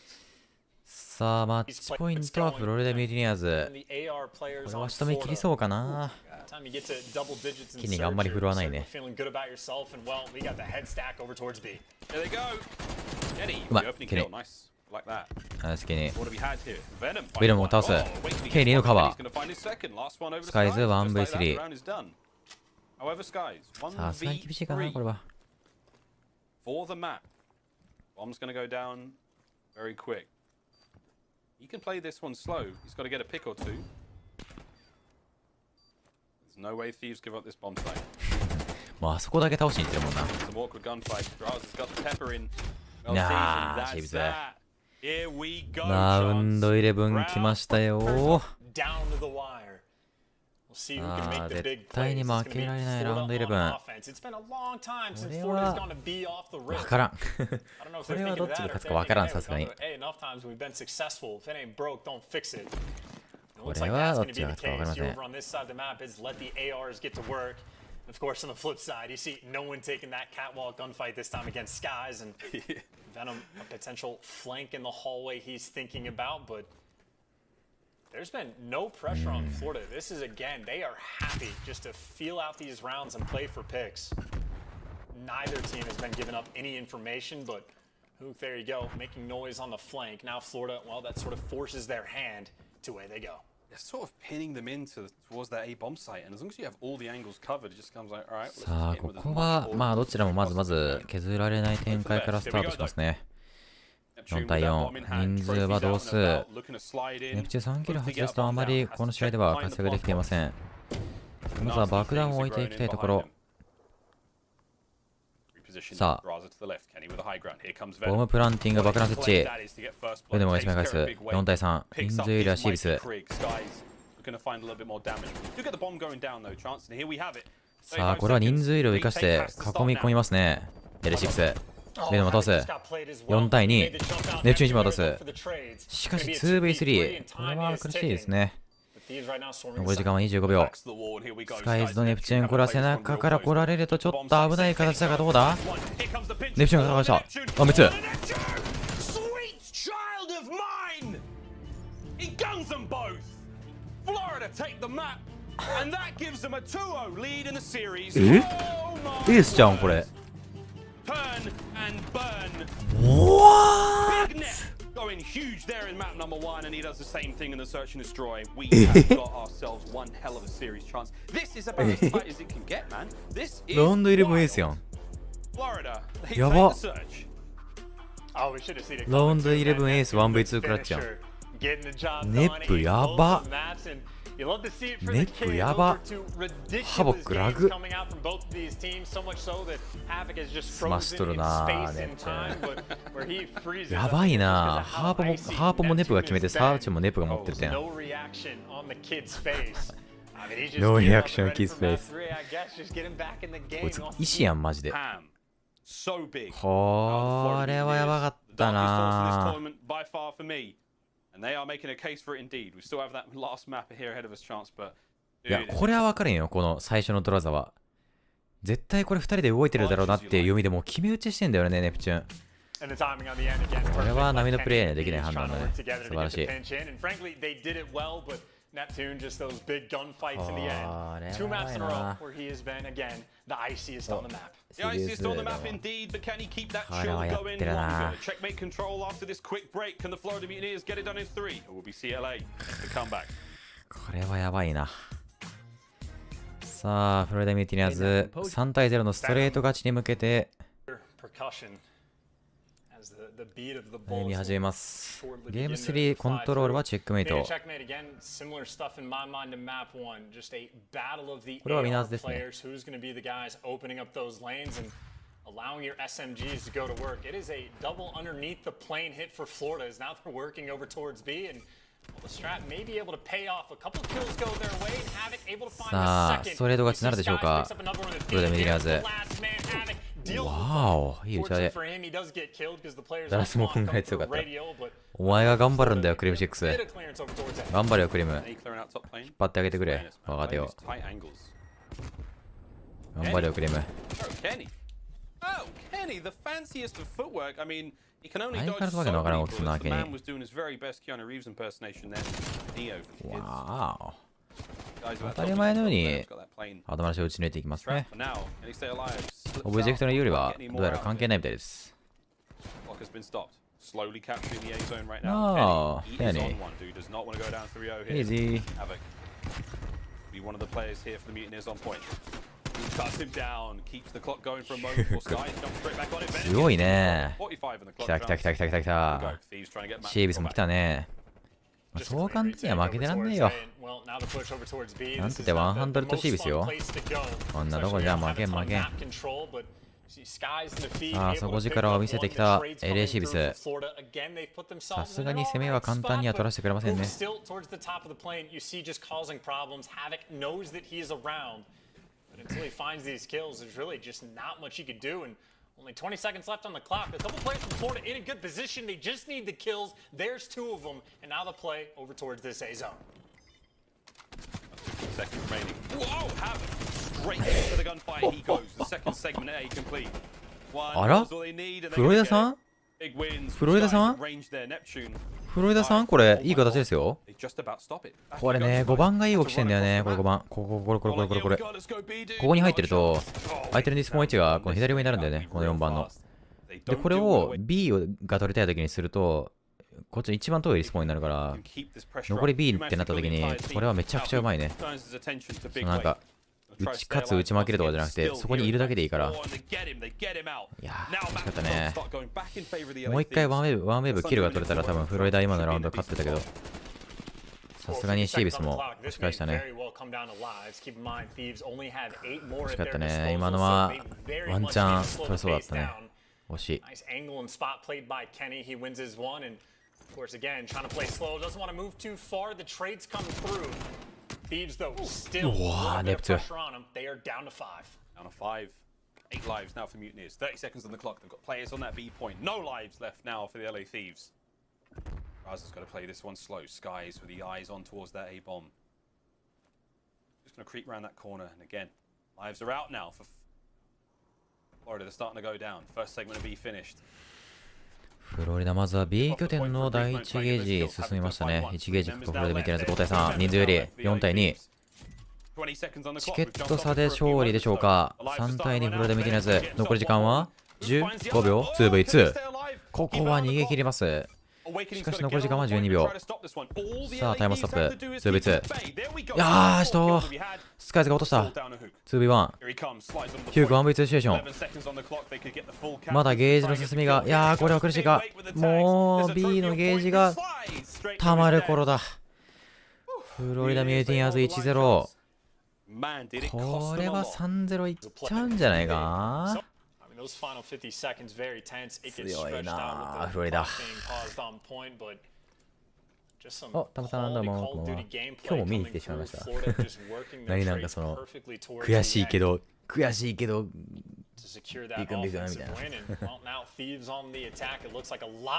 A: さあ、マッチポイントはフロリダミューティニアー
E: And
A: ズ。
E: the AR
A: こ
E: players
A: れは
E: on
A: 仕留め切り
E: Florida.
A: そうかな。
E: Time you get to double digits in
A: キニがあんまり振るわない
E: search,
A: ね。
E: feeling good about yourself, and well, we got the head stack over towards B.
D: There they go. Kenny,
A: Come on,
D: the opening
A: Kenny.
D: kill. Nice. Like that.
A: ナイスキニ。
D: What have we had here? Venom.
A: ベノムを倒す。 Kenny のカバー。
D: He's gonna find his second. Last one over to
A: SCARZ
D: Skies. Just like that,
A: 1v3
D: the round is done. However, Skies,
A: さすがに厳しいかな、これ
D: 1v3
A: は。
D: for the map. Bomb's gonna go down very quick. He can play this one slow. He's got to get a pick or two. There's no way Thieves give up this bomb site.
A: もうあそこだけ倒しに行ってるもんな。
D: Some awkward gunfight. Draza's got the pepper in. Well,
A: Nah,
D: that's
A: Sheeps
D: that. Here we go.
A: ラウンド11来ましたよ。
E: Down to the wire. We'll see who can make the big
A: 絶対
E: plays.
A: に
E: It's
A: 負
E: gonna
A: け
E: be
A: られないラウンド
E: Florida
A: 11。
E: on offense. It's been a long time since
A: これ
E: Florida's
A: は
E: gonna be off the
A: わ
E: rip.
A: からん。
E: I don't know if
A: こ
E: they're
A: れは
E: thinking
A: ど
E: of
A: っち
E: that
A: が
E: or
A: 勝
E: if
A: つ
E: they're
A: かわからん、
E: thinking,
A: さすがに。
E: hey, enough times we've been successful. If it ain't broke, don't fix it. It
A: こ
E: looks
A: れ
E: like
A: は
E: that's
A: どっ
E: gonna
A: ち
E: be
A: が 勝
E: the
A: つかわかりま
E: case.
A: せ
E: Over
A: ん。
E: on this side of the map is let the ARs get to work. Of course, on the flip side, you see no one taking that catwalk gunfight this time against SCARZ, and Venom a potential flank in the hallway he's thinking about, but there's been no pressure on Florida. This is, again, they are happy just to feel out these rounds and play for picks. Neither team has been giving up any information, but Hook, there you go, making noise on the flank. Now Florida, well, that sort of forces their hand to where they go.
D: They're sort of pinning them towards that A bomb site, and as long as you have all the angles covered, it just comes like, all right, let's
A: さ
D: just
A: あ、
D: get in
A: こ
D: with as
A: こ
D: much
A: は
D: order
A: まあど
D: as
A: ちらもま
D: possible.
A: ず削られない展開からスタートしますね。 4対4、人数は同数。ネプチューン3キル発ですとあまりこの試合では活躍できていません。まずは爆弾を置いていきたいところ。さあ、ボムプランティング爆弾設置。それでも1枚返す。4対3、人数よりはシービス。さあ、これは人数よりを生かして囲み込みますね。L6。ベノムを倒す。4対2。ネプチューン1枚を倒す。しかし 2v3。これは苦しいですね。残り時間は25秒。スカイズとネプチューン、これは背中から来られるとちょっと危ない形だがどうだ？ネプチューンが倒した。あ、3つ。エースじゃんこれ。
D: Going huge there in map number 1, and he does the same thing in the search and destroy. We have got ourselves one hell of a series chance. This is about as tight as it can get, man. This is
A: ラウンド11エースやん。
D: Florida. They
A: や
D: take
A: ば。
D: the search.
A: ラウンド11エース 1v2 クラッチやん。ネップやば。ネップやば。ハボックラグ。スマッシュとるなぁ、ネップ。やばいなぁ。ハーポもネップが決めて、サーチもネップが持ってたやん。ノーリアクションキスフェイス。こいつ意志やんマジで。これはやばかったなぁ。いや、これは分かれんよ、この最初のドラザは。絶対これ2人で動いてるだろうなっていう読みでもう決め打ちしてんだよね、ネプチューン。これは波のプレイにはできない判断だね。素晴らしい。
E: Neptune, just those big gunfights in the end. 2 maps in a row where he has been, again, the iciest on the map.
D: The iciest on the map indeed, but can he keep that chill going longer? Checkmate control after this quick break. Can the Florida Mutineers get it done in 3? Or will be CLA the comeback?
A: これはやばいな。さあ、フロリダミューティニアーズ3対0のストレート勝ちに向けて歩み始めます。ゲーム3コントロールはチェックメイト。これはウィナーズですね。
E: allowing your SMGs to go to work. It is a double underneath the plane hit for Florida as now they're working over towards B and the strat may be able to pay off. A couple kills go their way and Havoc able to find the second.
A: ストレート勝ちになるでしょうか。フロリダミューティニアーズ。わお、いい打ち合いで。ダラスも考え強かった。お前が頑張るんだよ、クリーム6。頑張れよ、クリーム。引っ張ってあげてくれ、若手を。頑張れよ、クリーム。
D: Oh, Kenny, the fanciest of footwork. I mean, he can only
A: dodge
D: so many bullets. The man was doing his very best Keanu Reeves impersonation there. Neo for the kids.
A: わお。当たり前のように頭出しを打ち抜いていきますね。オブジェクトの有利はどうやら関係ないみたいです。ああ、やね。イージー。すごいね。来た来た来た来た来た来た。シービスも来たね。そう簡単には負けてらんねえよ。なんてワンハンドルとシービスよ。こんなとこじゃ負けん負けん。さあ、底力を見せてきた LA シービス。さすがに攻めは簡単には取らせてくれませんね。
E: Until he finds these kills, there's really just not much he could do, and only 20 seconds left on the clock. A couple players from Florida in a good position. They just need the kills. There's two of them, and now the play over towards this A zone.
D: Second remaining. Whoa, Havoc straight into the gunfight. He goes. The second segment A complete. One is all they need, and they get it. Big wins.
A: フロリダさん
D: Range there, Neptune.
A: フロリダさんこれいい形ですよ。これね、5番がいい動きしてんだよね。これ5番。ここに入ってると、相手のリスポン位置がこの左上になるんだよね。この4番の。で、これを B が取りたい時にすると、こっちの一番遠いリスポンになるから、残り B ってなった時に、これはめちゃくちゃうまいね。なんか、勝つ打ち負けるとかじゃなくて、そこにいるだけでいいから。いやー、惜しかったね。もう一回ワンウェーブキルが取れたら多分フロリダ今のラウンド勝ってたけど、さすがにシービスも押し返したね。惜しかったね。今のはワンチャン取れそうだったね。惜しい。
E: Thieves, though, still putting pressure on them. They are down to 5.
D: Down to 5. 8 lives now for Mutineers. 30 seconds on the clock. They've got players on that B point. No lives left now for the LA Thieves. Raz's got to play this one slow. Skies with the eyes on towards that A bomb. Just going to creep around that corner. And again, lives are out now for Florida. They're starting to go down. First segment of B finished.
A: フロリダまずは B 拠点の第1ゲージ進みましたね。1ゲージフロリダ見てないです。5対3、人数より4対2。チケット差で勝利でしょうか。3対2フロリダ見てないです。残り時間は15秒 2v2。ここは逃げ切ります。しかし残り時間は12秒。さあ、タイムストップ。2v2。いやー、スカイズが落とした。2v1。ヒューク 1v2 シチュエーション。まだゲージの進みが、いやー、これは苦しいか。もう B のゲージが溜まる頃だ。フロリダミューティニアーズ 1-0。これは 3-0 いっちゃうんじゃないか。強いなフロリダ。あ、タムさんどうも。今日も見に来てしまいました。何なんかその悔しいけど行くんですよねみたいな。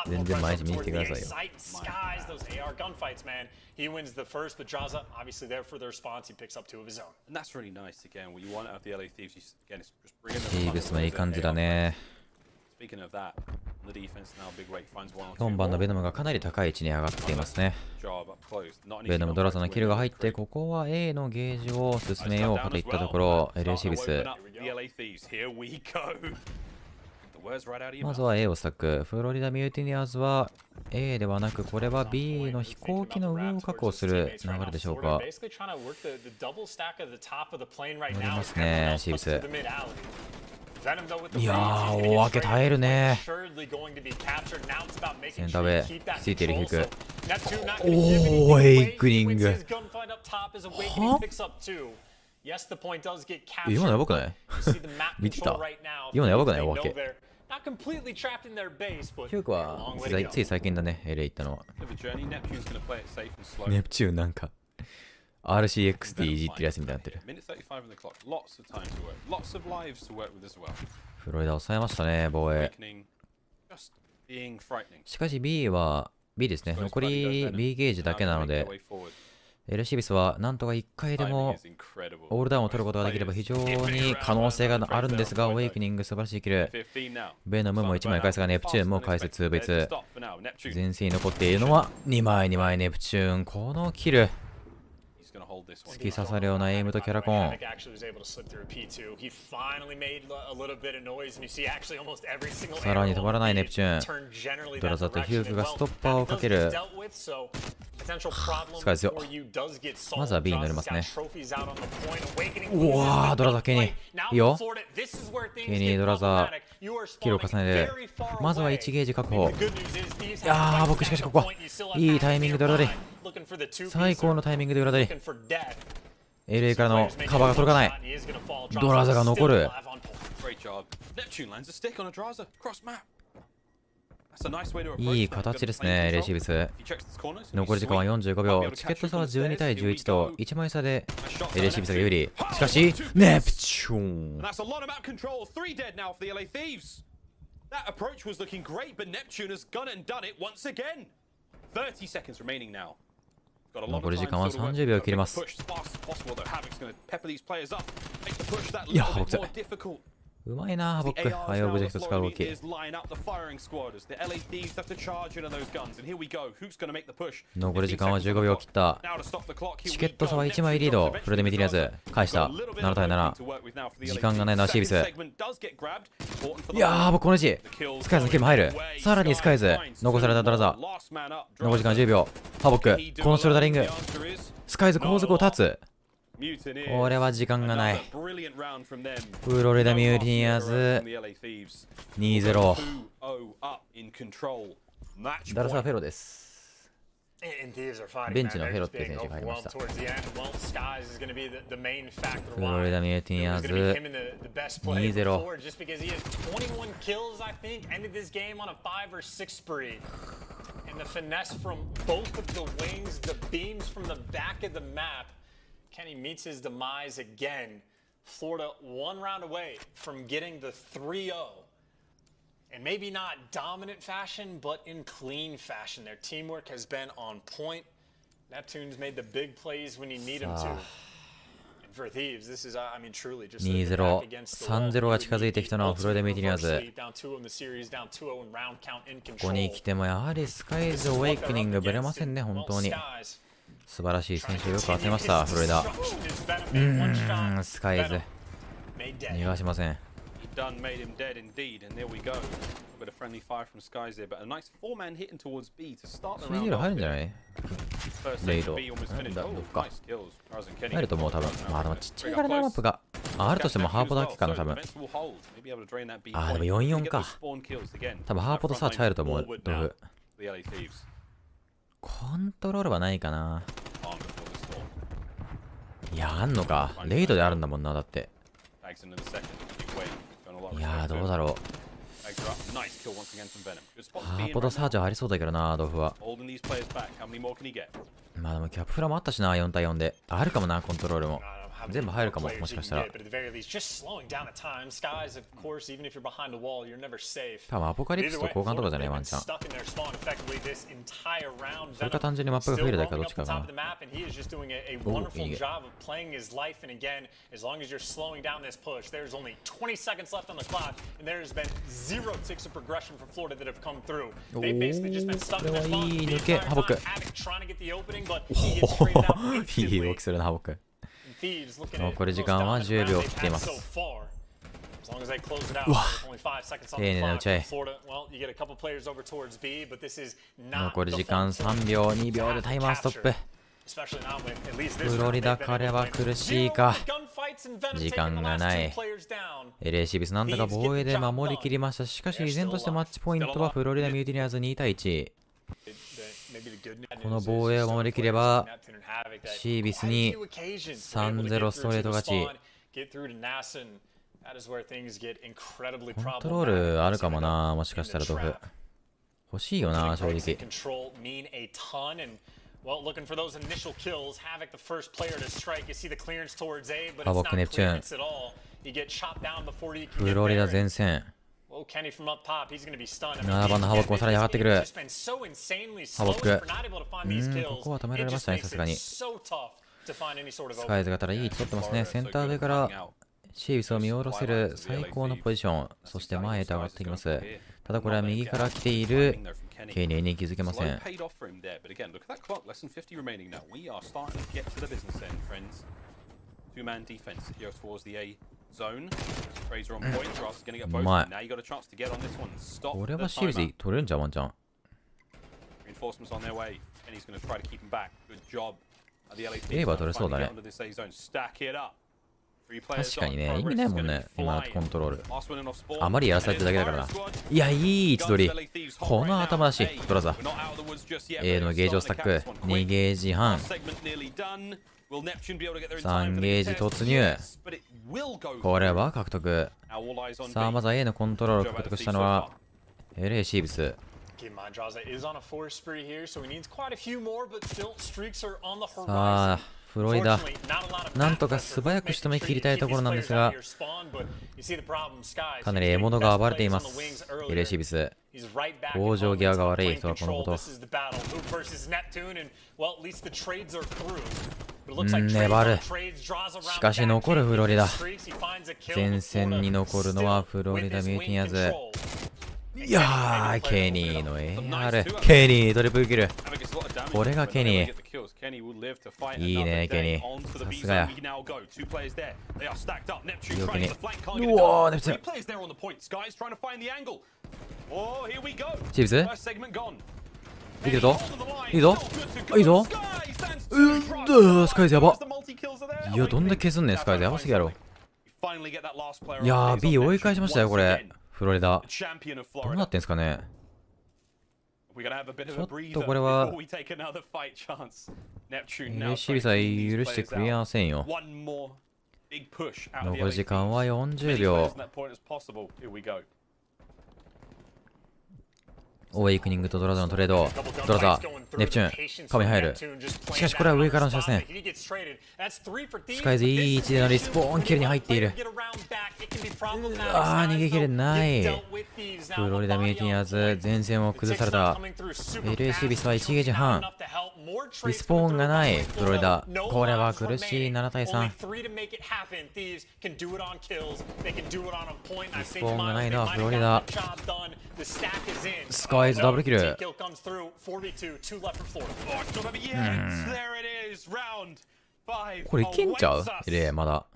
A: 全然毎日見に来てくださいよ。シーブスもいい感じだね。4番のベノムがかなり高い位置に上がっていますね。ベノムドラザのキルが入って、ここは A のゲージを進めようかといったところ、LA シービス。まずは A をスタック。フロリダミューティニアーズは A ではなく、これは B の飛行機の上を確保する流れでしょうか。乗りますね、シーブス。いやー、大分け耐えるね。センター上、ついてるヒク。おー、エイクニング。は今のやばくない見てた今のやばくない大分け。ヒュークはつい最近だね、LA 行ったのは。ネプチューンなんか。RCXT いじってるやつみたいになってる。フロリダ抑えましたね、防衛。しかし B は B ですね。残り B ゲージだけなので、エルシビスはなんとか1回でもオールダウンを取ることができれば非常に可能性があるんですが、ウェイクニング素晴らしいキル。ベノムも1枚返すが、ネプチューンも返す2別。前線に残っているのは2枚ネプチューン。このキル。突き刺さるようなエイムとキャラコン。さらに止まらないネプチューン。ドラザとヒュークがストッパーをかける。スカイですよ。まずは B に乗りますね。うわー、ドラザケニー。いいよ。ケニー、ドラザキルを重ねる。まずは1ゲージ確保。いやー、僕しかしここいいタイミングで裏取り。最高のタイミングで裏取り。LA からのカバーが届かない。ドラザが残る。いい形ですね、レシーブス。残り時間は45秒。チケット差は12対11と1枚差でレシーブスが有利。しかし、ネプチューン。残り時間は30秒切ります。いや、僕うまいな、ハボック。ハイオブジェクト使う動き。残り時間は15秒切った。チケット差は1枚リード。フルデミティリアズ。返した。7対7。時間がないのはシービス。いやー、僕この位置。スカイズのキルも入る。さらにスカイズ。残されたドラザ。残り時間10秒。ハボック。このショルダリング。スカイズ後続を断つ。これは時間がない。フロリダミューティニアーズ 2-0。ダラサーフェロです。ベンチのフェロっていう選手が入りました。フロリダミューティニアーズ 2-0。Kenny
E: meets his demise again. Florida 1 round away from getting the 3-0. And maybe not dominant fashion, but in clean fashion. Their teamwork has been on point. Neptune's made the big plays when you need them to. And for Thieves, this is, I mean, truly just
A: 2-0。3-0 が近づいてきたのはフロリダミューティニアーズ。ここに来てもやはりスカイズ・ウェイクニングぶれませんね、本当に。素晴らしい選手をよく集めました、フロリダ。スカイズ。逃がしません。CDL 入るんじゃない？レイド。どっか。入ると思う、多分。まあでもちっちゃいからな、マップが。あるとしてもハーポだけかな、多分。でも4-4か。多分ハーポとサーチ入ると思う、ドフ。コントロールはないかな。いや、あんのか。レイドであるんだもんな、だって。いやー、どうだろう。ハーポとサーチはありそうだけどな、豆腐は。まあでもキャップフラもあったしな、4対4で。あるかもな、コントロールも。全部入るかも、もしかしたら。多分アポカリプスと交換とかじゃねえ、ワンチャン。それか単純にマップが増えるだけかどっちかかな。おお、いいね。おお、これはいい抜け、ハボック。おお、いい動きするな、ハボック。残り時間は10秒切っています。残り時間3秒、2秒でタイマーストップ。フロリダ彼は苦しいか。時間がない。LA シビスなんとか防衛で守りきりました。しかし依然としてマッチポイントはフロリダミューティニアーズ2対1。この防衛を守りきればシービスに 3-0 ストレート勝ち。コントロールあるかもな、もしかしたら豆腐欲しいよな、正直。ハボックネプチューン、フロリダ前線。7番のハボックもさらに上がってくる。ハボック、ここは止められましたね、さすがに。スカイズがただいい位置取ってますね。センター上からシービスを見下ろせる最高のポジション、そして前へと上がっていきます。ただこれは右から来ているケニーに気づけません。うまい。これはシービス取れるんじゃん、ワンチャン。エイバー取れそうだね。確かにね、意味ないもんね、今のコントロール。あまりやらされてるだけだからな。いや、いい位置取り。この頭出し、ドラザ。A のゲージをスタック。2ゲージ半。3ゲージ突入。これは獲得。さあ、まずは A のコントロールを獲得したのは LA シービス。さあ、フロリダ、なんとか素早く仕留め切りたいところなんですが、かなり獲物が暴れています。LA シービス、往生際が悪いとはこのこと。粘る。しかし残るフロリダ。前線に残るのはフロリダミューティニアーズ。いやー、ケニーの AR。ケニートリプルキル。これがケニー。いいね、ケニー。さすがや。いいよ、ケニー。うわー、ネプチューン。チーブスいけるぞ。いいぞ。いいぞ。スカイズやば。いや、どんだけ削んねん、スカイズやばすぎやろ。いやー、B 追い返しましたよ、これ。フロリダ。どうなってんすかね。ちょっとこれはLAシビスは許してくれませんよ。残り時間は40秒。オーエイクニングとドラザのトレード。ドラザ、ネプチューン、壁に入る。しかしこれは上からの射線。スカイズいい位置でのリスポーンキルに入っている。あー、逃げきれない。フロリダミューティニアーズ前線を崩された。LAシビスは1ゲージ半。リスポーンがないフロリダ。これは苦しい。7対3。リスポーンがないのはフロリダ。スカイズダブルキル。これいけんちゃう？まだ。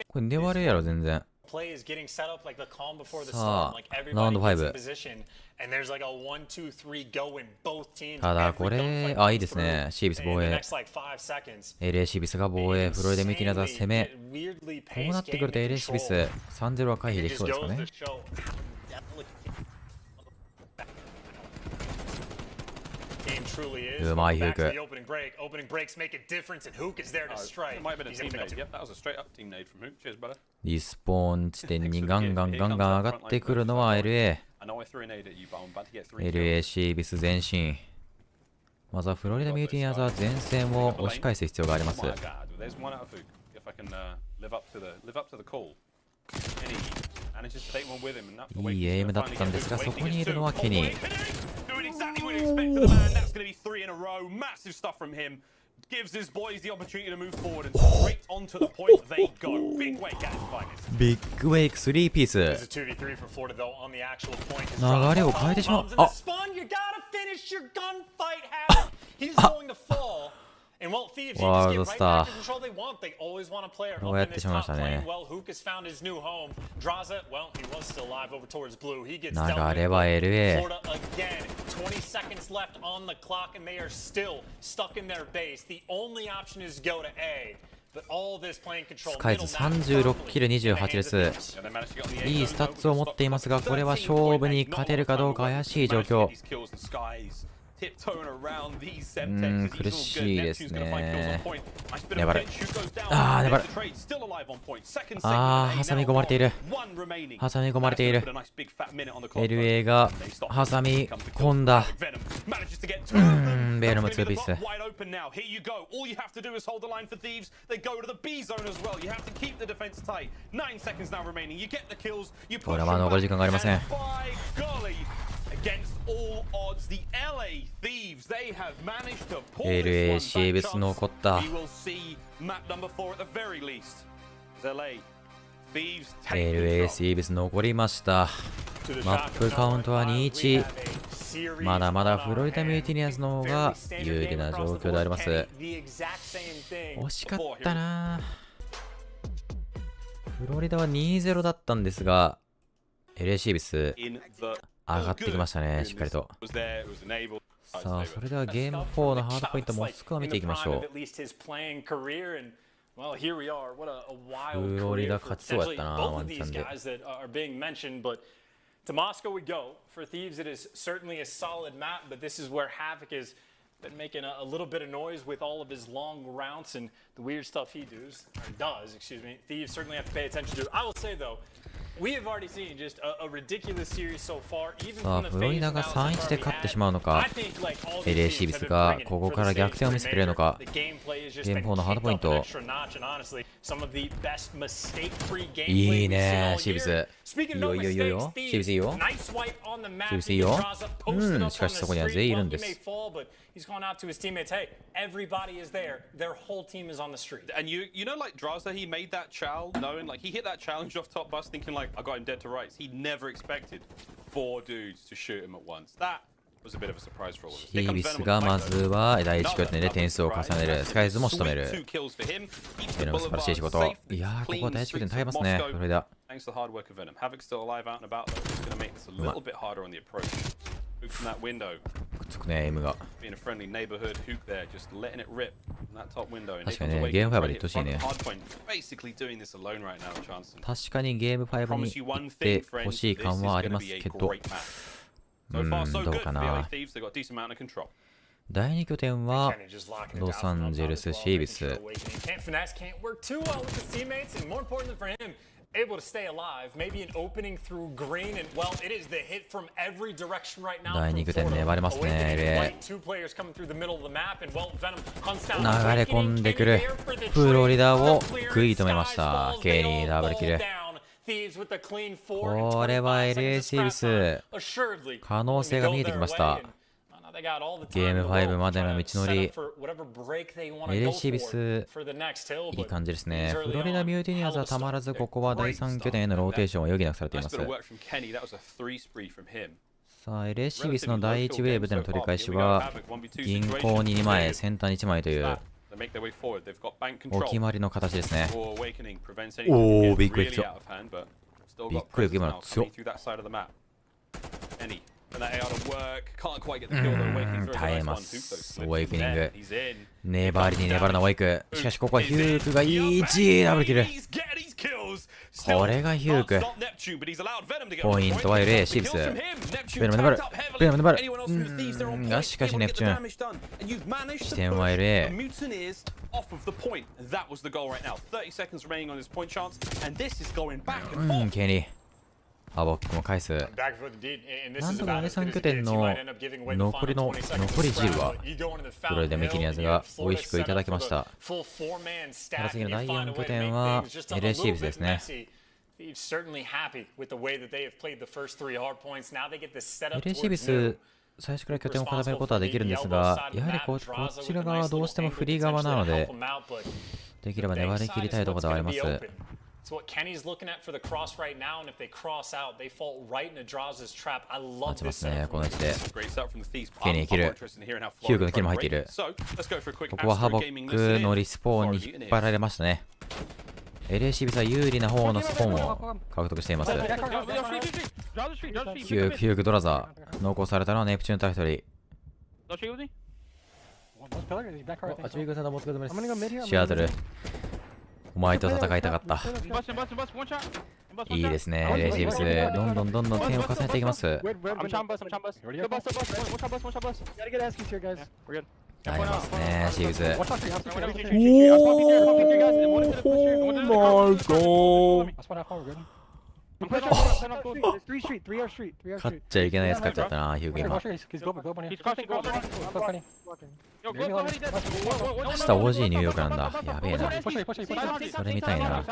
A: これ粘れやろ、全然。さあ、ラウンド5。ただこれ、あ、いいですね。シービス防衛。LA シービスが防衛。フロリダミューティニアーズは攻め。こうなってくると LA シービス 3-0 は回避できそうですかね。うまいフーク。リスポーン地点にガンガン上がってくるのは LA。LA シービス前進。まずはフロリダミューティニアーズは前線を押し返す必要があります。いいエイムだったんですが、そこにいるのはケニー。ビッグウェイク3ピース。流れを変えてしまう。
E: And well, Thieves,
A: Wow,
E: you
A: the
E: just get right back
A: star.
E: to control they want. They always want to play
A: どうやってしまいましたね。
E: playing well. Hook has found his new home. Draza, well, he was still alive over towards blue. He gets
A: 流れは LA。
E: Florida again. 20 seconds left on the clock, and they are still stuck in their base. The only option is go to A. But all this playing control.
A: スカイズ36キル28です。いいスタッツを持っていますが、これは勝負に勝てるかどうか怪しい状況。苦しいですね。粘る。粘る。挟み込まれている。挟み込まれている。LA が挟み込んだ。ベールも2ピース。これは残り時間がありません。LA シーブス残った。LA シーブス残りました。マップカウントは 2-1。まだまだフロリダミューティニアーズの方が有利な状況であります。惜しかったな。フロリダは 2-0 だったんですが、LA シーブス上がってきましたね、しっかりと。さあ、それではゲーム4のハードポイントモスクワを見ていきましょう。フロリダ勝ちそうやったな、ワンチャンで。
E: To Moscow we go. For Thieves, it is certainly a solid map, but this is where Havoc has been making a little bit of noise with all of his long routes and the weird stuff he does. Thieves certainly have to pay attention to. I will say though, we have already seen just a ridiculous series so far. Even
A: さあ、
E: from the
A: フロリダが 3-1 で勝ってしまうのか、
E: I think like all these
A: LA
E: teams
A: シーブ
E: have
A: ス
E: been
A: が
E: bringing
A: ここ
E: for
A: から
E: the
A: 逆転を見せてくれるのか。
E: The gameplay has just
A: ゲー
E: been
A: ム4のハードポイン
E: kicked up an
A: ト。
E: extra notch, and honestly, some of the best mistake-free gameplay
A: いい
E: we've
A: ね、
E: seen
A: シー
E: all
A: ブ
E: year.
A: ス。
E: Speaking
A: いい
E: of
A: よいいよいいよ。
E: mistakes,
A: シーブスいいよ。
E: Nice swipe on the map.
A: シーブスいいよ。
E: Draza posted up
A: しかし
E: on
A: そこには
E: the
A: 全員いる
E: street.
A: んで
E: Well, he may
A: す。
E: fall, but he's gone out to his teammates. Hey, everybody is there. Their whole team is on the street.
D: And you know, like Draza, he made that chow knowing, like, he hit that challenge off top bus thinking, like, I got him dead to rights. He never expected 4 dudes to shoot him at once. That was a bit of a surprise for all of us.
A: シービスがまずは第1拠点で点数を重ねる。スカイズも仕留める。ベノム素晴らしい仕事。いやー、ここは第1拠点耐えますね、フロリダ。
D: Thanks to the hard work of Venom. Havoc's still alive out and about, though. It's going to make this a little bit harder on the approach. Hook from that window.
A: くっつくね、エムが。
D: Being a friendly neighborhood hook there, just letting it rip from that top window.
A: 確かにね、ゲーム5まで行ってほしいね。
D: Basically doing this alone right now, Chancellor.
A: 確かにゲーム5に行ってほしい感はありますけど、どうかな。第2拠点はロサンゼルスシービス。
E: Able to stay alive, maybe an opening through green, and well, it is the hit from every direction right now.
A: 第2拠点粘れますね。
E: Two players coming through the middle of the map, and well, Venom hunts down.
A: 流れ込んでくるフロリダを食い止めました。ケニーダブルキル。これは LA シーブス可能性が見えてきました。ゲーム5までの道のり、LAシービスいい感じですね。フロリダミューティニアーズはたまらずここは第3拠点へのローテーションを余儀なくされています。さあ、LAシービスの第1ウェーブでの取り返しは銀行に2枚、センターに1枚というお決まりの形ですね。おー、ビッグウェイク強。ビッグウェイク今の強っ。耐えます。ウェイクニング。粘りに粘るのウェイク。しかしここはヒュークがいい1ダブルキル。これがヒューク。ポイントは LA シービス。ベノム粘る。ベノム粘る。がしかしネプチューン。視点は LA。ケニー。ハボックも返す。なんとか第3拠点の残り汁はフロリダミューティニアーズが美味しくいただきました。ただ次の第4拠点は LA シービスですね。LA シービス最初から拠点を固めることはできるんですが、やはりこちら側はどうしてもフリー側なので、できれば粘り切りたいところではあります。
E: It's what Kenny's looking at for the cross right now, and if they cross out, they fall right into Draza's trap. I love this setup.
A: この位置で
D: Great start from the Thieves.
A: ケニーキル。ヒューグのキルも入っている。
D: So, let's go for a quick
A: ここはハボックのリスポーンに引っ張られましたね。LAC は有利な方のスポーンを獲得しています。ヒューグドラザー。濃厚されたのはネプチューン対1人。シアトル。お前と戦いたかった。いいですね、レシーブス。どんどん点を重ねていきます。ありますね、シーブス。勝っちゃいけないやつ勝っちゃったな、ヒューグ今。下 OG ニューヨークなんだ。やべえな。それ見たいな。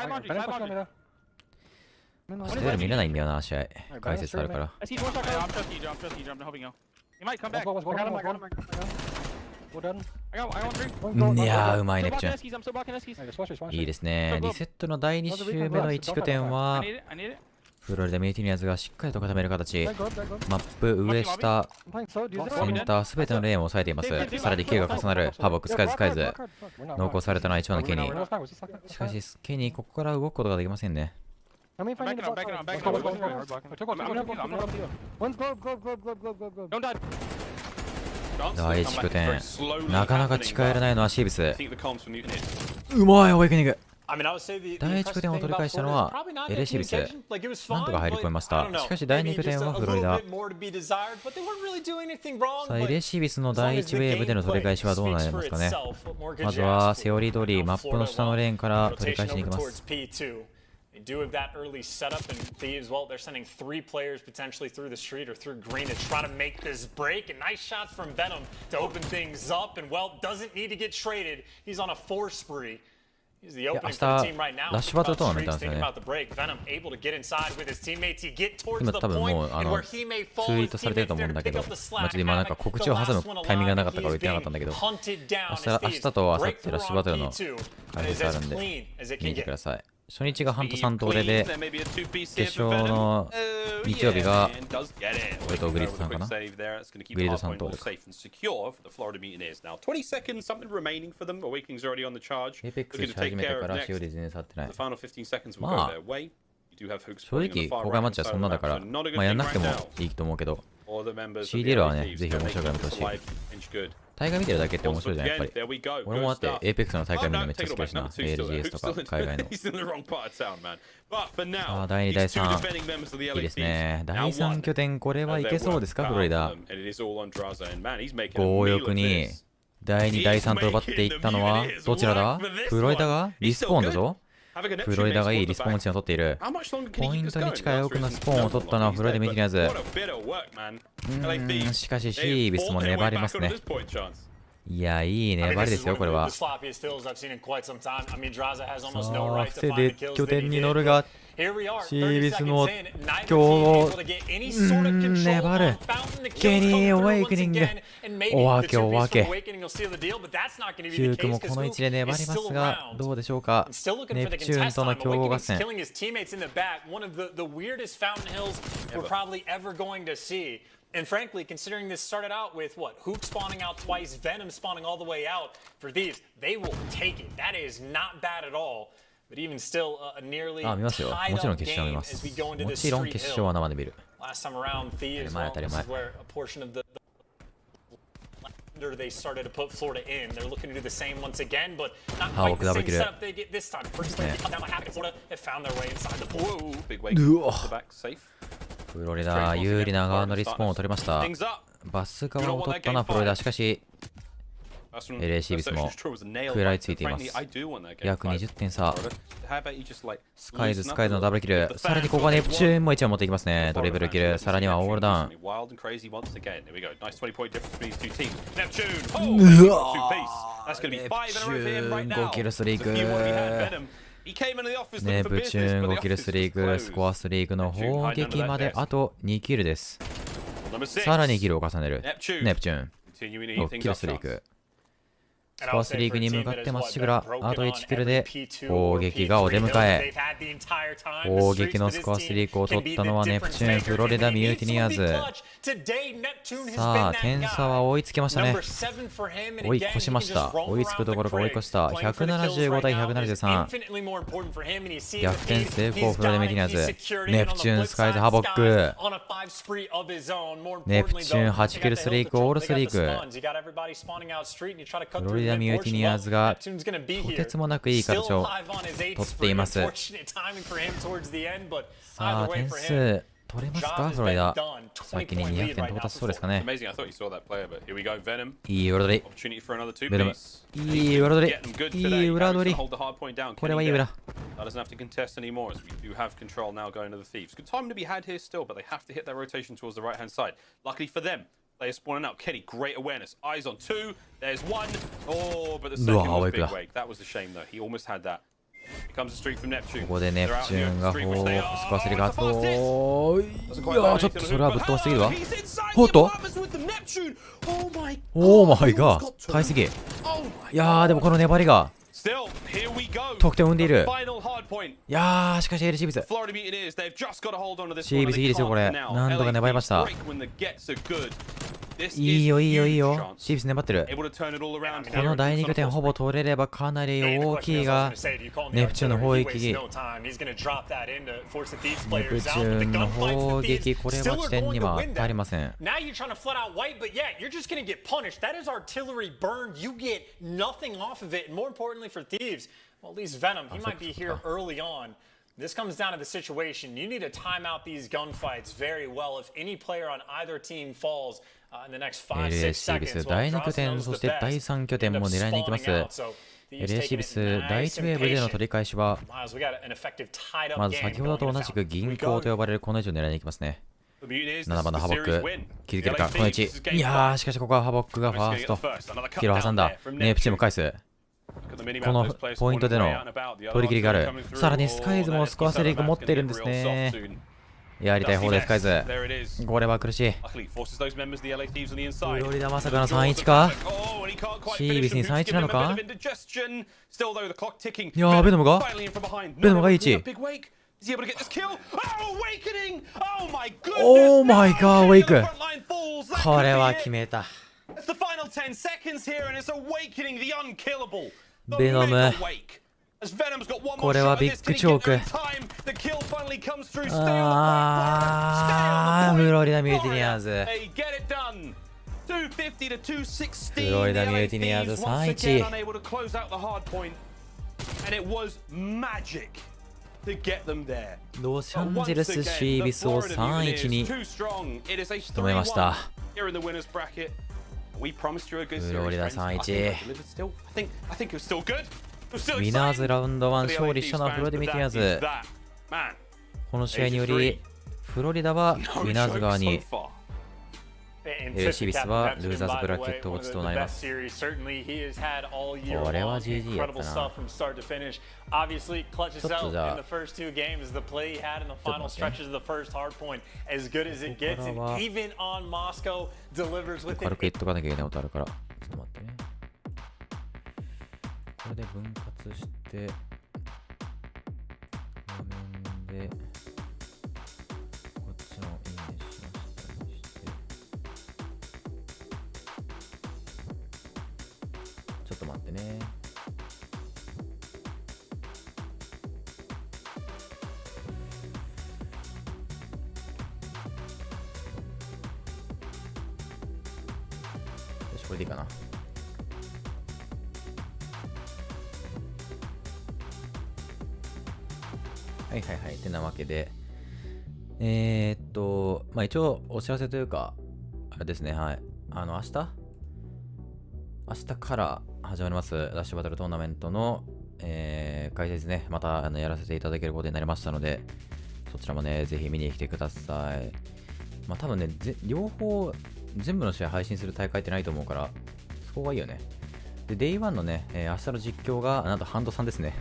A: 明日夜見れないんだよな、試合。解説あるから。いやー、うまいネプチューン。いいですね。リセットの第2周目の1拠点は、フロリダミューティニアーズがしっかりと固める形。マップ上下、センターすべてのレーンを抑えています。さらに K が重なる。ハボックスカイズ。濃厚されたのは一番のケニー。しかし、ケニー、ここから動くことができませんね。第1拠点。なかなか近寄れないのはシーブス。うまい、オーエクニング。第1拠点を取り返したのはエレシビス。なんとか入り込みました。しかし第2拠点はフロリダ。さあ、エレシビスの第1ウェーブでの取り返しはどうなりますかね。まずはセオリー通りマップの下のレーンから取り返しに行きます。
E: They do have that early setup, and Thieves, well, they're sending 3 players potentially through the street or through green to try to make this break. And nice shots from Venom to open things up, and well, doesn't need to get traded. He's on a 4 spree. He's the opening for the team right now.
A: LastBattle トーナメントなんですよね。今多分もうツイートされてると思うんだけど、今なんか告知を挟むタイミングがなかったから言ってなかったんだけど、明日と明後日LastBattleの解説あるんで見てください。初日がハント3通れで、決勝の日曜日が俺とグリッドさんかな。グリッドさんと俺か。エイペックスし始めてからしおり全然触ってない。まあ正直公開マッチはそんなだから、まあやんなくてもいいと思うけど、CDL はね、ぜひ面白くなってほしい。大会見てるだけって面白いじゃん、やっぱり。俺もあって、エイペックスの大会見るのめっちゃ好きだしな。ALGS とか、海外の。ああ、第2、第3。いいですね。第3拠点、これはいけそうですか、フロリダ。強欲に、第2、第3と奪っていったのは、どちらだ？フロリダがリスポーンだぞ。フロリダがいいリスポーン地を取っている。ポイントに近い奥のスポーンを取ったのはフロリダミューティニアーズ。しかしシービスも粘りますね。いや、いい粘りですよ、これは。さあ、伏せで拠点に乗るが、シービスの今日粘る。ケニー・オェイクニング。お分け。ヒュークもこの位置で粘りますが、どうでしょうか。ネプチューンとの競合合戦。
E: And frankly, considering this started out with what? Hook spawning out twice, Venom spawning all the way out. For these, they will take it. That is not bad at all. But even still, a nearly tied up game as we go into this street hill. Last time around, Thieves, well, this is where a portion of the they started to put Florida in. They're looking to do the same once again, but not quite the same setup they get this time. First time, that what happened. Florida have found their way inside the pool.
D: Big way to the back, safe.
A: フロリダ有利な側のリスポーンを取りました。バス側を取ったのはフロリダ。しかし LAC ビスも食らいついています。約20点差。スカイズのダブルキル。さらにここはネプチューンも1を持っていきますね。ドリブルキル。さらにはオールダウン。うわー、ネプチューン5キルストリーク。ネプチューン5キルストリーク。スコアストリークの砲撃まであと2キルです。さらにキルを重ねるネプチューン6キルストリーク。スコアスリーグに向かってまっしぐら、あと1キルで攻撃がお出迎え。攻撃のスコアスリークを取ったのはネプチューン、フロリダミューティニアーズ。さあ、点差は追いつきましたね。追い越しました。追いつくところか追い越した。175対173。逆転成功、フロリダミューティニアーズ。ネプチューン、スカイズ、ハボック。ネプチューン、8キルスリーク、オールスリーク。フロリダミューティニアーズがとてつもなくいい形を取っています。さあ、点数取れますか、フロリダ。先に200点到達しそうですかね。いい裏取り。ベノム。いい裏取り。いい裏取り。これはいい裏。
D: They're spawning out. Kenny, great awareness. Eyes on two. There's one. Oh, but the second was big wake. That was a shame, though. He almost had that. Here comes the streak from Neptune.
A: ここでネプチューンがスコアスリーが発動。いやー、ちょっとそれはぶっ飛ばしすぎるわ。おっと、オーマイガー、買いすぎ。いやー、でもこの粘りが得点を生んでいる。いやー、しかしエルシービス。シービスいいですよ、これ。なんとか粘りました。いいよ、いいよ、いいよ。シービス粘ってる。この第2拠点ほぼ取れればかなり大きいが、ネプチューンの砲撃。ネプチューンの砲撃、これは地点にはありません。
E: Well, at least Venom, he might be here early on. This comes down to the situation. You need to time out these gunfights very well. If any player on either team falls in the next 5-6 seconds,
A: 第2拠点、そして第3拠点も狙いに行きます。LAC ビス第1ウェーブでの取り返しは、まず先ほどと同じく銀行と呼ばれるこの位置を狙いに行きますね。7番のハボック、気づけるか、この位置。いやー、しかしここはハボックがファースト。キルを挟んだ。ネプチューンも返す。このポイントでの取り切りがある。さらにスカイズもスコアスリーク持っているんですね。やりたい方でスカイズ。これは苦しい。フロリダまさかの 3-1 か。シービスに 3-1 なのか。いやー、ベノムがいい位置。オーマイガー、ウェイク。これは決めた。ベノム、これはビッグチョーク。フロリダミューティニアーズ。フロリダミューティニアーズ 3-1。ロサンゼルスシービスを 3-1 に仕留めました。フロリダ 3-1。ウィナーズラウンド1勝利したのはフロリダミューティニアーズ。この試合によりフロリダはウィナーズ側に、シビスはルーザーズブラケット落ちとなります。これは GG やったな。ちょっとじゃあここからは軽く言っとかなきゃいけないことあるから、ちょっと待ってね。これで分割して画面でこっちのいいねしましたにして、ちょっと待ってね。よし、これでいいかな。はいはいはい。ってなわけで、まあ一応お知らせというか、あれですね、はい。明日から始まります、ラッシュバトルトーナメントの、開催ですね。またやらせていただけることになりましたので、そちらもね、ぜひ見に来てください。まあ多分ね、両方、全部の試合配信する大会ってないと思うから、そこがいいよね。で、Day1 のね、明日の実況が、なんとハントさんですね。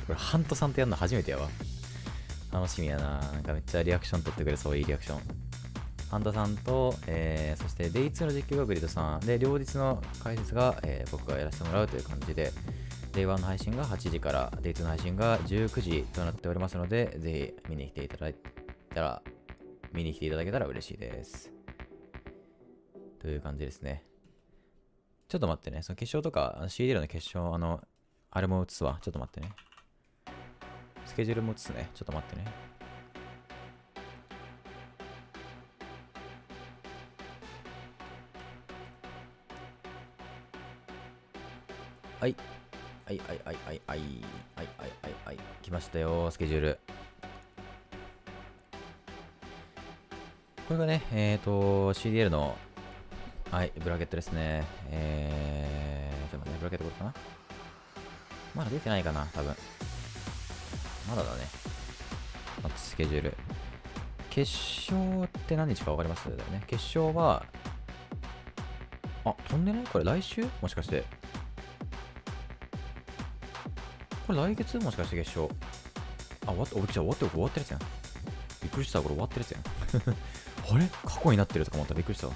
A: これハントさんとやるの初めてやわ。楽しみやな。なんかめっちゃリアクション取ってくれそう、いいリアクション。ハンタさんと、そして Day2 の実況がグリッドさんで、両日の解説が、僕がやらせてもらうという感じで、Day1 の配信が8時から Day2 の配信が19時となっておりますので、ぜひ見に来ていただけたら嬉しいです。という感じですね。ちょっと待ってね。その決勝とか CDL の決勝、あれも映すわ。ちょっと待ってね。スケジュールも映すね。ちょっと待ってね。はい。はい。来ましたよ、スケジュール。これがね、CDL の、はい、ブラケットですね。ちょっと待って、ブラケットこれかな？まだ出てないかな、多分。まだだね。スケジュール。決勝って何日か分かりますだよね。決勝は、飛んでない？これ来週？もしかして。これ来月？もしかして決勝。終わってるやつやん。びっくりした、これ終わってるやつやん。あれ過去になってるとか思ったらびっくりしたわ。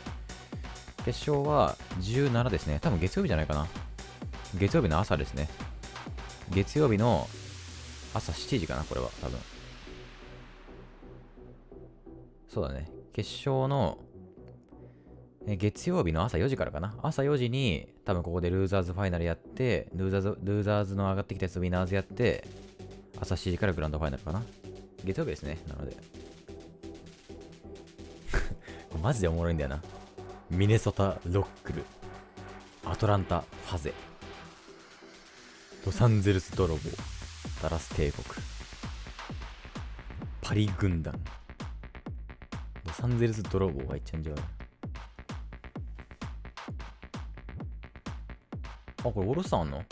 A: 決勝は17ですね。多分月曜日じゃないかな。月曜日の朝ですね。月曜日の朝7時かな、これは。多分。そうだね。決勝の月曜日の朝4時からかな。朝4時に多分ここでルーザーズファイナルやって、ルーザーズの上がってきたやつウィナーズやって、朝7時からグランドファイナルかな。月曜日ですね。なので。マジでおもろいんだよな。ミネソタ・ロックル、アトランタ・ファゼ、ロサンゼルス泥棒、ダラス帝国、パリ軍団、ロサンゼルス泥棒がいっちゃうんじゃない？これオールスターあんの？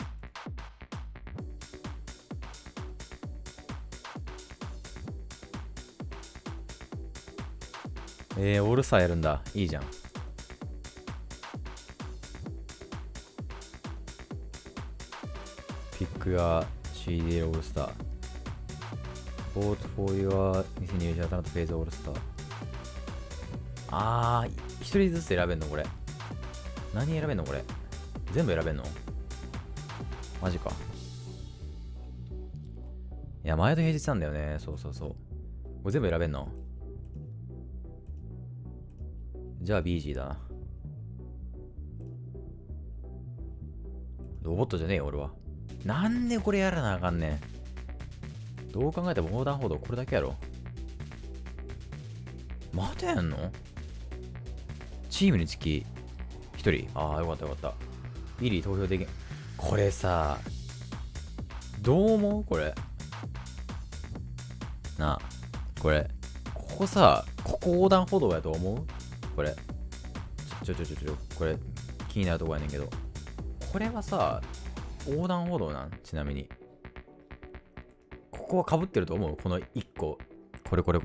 A: オールスターやるんだ。いいじゃん。ピックが CD オールスター。ボートフォーユア2020アタナとフェーズオールスター。一人ずつ選べんのこれ。何選べんのこれ。全部選べんの？マジか。いや、前と平日なんだよね。そう。これ全部選べんの？じゃあ BG だな。ロボットじゃねえよ、俺は。なんでこれやらなあかんねん。どう考えても横断歩道これだけやろ。またやんの？チームにつき1人。よかった。ビリー投票できん。これさ、どう思う？これ。なあ、これ。ここさ、ここ横断歩道やと思う？これ。これ、気になるとこやねんけど。これはさ、横断歩道なん？ちなみに。ここは被ってると思う？この1個。これ。これ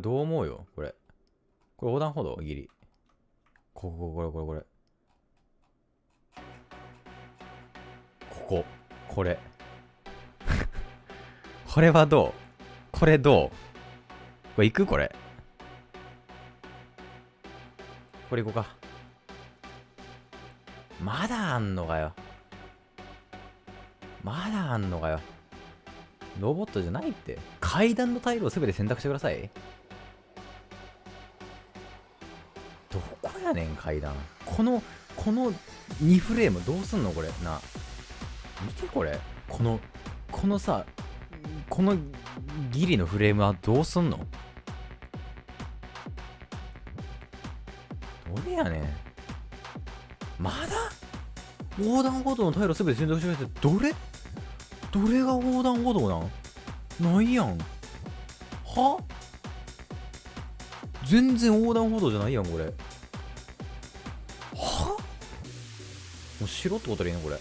A: どう思うよ？これ横断歩道？ギリ。これ。これ。これはどう？これどう？これ行く？これ行こうか。まだあんのかよ。ロボットじゃないって。階段のタイルを全て選択してください。どこやねん、階段。この2フレームどうすんのこれ。な。見てこれ。このさ、このギリのフレームはどうすんの？どれやねん。まだ横断歩道のタイルすべて選択してください。どれが横断歩道なん？ないやん。は？全然横断歩道じゃないやん、これ。は？もう白ってことでいいのこれ。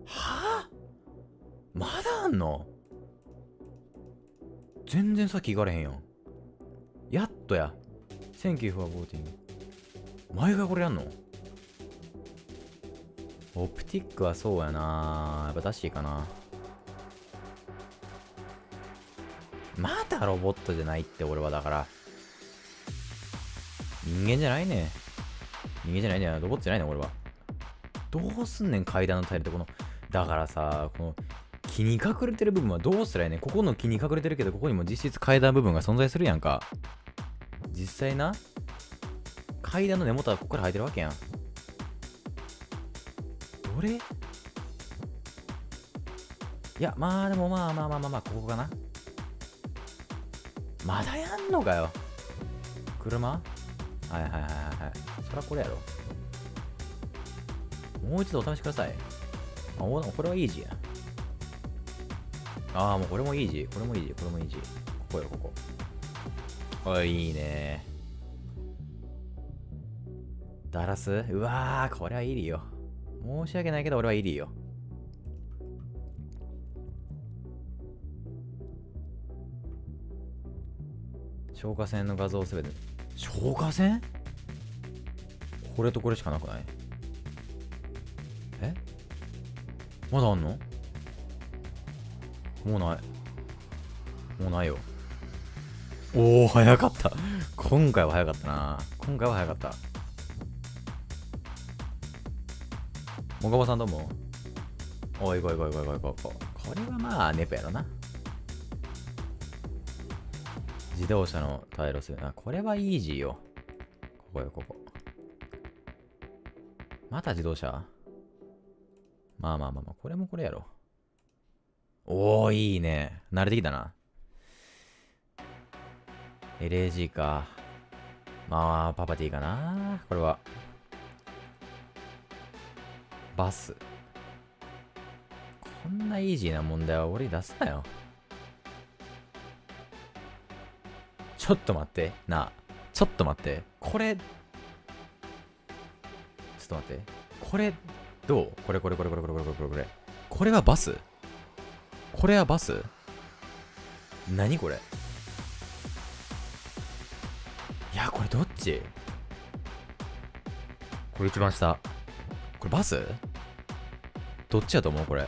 A: は？まだあんの？全然先行かれへんやん。やっとや。Thank you for voting。前がこれやんの？オプティックはそうやな。やっぱダッシーかな。まだロボットじゃないって俺はだから。人間じゃないね。人間じゃないね。ロボットじゃないね俺は。どうすんねん階段のタイルってこの。だからさ、この木に隠れてる部分はどうすりゃいいねん。ここの木に隠れてるけど、ここにも実質階段部分が存在するやんか。実際な、階段の根元はここから生えてるわけやん。どれ？いや、まあでもまあ、ここかな。まだやんのかよ。車？はい。そらこれやろ。もう一度お試しください。あ、これはイージーや。ああ、もうこれもイージー。これもイージー。ここよ、ここ。おい、いいね。ダラス？うわー、これはいいよ。申し訳ないけど、俺はいいよ。消火栓の画像すべて。消火栓？これとこれしかなくない？え？まだあんの？もうないよ。おー、早かった。今回は早かったな。もがばさんどうも。おい。これはまあ、ネペやろな。自動車のタイルするな。これはイージーよ。ここ。また自動車？まあ。これもこれやろ。おー、いいね。慣れてきたな。LAG か。まあ、パパティかな。これは。バス。こんなイージーな問題は俺に出すなよ。ちょっと待って。ちょっと待って。これ。ちょっと待って。これ、どう？これ。これはバス？これはバス？何これ？いや、これどっち？これ一番下。これバス？どっちやと思うこれ。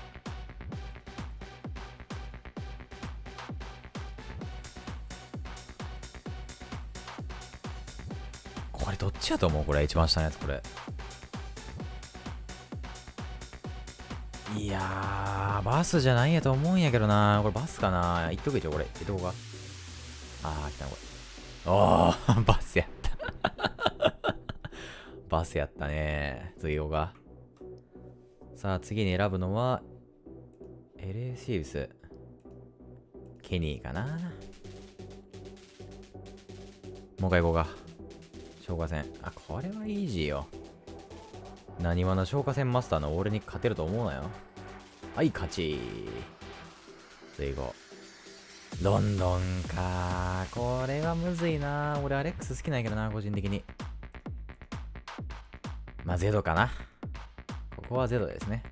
A: これどっちやと思うこれ一番下のやつこれ。いやー、バスじゃないやと思うんやけどな。これバスかな。言っとくよ、これ。言っとこうか。あー、来たな、これ。おー、バスやった。バスやったね。次行こうか。さあ、次に選ぶのは、LA シーブス。ケニーかな。もう一回行こうか。消火栓。あ、これはイージーよ。何話の消火栓マスターの俺に勝てると思うなよ。はい、勝ち。次行こう。ロンドンか。これはむずいな。俺アレックス好きなんやけどな、個人的に。まあ、ゼドかな。ここはゼドですね。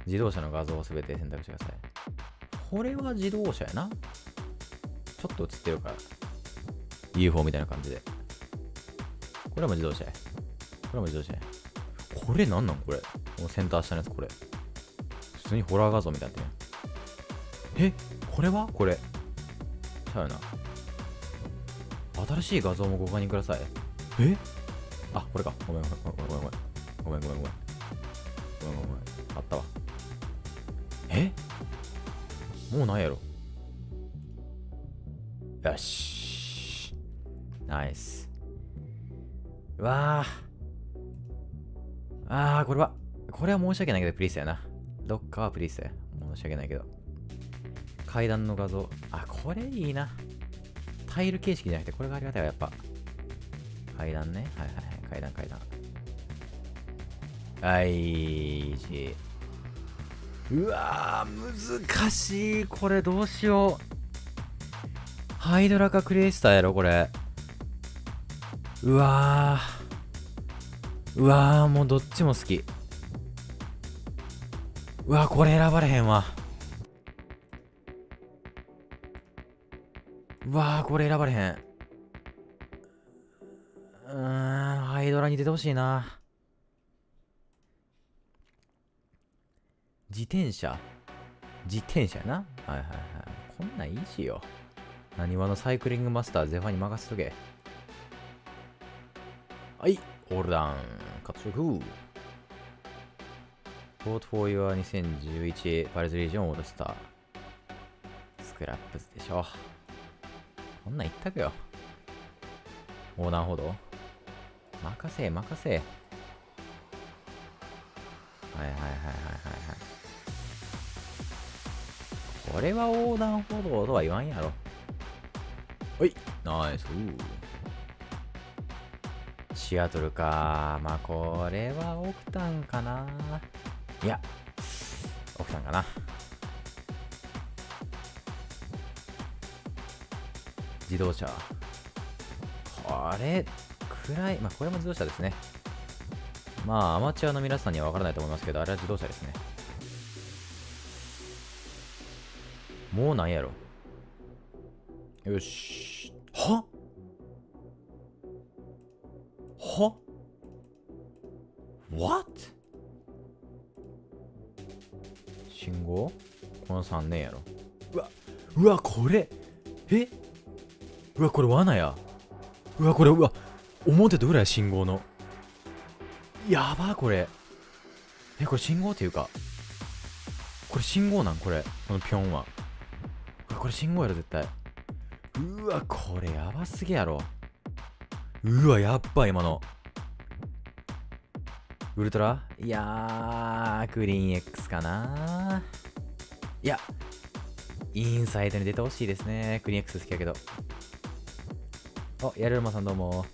A: 自動車の画像をすべて選択してください。これは自動車やな。ちょっと映ってるから。UFO みたいな感じで。これも自動車や。これなんなんこれ。このセンター下のやつこれ。普通にホラー画像みたいになってる。これはこれ。ちゃうよな。新しい画像もご確認ください。あ、これか。ごめん。あったわ。もうないやろ。よし。ナイス。うわー。これは申し訳ないけど、プリースやな。どっかはプリースや。申し訳ないけど。階段の画像。あ、これいいな。タイル形式じゃなくて、これがありがたいわ、やっぱ。階段ね。はい。階段。はい、うわー、難しい。これどうしよう。ハイドラかクレイスターやろ、これ。うわー、もうどっちも好き。うわー、これ選ばれへんわ。うわー、これ選ばれへん。ハイドラに出てほしいな。自転車やな。はい。こんなんいいしよ。何話のサイクリングマスターゼファに任せとけ。はい、オールダウン。カットショック。ポートフォーユア2011パレスリージョンオールスター。スクラップズでしょ。こんなん一択よ。横断歩道任せ。はい。これは横断歩道とは言わんやろ。はい、ナイス。シアトルか。まあこれはオクタンかな。いや、オクタンかな。自動車。これくらい、まあこれも自動車ですね。まあアマチュアの皆さんには分からないと思いますけど、あれは自動車ですね。もうなんやろ。よし。は？What？ 信号？この3年やろ。うわ、これこれ罠や。これ、表と裏や、信号の。やばー、これ。これ信号っていうか。これ信号なん？これ。このピョンは。これ信号やろ、絶対。これやばすぎやろ。やっば、今の。ウルトラ？いやー、グリーン X かな。いや、インサイドに出てほしいですね。グリーン X 好きやけど。やるまさんどうも。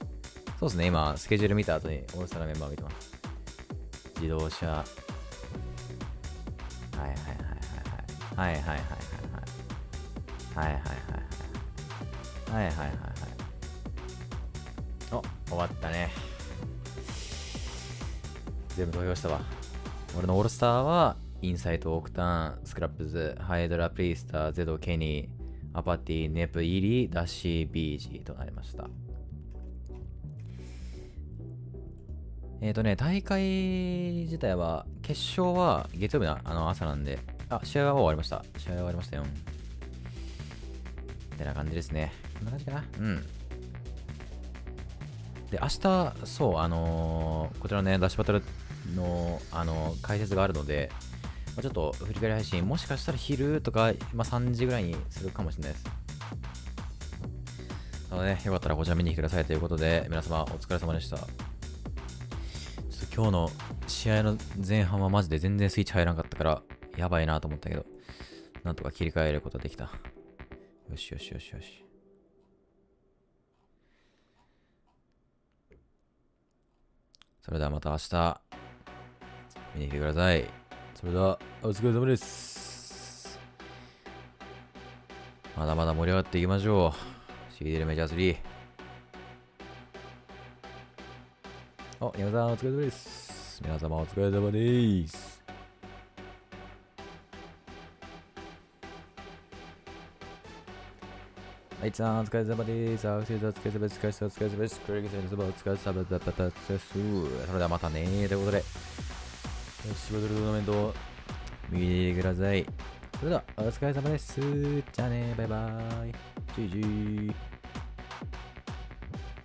A: そうですね、今、スケジュール見た後にオールスターのメンバー見てます。自動車。はい。終わったね。全部投票したわ。俺のオールスターは、インサイト、オクタン、スクラップズ、ハイドラ、プリースター、ゼド、ケニー、アパティ、ネプ、イリ、ダッシー、ビージーとなりました。大会自体は、決勝は月曜日の朝なんで、試合は終わりました。よ。ってな感じですね。こんな感じかな。で、明日、そう、こちらね、ダッシュバトルの、解説があるので、ちょっと振り返り配信、もしかしたら昼とか、3時ぐらいにするかもしれないです。なので、よかったらこちら見に来てくださいということで、皆様お疲れ様でした。ちょっと今日の試合の前半はマジで全然スイッチ入らなかったから、やばいなと思ったけど、なんとか切り替えることができた。よし。それではまた明日、見に来てください。それでは、お疲れ様です。まだまだ盛り上がっていきましょう。CDL メジャー3。皆さんお疲れ様です。皆様お疲れ様です。はい、さんお疲れ様です。お疲れ様です。お疲れ様です。それではまたねーということで、仕事のトーナメントを見てください。それではお疲れ様です。じゃあね、バイバーイ。ジージー。